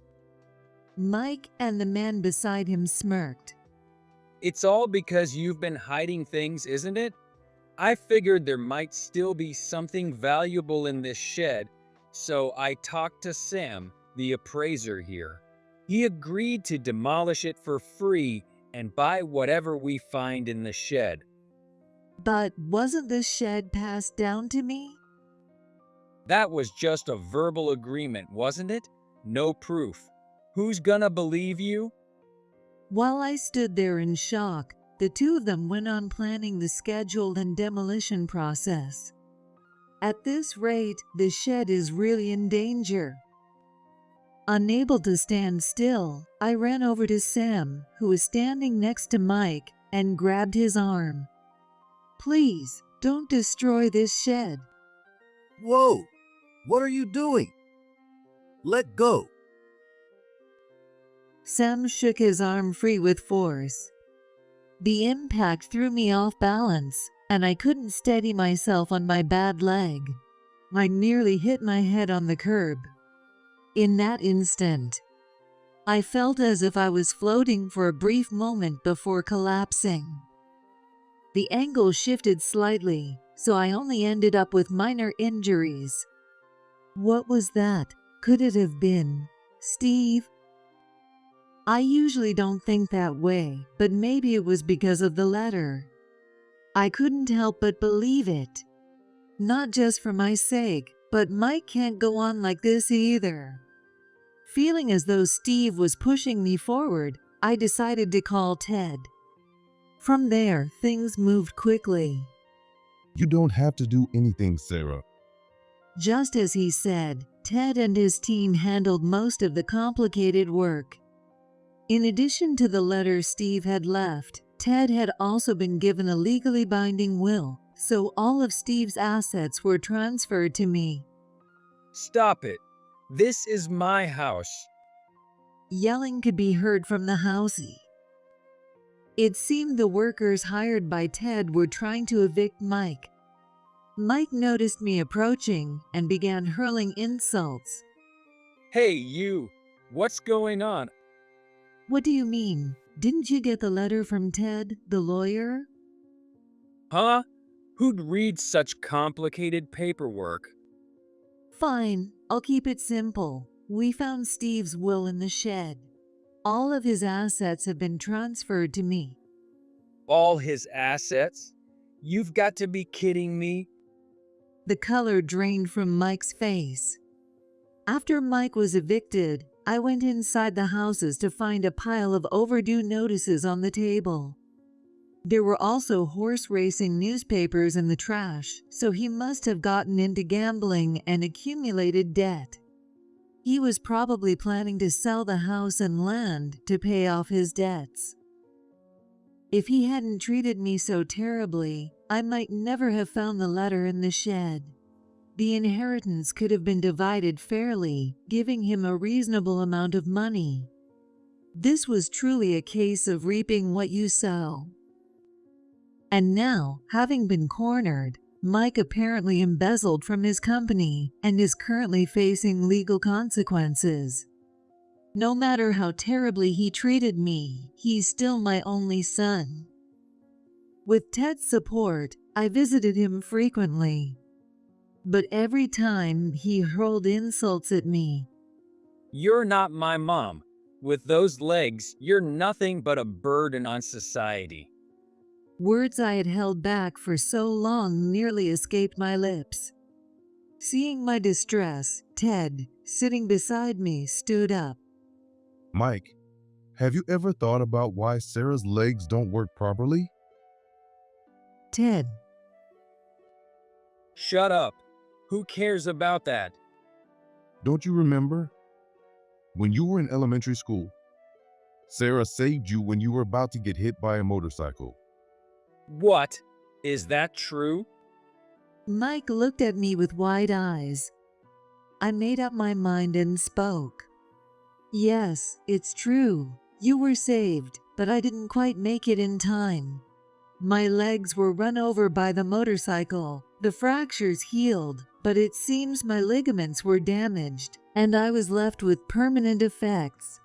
Mike and the man beside him smirked. It's all because you've been hiding things, isn't it? I figured there might still be something valuable in this shed, so I talked to Sam, the appraiser here. He agreed to demolish it for free and buy whatever we find in the shed. But wasn't the shed passed down to me? That was just a verbal agreement, wasn't it? No proof. Who's gonna believe you? While I stood there in shock, the two of them went on planning the schedule and demolition process. At this rate, the shed is really in danger. Unable to stand still, I ran over to Sam, who was standing next to Mike, and grabbed his arm. Please, don't destroy this shed. Whoa! What are you doing? Let go. Sam shook his arm free with force. The impact threw me off balance, and I couldn't steady myself on my bad leg. I nearly hit my head on the curb. In that instant, I felt as if I was floating for a brief moment before collapsing. The angle shifted slightly, so I only ended up with minor injuries. What was that? Could it have been Steve? I usually don't think that way, but maybe it was because of the letter. I couldn't help but believe it. Not just for my sake, but Mike can't go on like this either. Feeling as though Steve was pushing me forward, I decided to call Ted. From there, things moved quickly. You don't have to do anything, Sarah. Just as he said, Ted and his team handled most of the complicated work. In addition to the letter Steve had left, Ted had also been given a legally binding will, so all of Steve's assets were transferred to me. Stop it. This is my house. Yelling could be heard from the house. It seemed the workers hired by Ted were trying to evict Mike. Mike noticed me approaching and began hurling insults. Hey, you! What's going on? What do you mean? Didn't you get the letter from Ted, the lawyer? Huh? Who'd read such complicated paperwork? Fine, I'll keep it simple. We found Steve's will in the shed. All of his assets have been transferred to me. All his assets? You've got to be kidding me. The color drained from Mike's face. After Mike was evicted, I went inside the houses to find a pile of overdue notices on the table. There were also horse racing newspapers in the trash, so he must have gotten into gambling and accumulated debt. He was probably planning to sell the house and land to pay off his debts. If he hadn't treated me so terribly, I might never have found the letter in the shed. The inheritance could have been divided fairly, giving him a reasonable amount of money. This was truly a case of reaping what you sow. And now, having been cornered, Mike apparently embezzled from his company and is currently facing legal consequences. No matter how terribly he treated me, he's still my only son. With Ted's support, I visited him frequently. But every time he hurled insults at me. You're not my mom. With those legs, you're nothing but a burden on society. Words I had held back for so long nearly escaped my lips. Seeing my distress, Ted, sitting beside me, stood up. Mike, have you ever thought about why Sarah's legs don't work properly? Ted. Shut up. Who cares about that? Don't you remember? When you were in elementary school, Sarah saved you when you were about to get hit by a motorcycle. What? Is that true? Mike looked at me with wide eyes. I made up my mind and spoke. Yes, it's true. You were saved, but I didn't quite make it in time. My legs were run over by the motorcycle. The fractures healed, but it seems my ligaments were damaged, and I was left with permanent effects.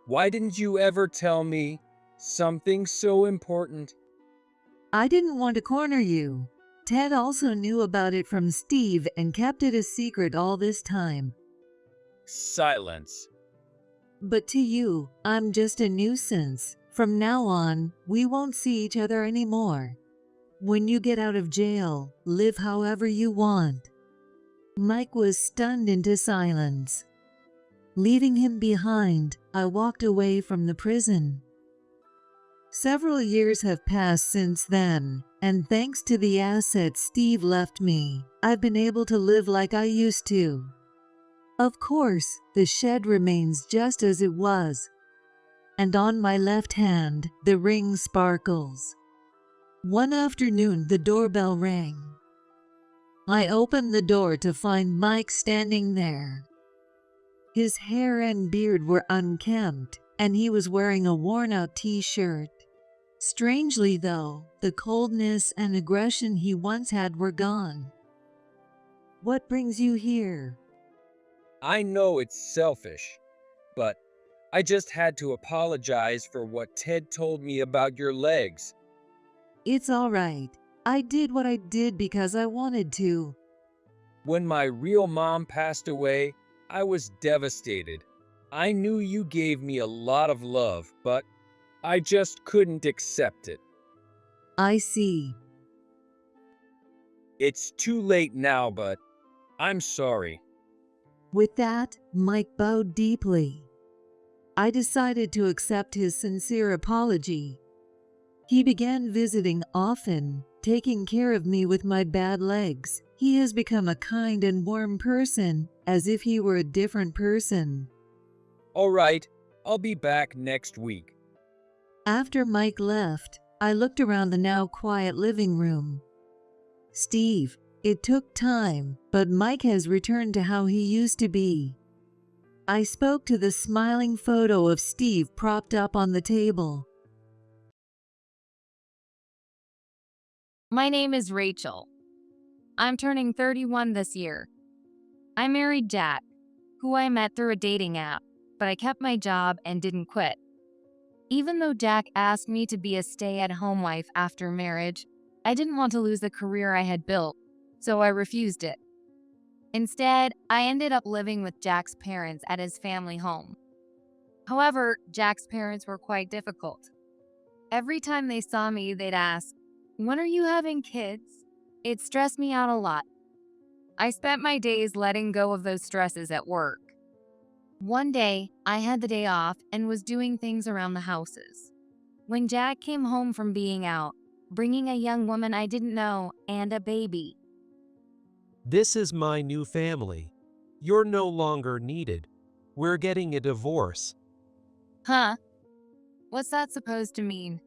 Why didn't you ever tell me something so important? I didn't want to corner you. Ted also knew about it from Steve and kept it a secret all this time. Silence. But to you, I'm just a nuisance. From now on, we won't see each other anymore. When you get out of jail, live however you want. Mike was stunned into silence. Leaving him behind, I walked away from the prison. Several years have passed since then, and thanks to the assets Steve left me, I've been able to live like I used to. Of course, the shed remains just as it was. And on my left hand, the ring sparkles. One afternoon, the doorbell rang. I opened the door to find Mike standing there. His hair and beard were unkempt, and he was wearing a worn-out t-shirt. Strangely, though, the coldness and aggression he once had were gone. What brings you here? I know it's selfish, but I just had to apologize for what Ted told me about your legs. It's all right. I did what I did because I wanted to. When my real mom passed away, I was devastated. I knew you gave me a lot of love, but I just couldn't accept it. I see. It's too late now, but I'm sorry. With that, Mike bowed deeply. I decided to accept his sincere apology. He began visiting often, taking care of me with my bad legs. He has become a kind and warm person, as if he were a different person. All right, I'll be back next week. After Mike left, I looked around the now quiet living room. Steve, it took time, but Mike has returned to how he used to be. I spoke to the smiling photo of Steve propped up on the table. My name is Rachel. I'm turning 31 this year. I married Jack, who I met through a dating app, but I kept my job and didn't quit. Even though Jack asked me to be a stay-at-home wife after marriage, I didn't want to lose the career I had built, so I refused it. Instead, I ended up living with Jack's parents at his family home. However, Jack's parents were quite difficult. Every time they saw me, they'd ask, "When are you having kids?" It stressed me out a lot. I spent my days letting go of those stresses at work. One day, I had the day off and was doing things around the houses. When Jack came home from being out, bringing a young woman I didn't know and a baby. This is my new family. You're no longer needed. We're getting a divorce. Huh? What's that supposed to mean?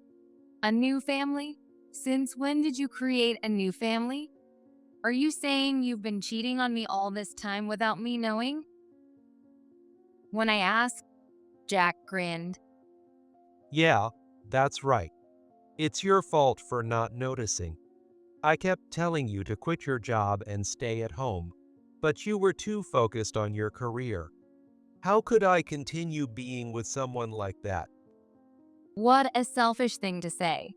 A new family? Since when did you create a new family? Are you saying you've been cheating on me all this time without me knowing? When I asked, Jack grinned. Yeah, that's right. It's your fault for not noticing. I kept telling you to quit your job and stay at home, but you were too focused on your career. How could I continue being with someone like that? What a selfish thing to say.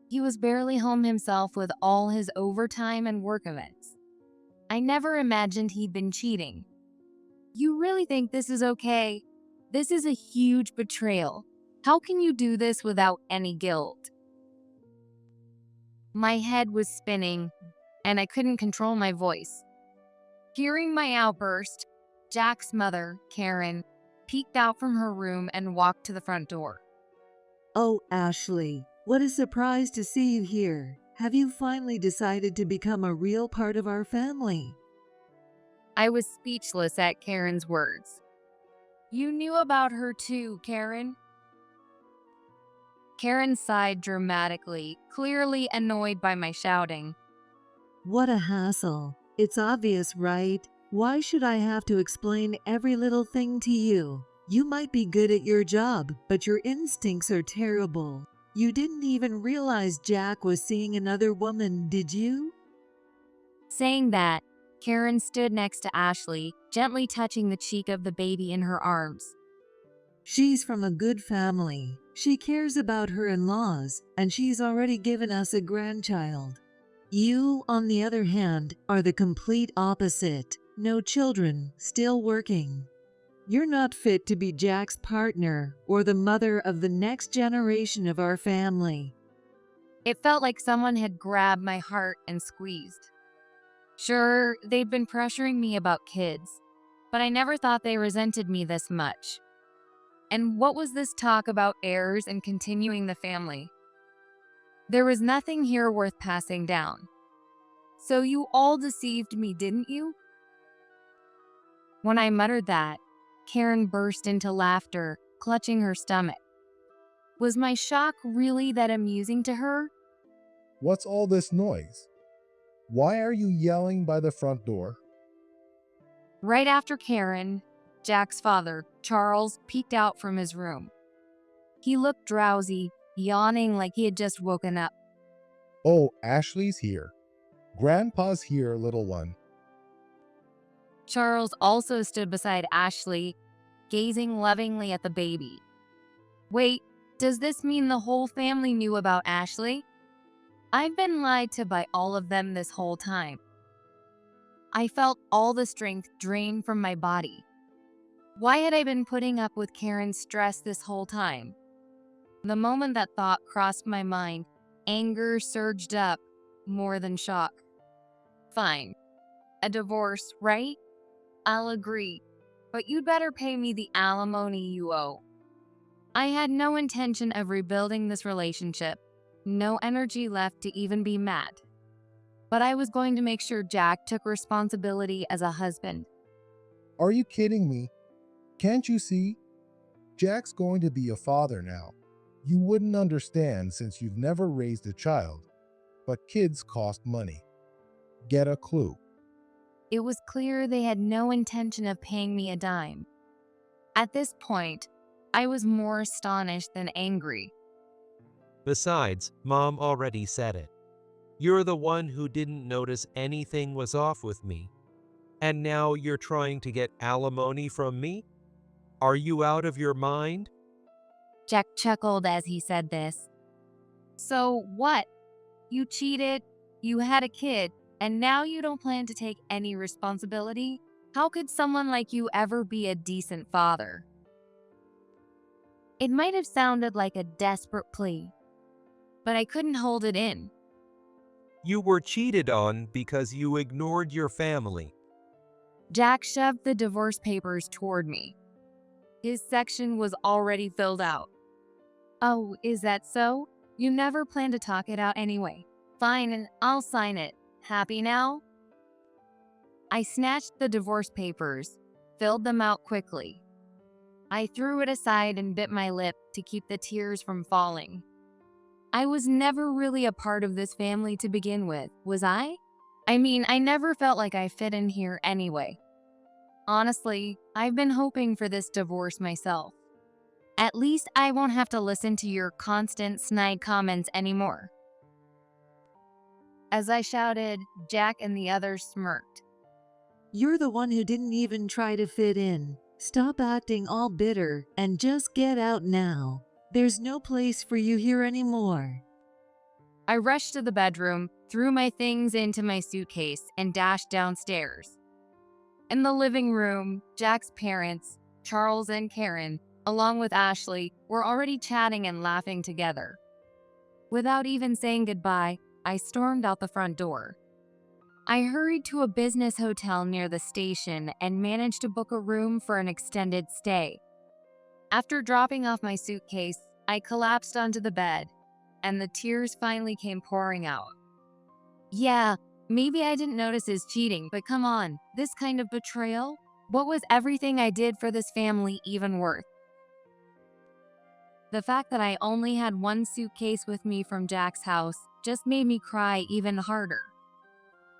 He was barely home himself with all his overtime and work events. I never imagined he'd been cheating. You really think this is okay? This is a huge betrayal. How can you do this without any guilt? My head was spinning, and I couldn't control my voice. Hearing my outburst, Jack's mother, Karen, peeked out from her room and walked to the front door. Oh, Ashley, what a surprise to see you here. Have you finally decided to become a real part of our family? I was speechless at Karen's words. You knew about her too, Karen? Karen sighed dramatically, clearly annoyed by my shouting. What a hassle. It's obvious, right? Why should I have to explain every little thing to you? You might be good at your job, but your instincts are terrible. You didn't even realize Jack was seeing another woman, did you? Saying that, Karen stood next to Ashley, gently touching the cheek of the baby in her arms. She's from a good family. She cares about her in-laws, and she's already given us a grandchild. You, on the other hand, are the complete opposite. No children, still working. You're not fit to be Jack's partner or the mother of the next generation of our family. It felt like someone had grabbed my heart and squeezed. Sure, they'd been pressuring me about kids, but I never thought they resented me this much. And what was this talk about heirs and continuing the family? There was nothing here worth passing down. So you all deceived me, didn't you? When I muttered that, Karen burst into laughter, clutching her stomach. Was my shock really that amusing to her? What's all this noise? Why are you yelling by the front door? Right after Karen, Jack's father, Charles, peeked out from his room. He looked drowsy, yawning like he had just woken up. Oh, Ashley's here. Grandpa's here, little one. Charles also stood beside Ashley, gazing lovingly at the baby. Wait, does this mean the whole family knew about Ashley? I've been lied to by all of them this whole time. I felt all the strength drain from my body. Why had I been putting up with Karen's stress this whole time? The moment that thought crossed my mind, anger surged up, more than shock. Fine. A divorce, right? I'll agree. But you'd better pay me the alimony you owe. I had no intention of rebuilding this relationship, no energy left to even be mad. But I was going to make sure Jack took responsibility as a husband. Are you kidding me? Can't you see? Jack's going to be a father now. You wouldn't understand since you've never raised a child, but kids cost money. Get a clue. It was clear they had no intention of paying me a dime. At this point, I was more astonished than angry. Besides, Mom already said it. You're the one who didn't notice anything was off with me. And now you're trying to get alimony from me? Are you out of your mind? Jack chuckled as he said this. So what? You cheated, you had a kid, and now you don't plan to take any responsibility? How could someone like you ever be a decent father? It might have sounded like a desperate plea, but I couldn't hold it in. You were cheated on because you ignored your family. Jack shoved the divorce papers toward me. His section was already filled out. Oh, is that so? You never planned to talk it out anyway. Fine, I'll sign it. Happy now? I snatched the divorce papers, filled them out quickly. I threw it aside and bit my lip to keep the tears from falling. I was never really a part of this family to begin with, was I? I mean, I never felt like I fit in here anyway. Honestly, I've been hoping for this divorce myself. At least I won't have to listen to your constant snide comments anymore. As I shouted, Jack and the others smirked. You're the one who didn't even try to fit in. Stop acting all bitter and just get out now. There's no place for you here anymore. I rushed to the bedroom, threw my things into my suitcase, and dashed downstairs. In the living room, Jack's parents, Charles and Karen, along with Ashley, were already chatting and laughing together. Without even saying goodbye, I stormed out the front door. I hurried to a business hotel near the station and managed to book a room for an extended stay. After dropping off my suitcase, I collapsed onto the bed, and the tears finally came pouring out. Yeah, maybe I didn't notice his cheating, but come on, this kind of betrayal? What was everything I did for this family even worth? The fact that I only had one suitcase with me from Jack's house just made me cry even harder.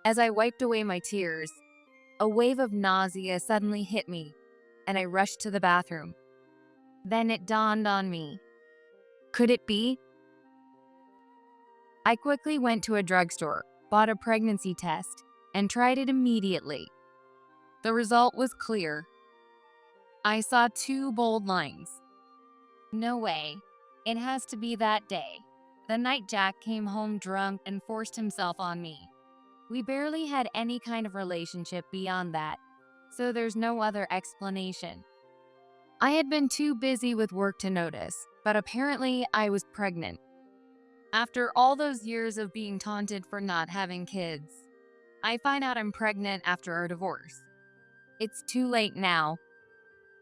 As I wiped away my tears, a wave of nausea suddenly hit me, and I rushed to the bathroom. Then it dawned on me. Could it be? I quickly went to a drugstore, bought a pregnancy test, and tried it immediately. The result was clear. I saw 2 bold lines. No way. It has to be that day. The night Jack came home drunk and forced himself on me. We barely had any kind of relationship beyond that, so there's no other explanation. I had been too busy with work to notice, but apparently I was pregnant. After all those years of being taunted for not having kids, I find out I'm pregnant after our divorce. It's too late now.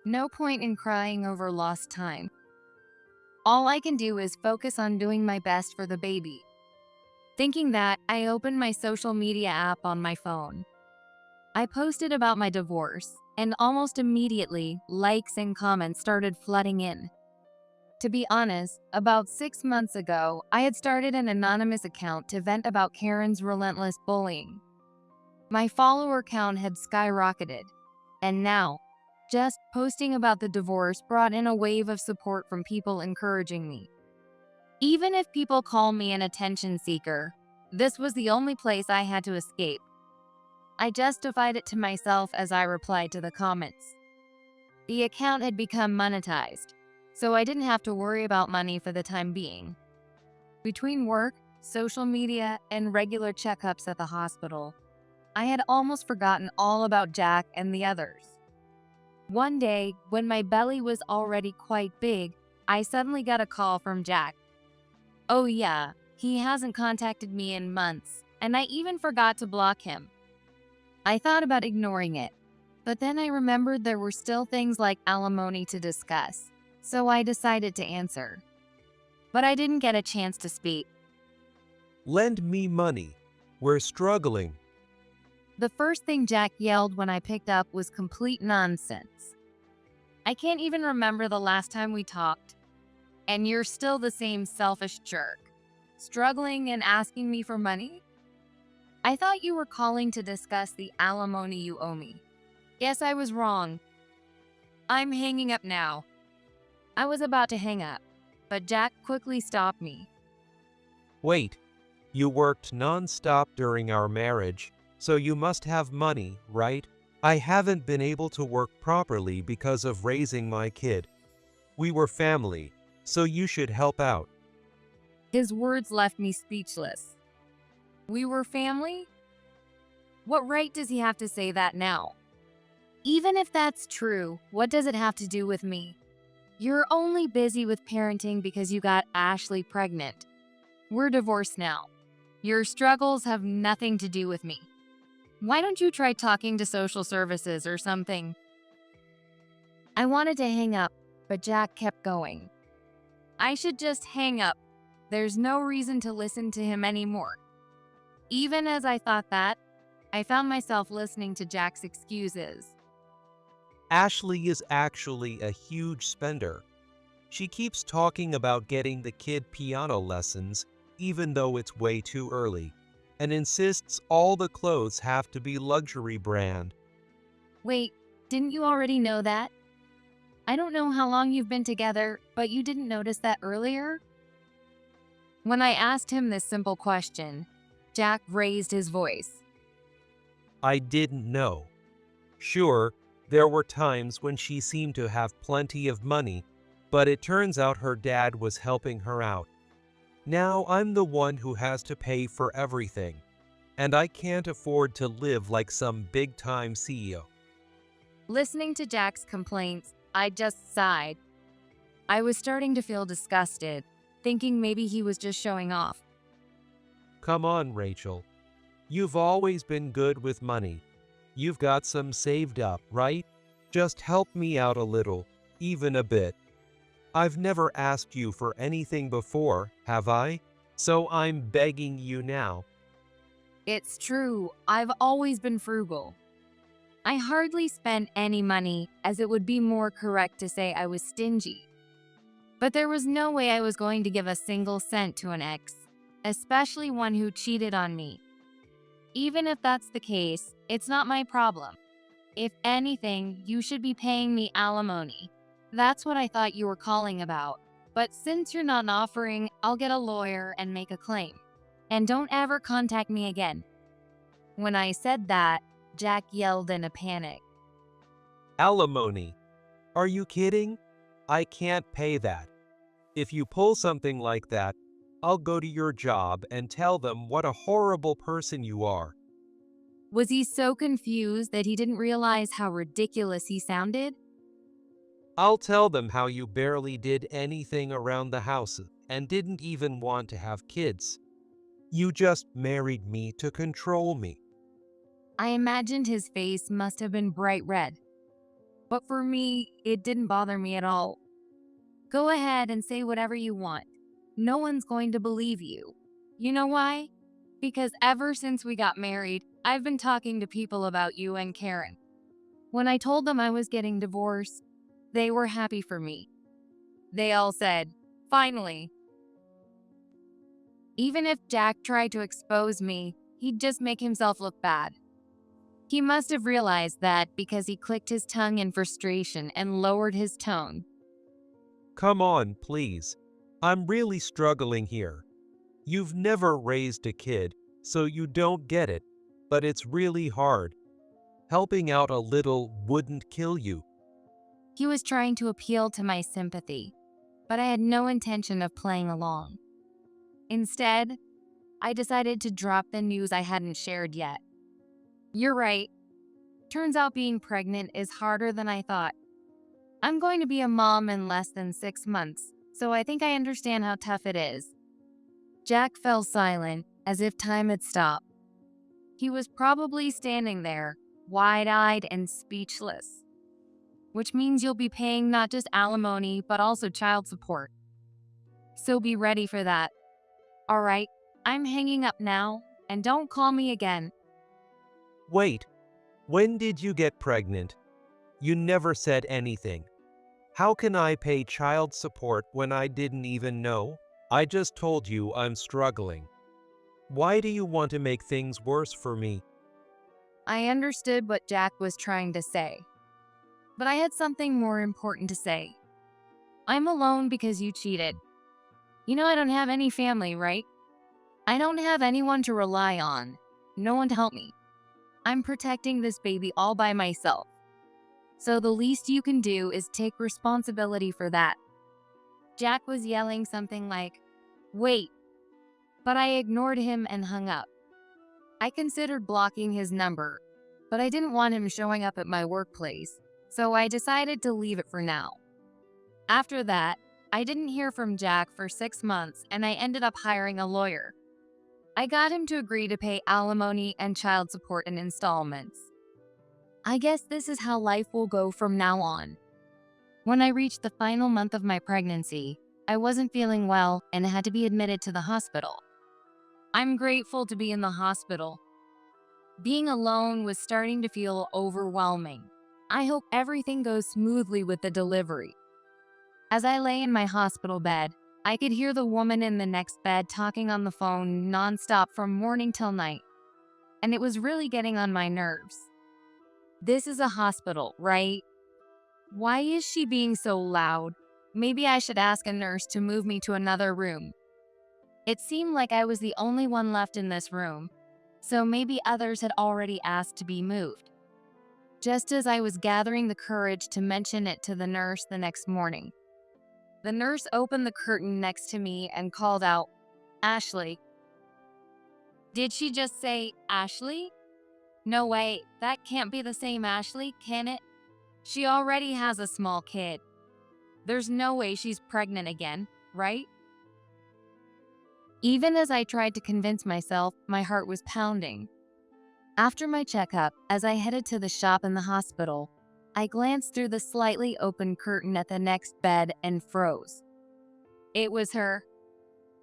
No point in crying over lost time. All I can do is focus on doing my best for the baby. Thinking that, I opened my social media app on my phone. I posted about my divorce, and almost immediately, likes and comments started flooding in. To be honest, about 6 months ago, I had started an anonymous account to vent about Karen's relentless bullying. My follower count had skyrocketed, and now, just posting about the divorce brought in a wave of support from people encouraging me. Even if people call me an attention seeker, this was the only place I had to escape. I justified it to myself as I replied to the comments. The account had become monetized, so I didn't have to worry about money for the time being. Between work, social media, and regular checkups at the hospital, I had almost forgotten all about Jack and the others. One day, when my belly was already quite big, I suddenly got a call from Jack. Oh yeah, he hasn't contacted me in months, and I even forgot to block him. I thought about ignoring it, but then I remembered there were still things like alimony to discuss, so I decided to answer. But I didn't get a chance to speak. Lend me money. We're struggling. The first thing Jack yelled when I picked up was complete nonsense. I can't even remember the last time we talked. And you're still the same selfish jerk, struggling and asking me for money? I thought you were calling to discuss the alimony you owe me. Guess I was wrong. I'm hanging up now. I was about to hang up, but Jack quickly stopped me. Wait, You worked non-stop during our marriage, so you must have money, right? I haven't been able to work properly because of raising my kid. We were family, so you should help out. His words left me speechless. We were family? What right does he have to say that now? Even if that's true, what does it have to do with me? You're only busy with parenting because you got Ashley pregnant. We're divorced now. Your struggles have nothing to do with me. Why don't you try talking to social services or something? I wanted to hang up, but Jack kept going. I should just hang up. There's no reason to listen to him anymore. Even as I thought that, I found myself listening to Jack's excuses. Ashley is actually a huge spender. She keeps talking about getting the kid piano lessons, even though it's way too early, and insists all the clothes have to be luxury brand. Wait, didn't you already know that? I don't know how long you've been together, but you didn't notice that earlier? When I asked him this simple question, Jack raised his voice. I didn't know. Sure, there were times when she seemed to have plenty of money, but it turns out her dad was helping her out. Now I'm the one who has to pay for everything, and I can't afford to live like some big-time CEO. Listening to Jack's complaints, I just sighed. I was starting to feel disgusted, thinking maybe he was just showing off. Come on, Rachel. You've always been good with money. You've got some saved up, right? Just help me out a little, even a bit. I've never asked you for anything before, have I? So I'm begging you now. It's true, I've always been frugal. I hardly spent any money, as it would be more correct to say I was stingy. But there was no way I was going to give a single cent to an ex, especially one who cheated on me. Even if that's the case, it's not my problem. If anything, you should be paying me alimony. That's what I thought you were calling about. But since you're not offering, I'll get a lawyer and make a claim. And don't ever contact me again. When I said that, Jack yelled in a panic. Alimony? Are you kidding? I can't pay that. If you pull something like that, I'll go to your job and tell them what a horrible person you are. Was he so confused that he didn't realize how ridiculous he sounded? I'll tell them how you barely did anything around the house and didn't even want to have kids. You just married me to control me. I imagined his face must have been bright red. But for me, it didn't bother me at all. Go ahead and say whatever you want. No one's going to believe you. You know why? Because ever since we got married, I've been talking to people about you and Karen. When I told them I was getting divorced, they were happy for me. They all said, finally. Even if Jack tried to expose me, he'd just make himself look bad. He must have realized that because he clicked his tongue in frustration and lowered his tone. Come on, please. I'm really struggling here. You've never raised a kid, so you don't get it, but it's really hard. Helping out a little wouldn't kill you. He was trying to appeal to my sympathy, but I had no intention of playing along. Instead, I decided to drop the news I hadn't shared yet. You're right. Turns out being pregnant is harder than I thought. I'm going to be a mom in less than 6 months, so I think I understand how tough it is. Jack fell silent, as if time had stopped. He was probably standing there, wide-eyed and speechless. Which means you'll be paying not just alimony, but also child support. So be ready for that. All right, I'm hanging up now, and don't call me again. Wait, when did you get pregnant? You never said anything. How can I pay child support when I didn't even know? I just told you I'm struggling. Why do you want to make things worse for me? I understood what Jack was trying to say. But I had something more important to say. I'm alone because you cheated. You know I don't have any family, right? I don't have anyone to rely on, no one to help me. I'm protecting this baby all by myself. So the least you can do is take responsibility for that. Jack was yelling something like, "Wait," but I ignored him and hung up. I considered blocking his number, but I didn't want him showing up at my workplace, so I decided to leave it for now. After that, I didn't hear from Jack for 6 months and I ended up hiring a lawyer. I got him to agree to pay alimony and child support in installments. I guess this is how life will go from now on. When I reached the final month of my pregnancy, I wasn't feeling well and had to be admitted to the hospital. I'm grateful to be in the hospital. Being alone was starting to feel overwhelming. I hope everything goes smoothly with the delivery. As I lay in my hospital bed, I could hear the woman in the next bed talking on the phone nonstop from morning till night. And it was really getting on my nerves. This is a hospital, right? Why is she being so loud? Maybe I should ask a nurse to move me to another room. It seemed like I was the only one left in this room, so maybe others had already asked to be moved. Just as I was gathering the courage to mention it to the nurse the next morning, the nurse opened the curtain next to me and called out, "Ashley." Did she just say Ashley? No way, that can't be the same Ashley, can it? She already has a small kid. There's no way she's pregnant again, right? Even as I tried to convince myself, my heart was pounding. After my checkup, as I headed to the shop in the hospital, I glanced through the slightly open curtain at the next bed and froze. It was her,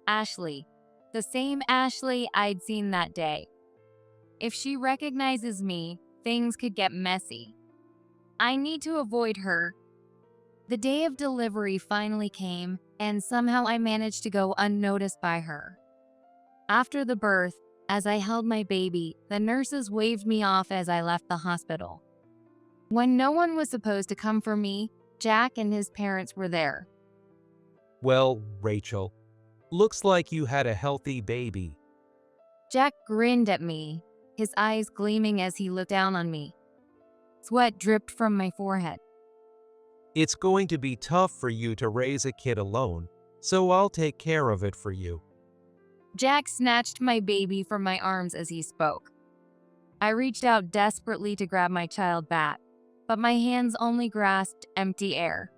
Ashley, the same Ashley I'd seen that day. If she recognizes me, things could get messy. I need to avoid her. The day of delivery finally came, and somehow I managed to go unnoticed by her. After the birth, as I held my baby, the nurses waved me off as I left the hospital. When no one was supposed to come for me, Jack and his parents were there. Well, Rachel, looks like you had a healthy baby. Jack grinned at me, his eyes gleaming as he looked down on me. Sweat dripped from my forehead. It's going to be tough for you to raise a kid alone, so I'll take care of it for you. Jack snatched my baby from my arms as he spoke. I reached out desperately to grab my child back, but my hands only grasped empty air.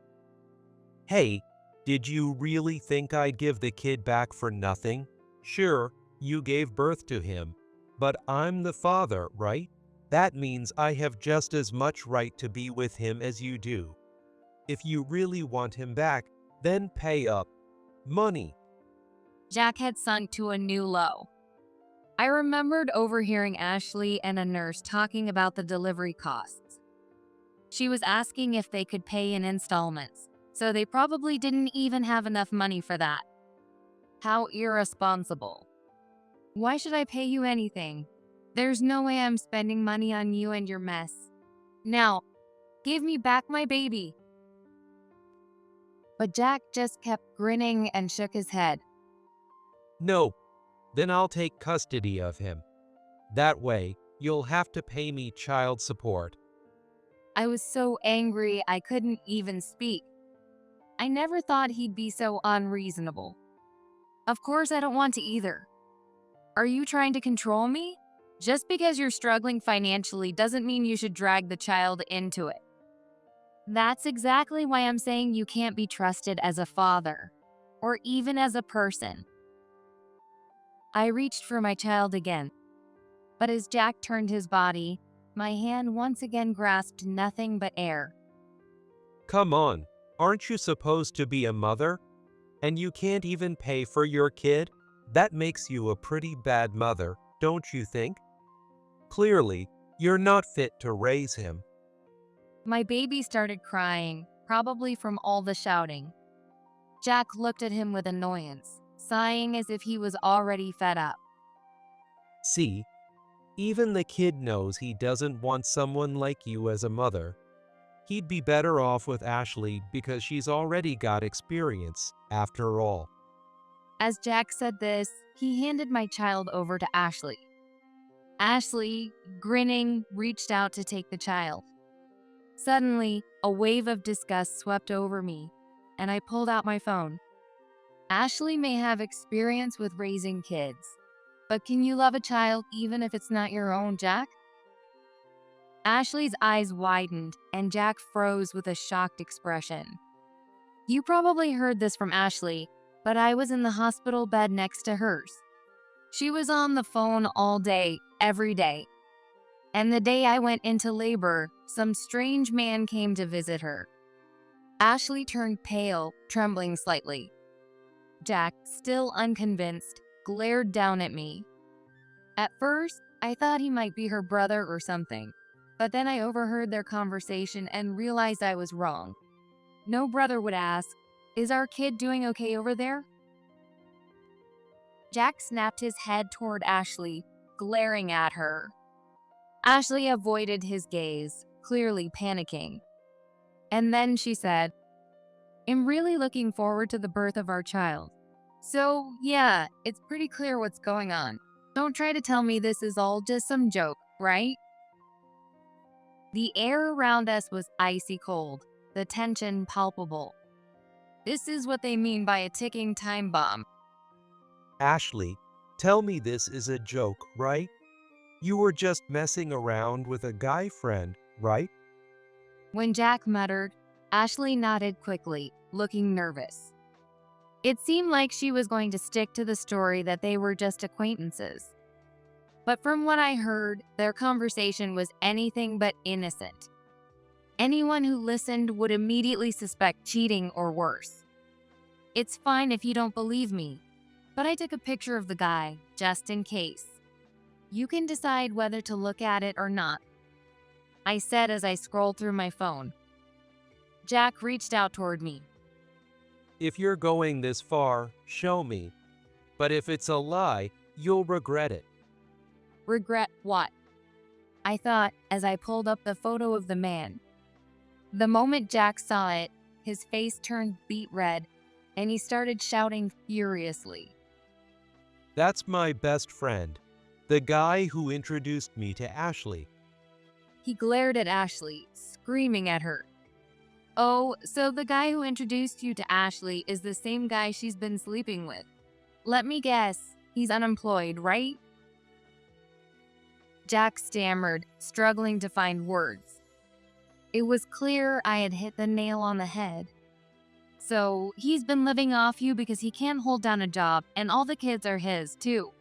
Hey, did you really think I'd give the kid back for nothing? Sure, you gave birth to him, but I'm the father, right? That means I have just as much right to be with him as you do. If you really want him back, then pay up. Money. Jack had sunk to a new low. I remembered overhearing Ashley and a nurse talking about the delivery costs. She was asking if they could pay in installments, so they probably didn't even have enough money for that. How irresponsible. Why should I pay you anything? There's no way I'm spending money on you and your mess. Now, give me back my baby. But Jack just kept grinning and shook his head. No, then I'll take custody of him. That way, you'll have to pay me child support. I was so angry I couldn't even speak. I never thought he'd be so unreasonable. Of course I don't want to either. Are you trying to control me? Just because you're struggling financially doesn't mean you should drag the child into it. That's exactly why I'm saying you can't be trusted as a father, or even as a person. I reached for my child again, but as Jack turned his body, my hand once again grasped nothing but air. Come on, aren't you supposed to be a mother? And you can't even pay for your kid? That makes you a pretty bad mother, don't you think? Clearly, you're not fit to raise him. My baby started crying, probably from all the shouting. Jack looked at him with annoyance, sighing as if he was already fed up. See, even the kid knows he doesn't want someone like you as a mother. He'd be better off with Ashley because she's already got experience, after all. As Jack said this, he handed my child over to Ashley. Ashley, grinning, reached out to take the child. Suddenly, a wave of disgust swept over me, and I pulled out my phone. Ashley may have experience with raising kids, but can you love a child even if it's not your own, Jack? Ashley's eyes widened, and Jack froze with a shocked expression. You probably heard this from Ashley, but I was in the hospital bed next to hers. She was on the phone all day, every day. And the day I went into labor, some strange man came to visit her. Ashley turned pale, trembling slightly. Jack, still unconvinced, glared down at me. At first, I thought he might be her brother or something, but then I overheard their conversation and realized I was wrong. No brother would ask, "Is our kid doing okay over there?" Jack snapped his head toward Ashley, glaring at her. Ashley avoided his gaze, clearly panicking. And then she said, "I'm really looking forward to the birth of our child. So, yeah, it's pretty clear what's going on. Don't try to tell me this is all just some joke, right?" The air around us was icy cold, the tension palpable. This is what they mean by a ticking time bomb. Ashley, tell me this is a joke, right? You were just messing around with a guy friend, right? When Jack muttered, Ashley nodded quickly, looking nervous. It seemed like she was going to stick to the story that they were just acquaintances. But from what I heard, their conversation was anything but innocent. Anyone who listened would immediately suspect cheating or worse. It's fine if you don't believe me, but I took a picture of the guy, just in case. You can decide whether to look at it or not, I said as I scrolled through my phone. Jack reached out toward me. If you're going this far, show me. But if it's a lie, you'll regret it. Regret what? I thought as I pulled up the photo of the man. The moment Jack saw it, his face turned beet red, and he started shouting furiously. That's my best friend, the guy who introduced me to Ashley. He glared at Ashley, screaming at her. Oh, so the guy who introduced you to Ashley is the same guy she's been sleeping with. Let me guess, he's unemployed, right? Jack stammered, struggling to find words. It was clear I had hit the nail on the head. So, he's been living off you because he can't hold down a job, and all the kids are his, too.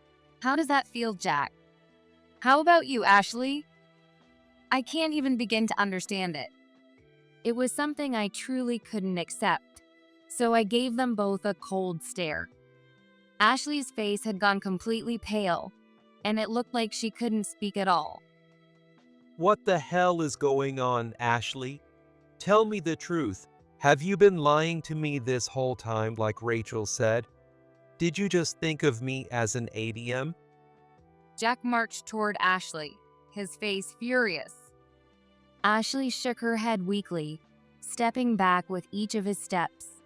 How does that feel, Jack? How about you, Ashley? I can't even begin to understand it. It was something I truly couldn't accept, so I gave them both a cold stare. Ashley's face had gone completely pale, and it looked like she couldn't speak at all. What the hell is going on, Ashley? Tell me the truth. Have you been lying to me this whole time like Rachel said? Did you just think of me as an ATM? Jack marched toward Ashley, his face furious. Ashley shook her head weakly, stepping back with each of his steps.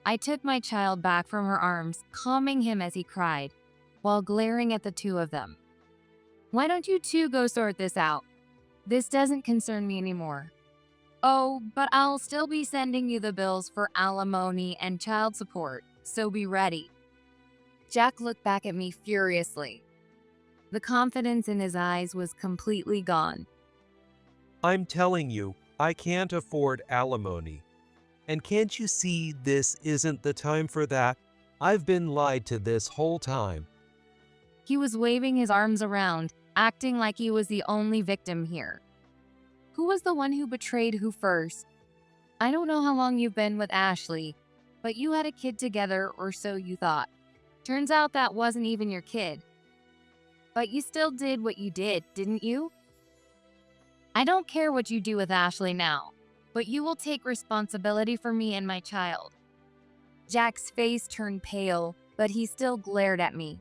I took my child back from her arms, calming him as he cried, while glaring at the two of them. Why don't you two go sort this out? This doesn't concern me anymore. Oh, but I'll still be sending you the bills for alimony and child support, so be ready. Jack looked back at me furiously. The confidence in his eyes was completely gone. I'm telling you, I can't afford alimony. And can't you see this isn't the time for that? I've been lied to this whole time. He was waving his arms around, acting like he was the only victim here. Who was the one who betrayed who first? I don't know how long you've been with Ashley, but you had a kid together, or so you thought. Turns out that wasn't even your kid. But you still did what you did, didn't you? I don't care what you do with Ashley now, but you will take responsibility for me and my child. Jack's face turned pale, but he still glared at me.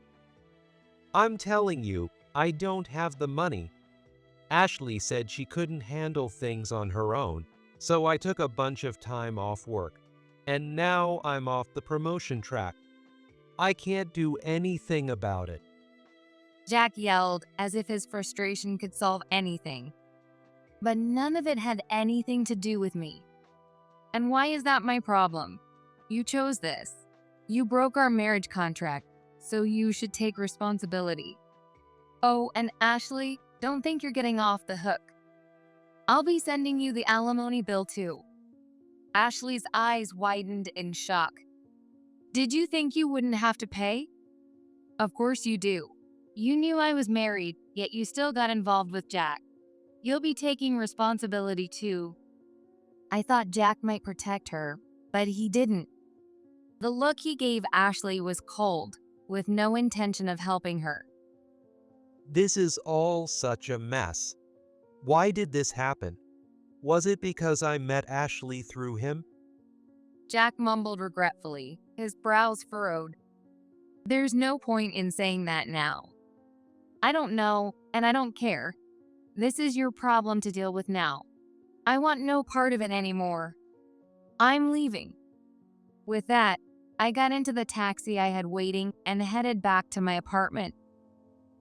I'm telling you, I don't have the money. Ashley said she couldn't handle things on her own, so I took a bunch of time off work, and now I'm off the promotion track. I can't do anything about it. Jack yelled as if his frustration could solve anything. But none of it had anything to do with me. And why is that my problem? You chose this. You broke our marriage contract, so you should take responsibility. Oh, and Ashley, don't think you're getting off the hook. I'll be sending you the alimony bill too. Ashley's eyes widened in shock. Did you think you wouldn't have to pay? Of course you do. You knew I was married, yet you still got involved with Jack. You'll be taking responsibility too. I thought Jack might protect her, but he didn't. The look he gave Ashley was cold, with no intention of helping her. This is all such a mess. Why did this happen? Was it because I met Ashley through him? Jack mumbled regretfully, his brows furrowed. There's no point in saying that now. I don't know, and I don't care. This is your problem to deal with now. I want no part of it anymore. I'm leaving. With that, I got into the taxi I had waiting and headed back to my apartment.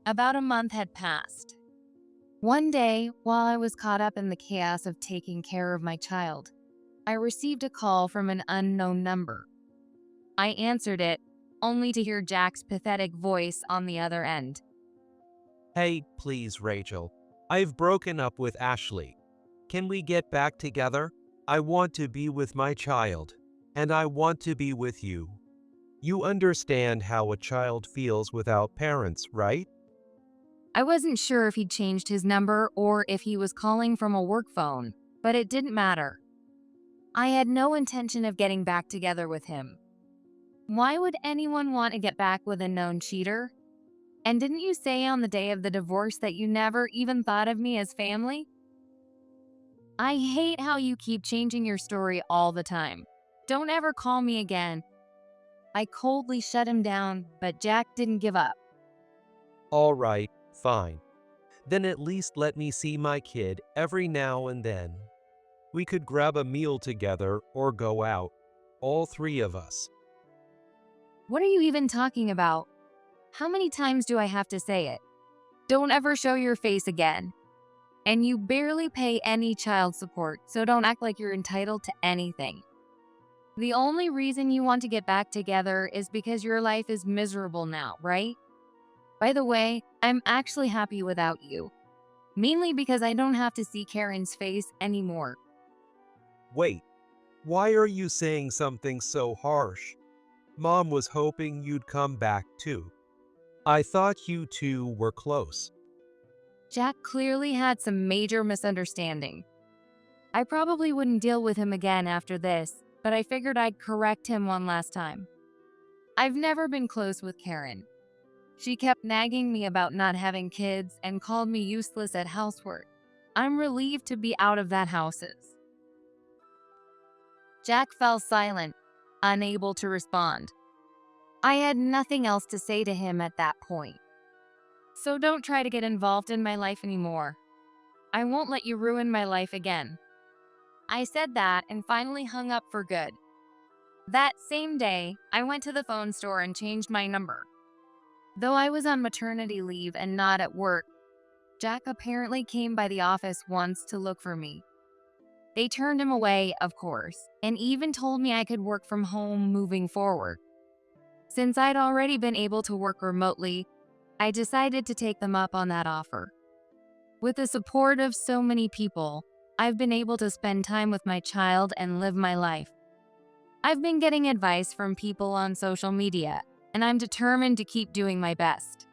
About a month had passed. One day, while I was caught up in the chaos of taking care of my child, I received a call from an unknown number. I answered it, only to hear Jack's pathetic voice on the other end. Hey, please, Rachel. I've broken up with Ashley. Can we get back together? I want to be with my child, and I want to be with you. You understand how a child feels without parents, right? I wasn't sure if he'd changed his number or if he was calling from a work phone, but it didn't matter. I had no intention of getting back together with him. Why would anyone want to get back with a known cheater? And didn't you say on the day of the divorce that you never even thought of me as family? I hate how you keep changing your story all the time. Don't ever call me again. I coldly shut him down, but Jack didn't give up. All right, fine. Then at least let me see my kid every now and then. We could grab a meal together or go out, all three of us. What are you even talking about? How many times do I have to say it? Don't ever show your face again. And you barely pay any child support, so don't act like you're entitled to anything. The only reason you want to get back together is because your life is miserable now, right? By the way, I'm actually happy without you. Mainly because I don't have to see Karen's face anymore. Wait, why are you saying something so harsh? Mom was hoping you'd come back too. I thought you two were close. Jack clearly had some major misunderstanding. I probably wouldn't deal with him again after this, but I figured I'd correct him one last time. I've never been close with Karen. She kept nagging me about not having kids and called me useless at housework. I'm relieved to be out of that houses. Jack fell silent, unable to respond. I had nothing else to say to him at that point. So don't try to get involved in my life anymore. I won't let you ruin my life again. I said that and finally hung up for good. That same day, I went to the phone store and changed my number. Though I was on maternity leave and not at work, Jack apparently came by the office once to look for me. They turned him away, of course, and even told me I could work from home moving forward. Since I'd already been able to work remotely, I decided to take them up on that offer. With the support of so many people, I've been able to spend time with my child and live my life. I've been getting advice from people on social media, and I'm determined to keep doing my best.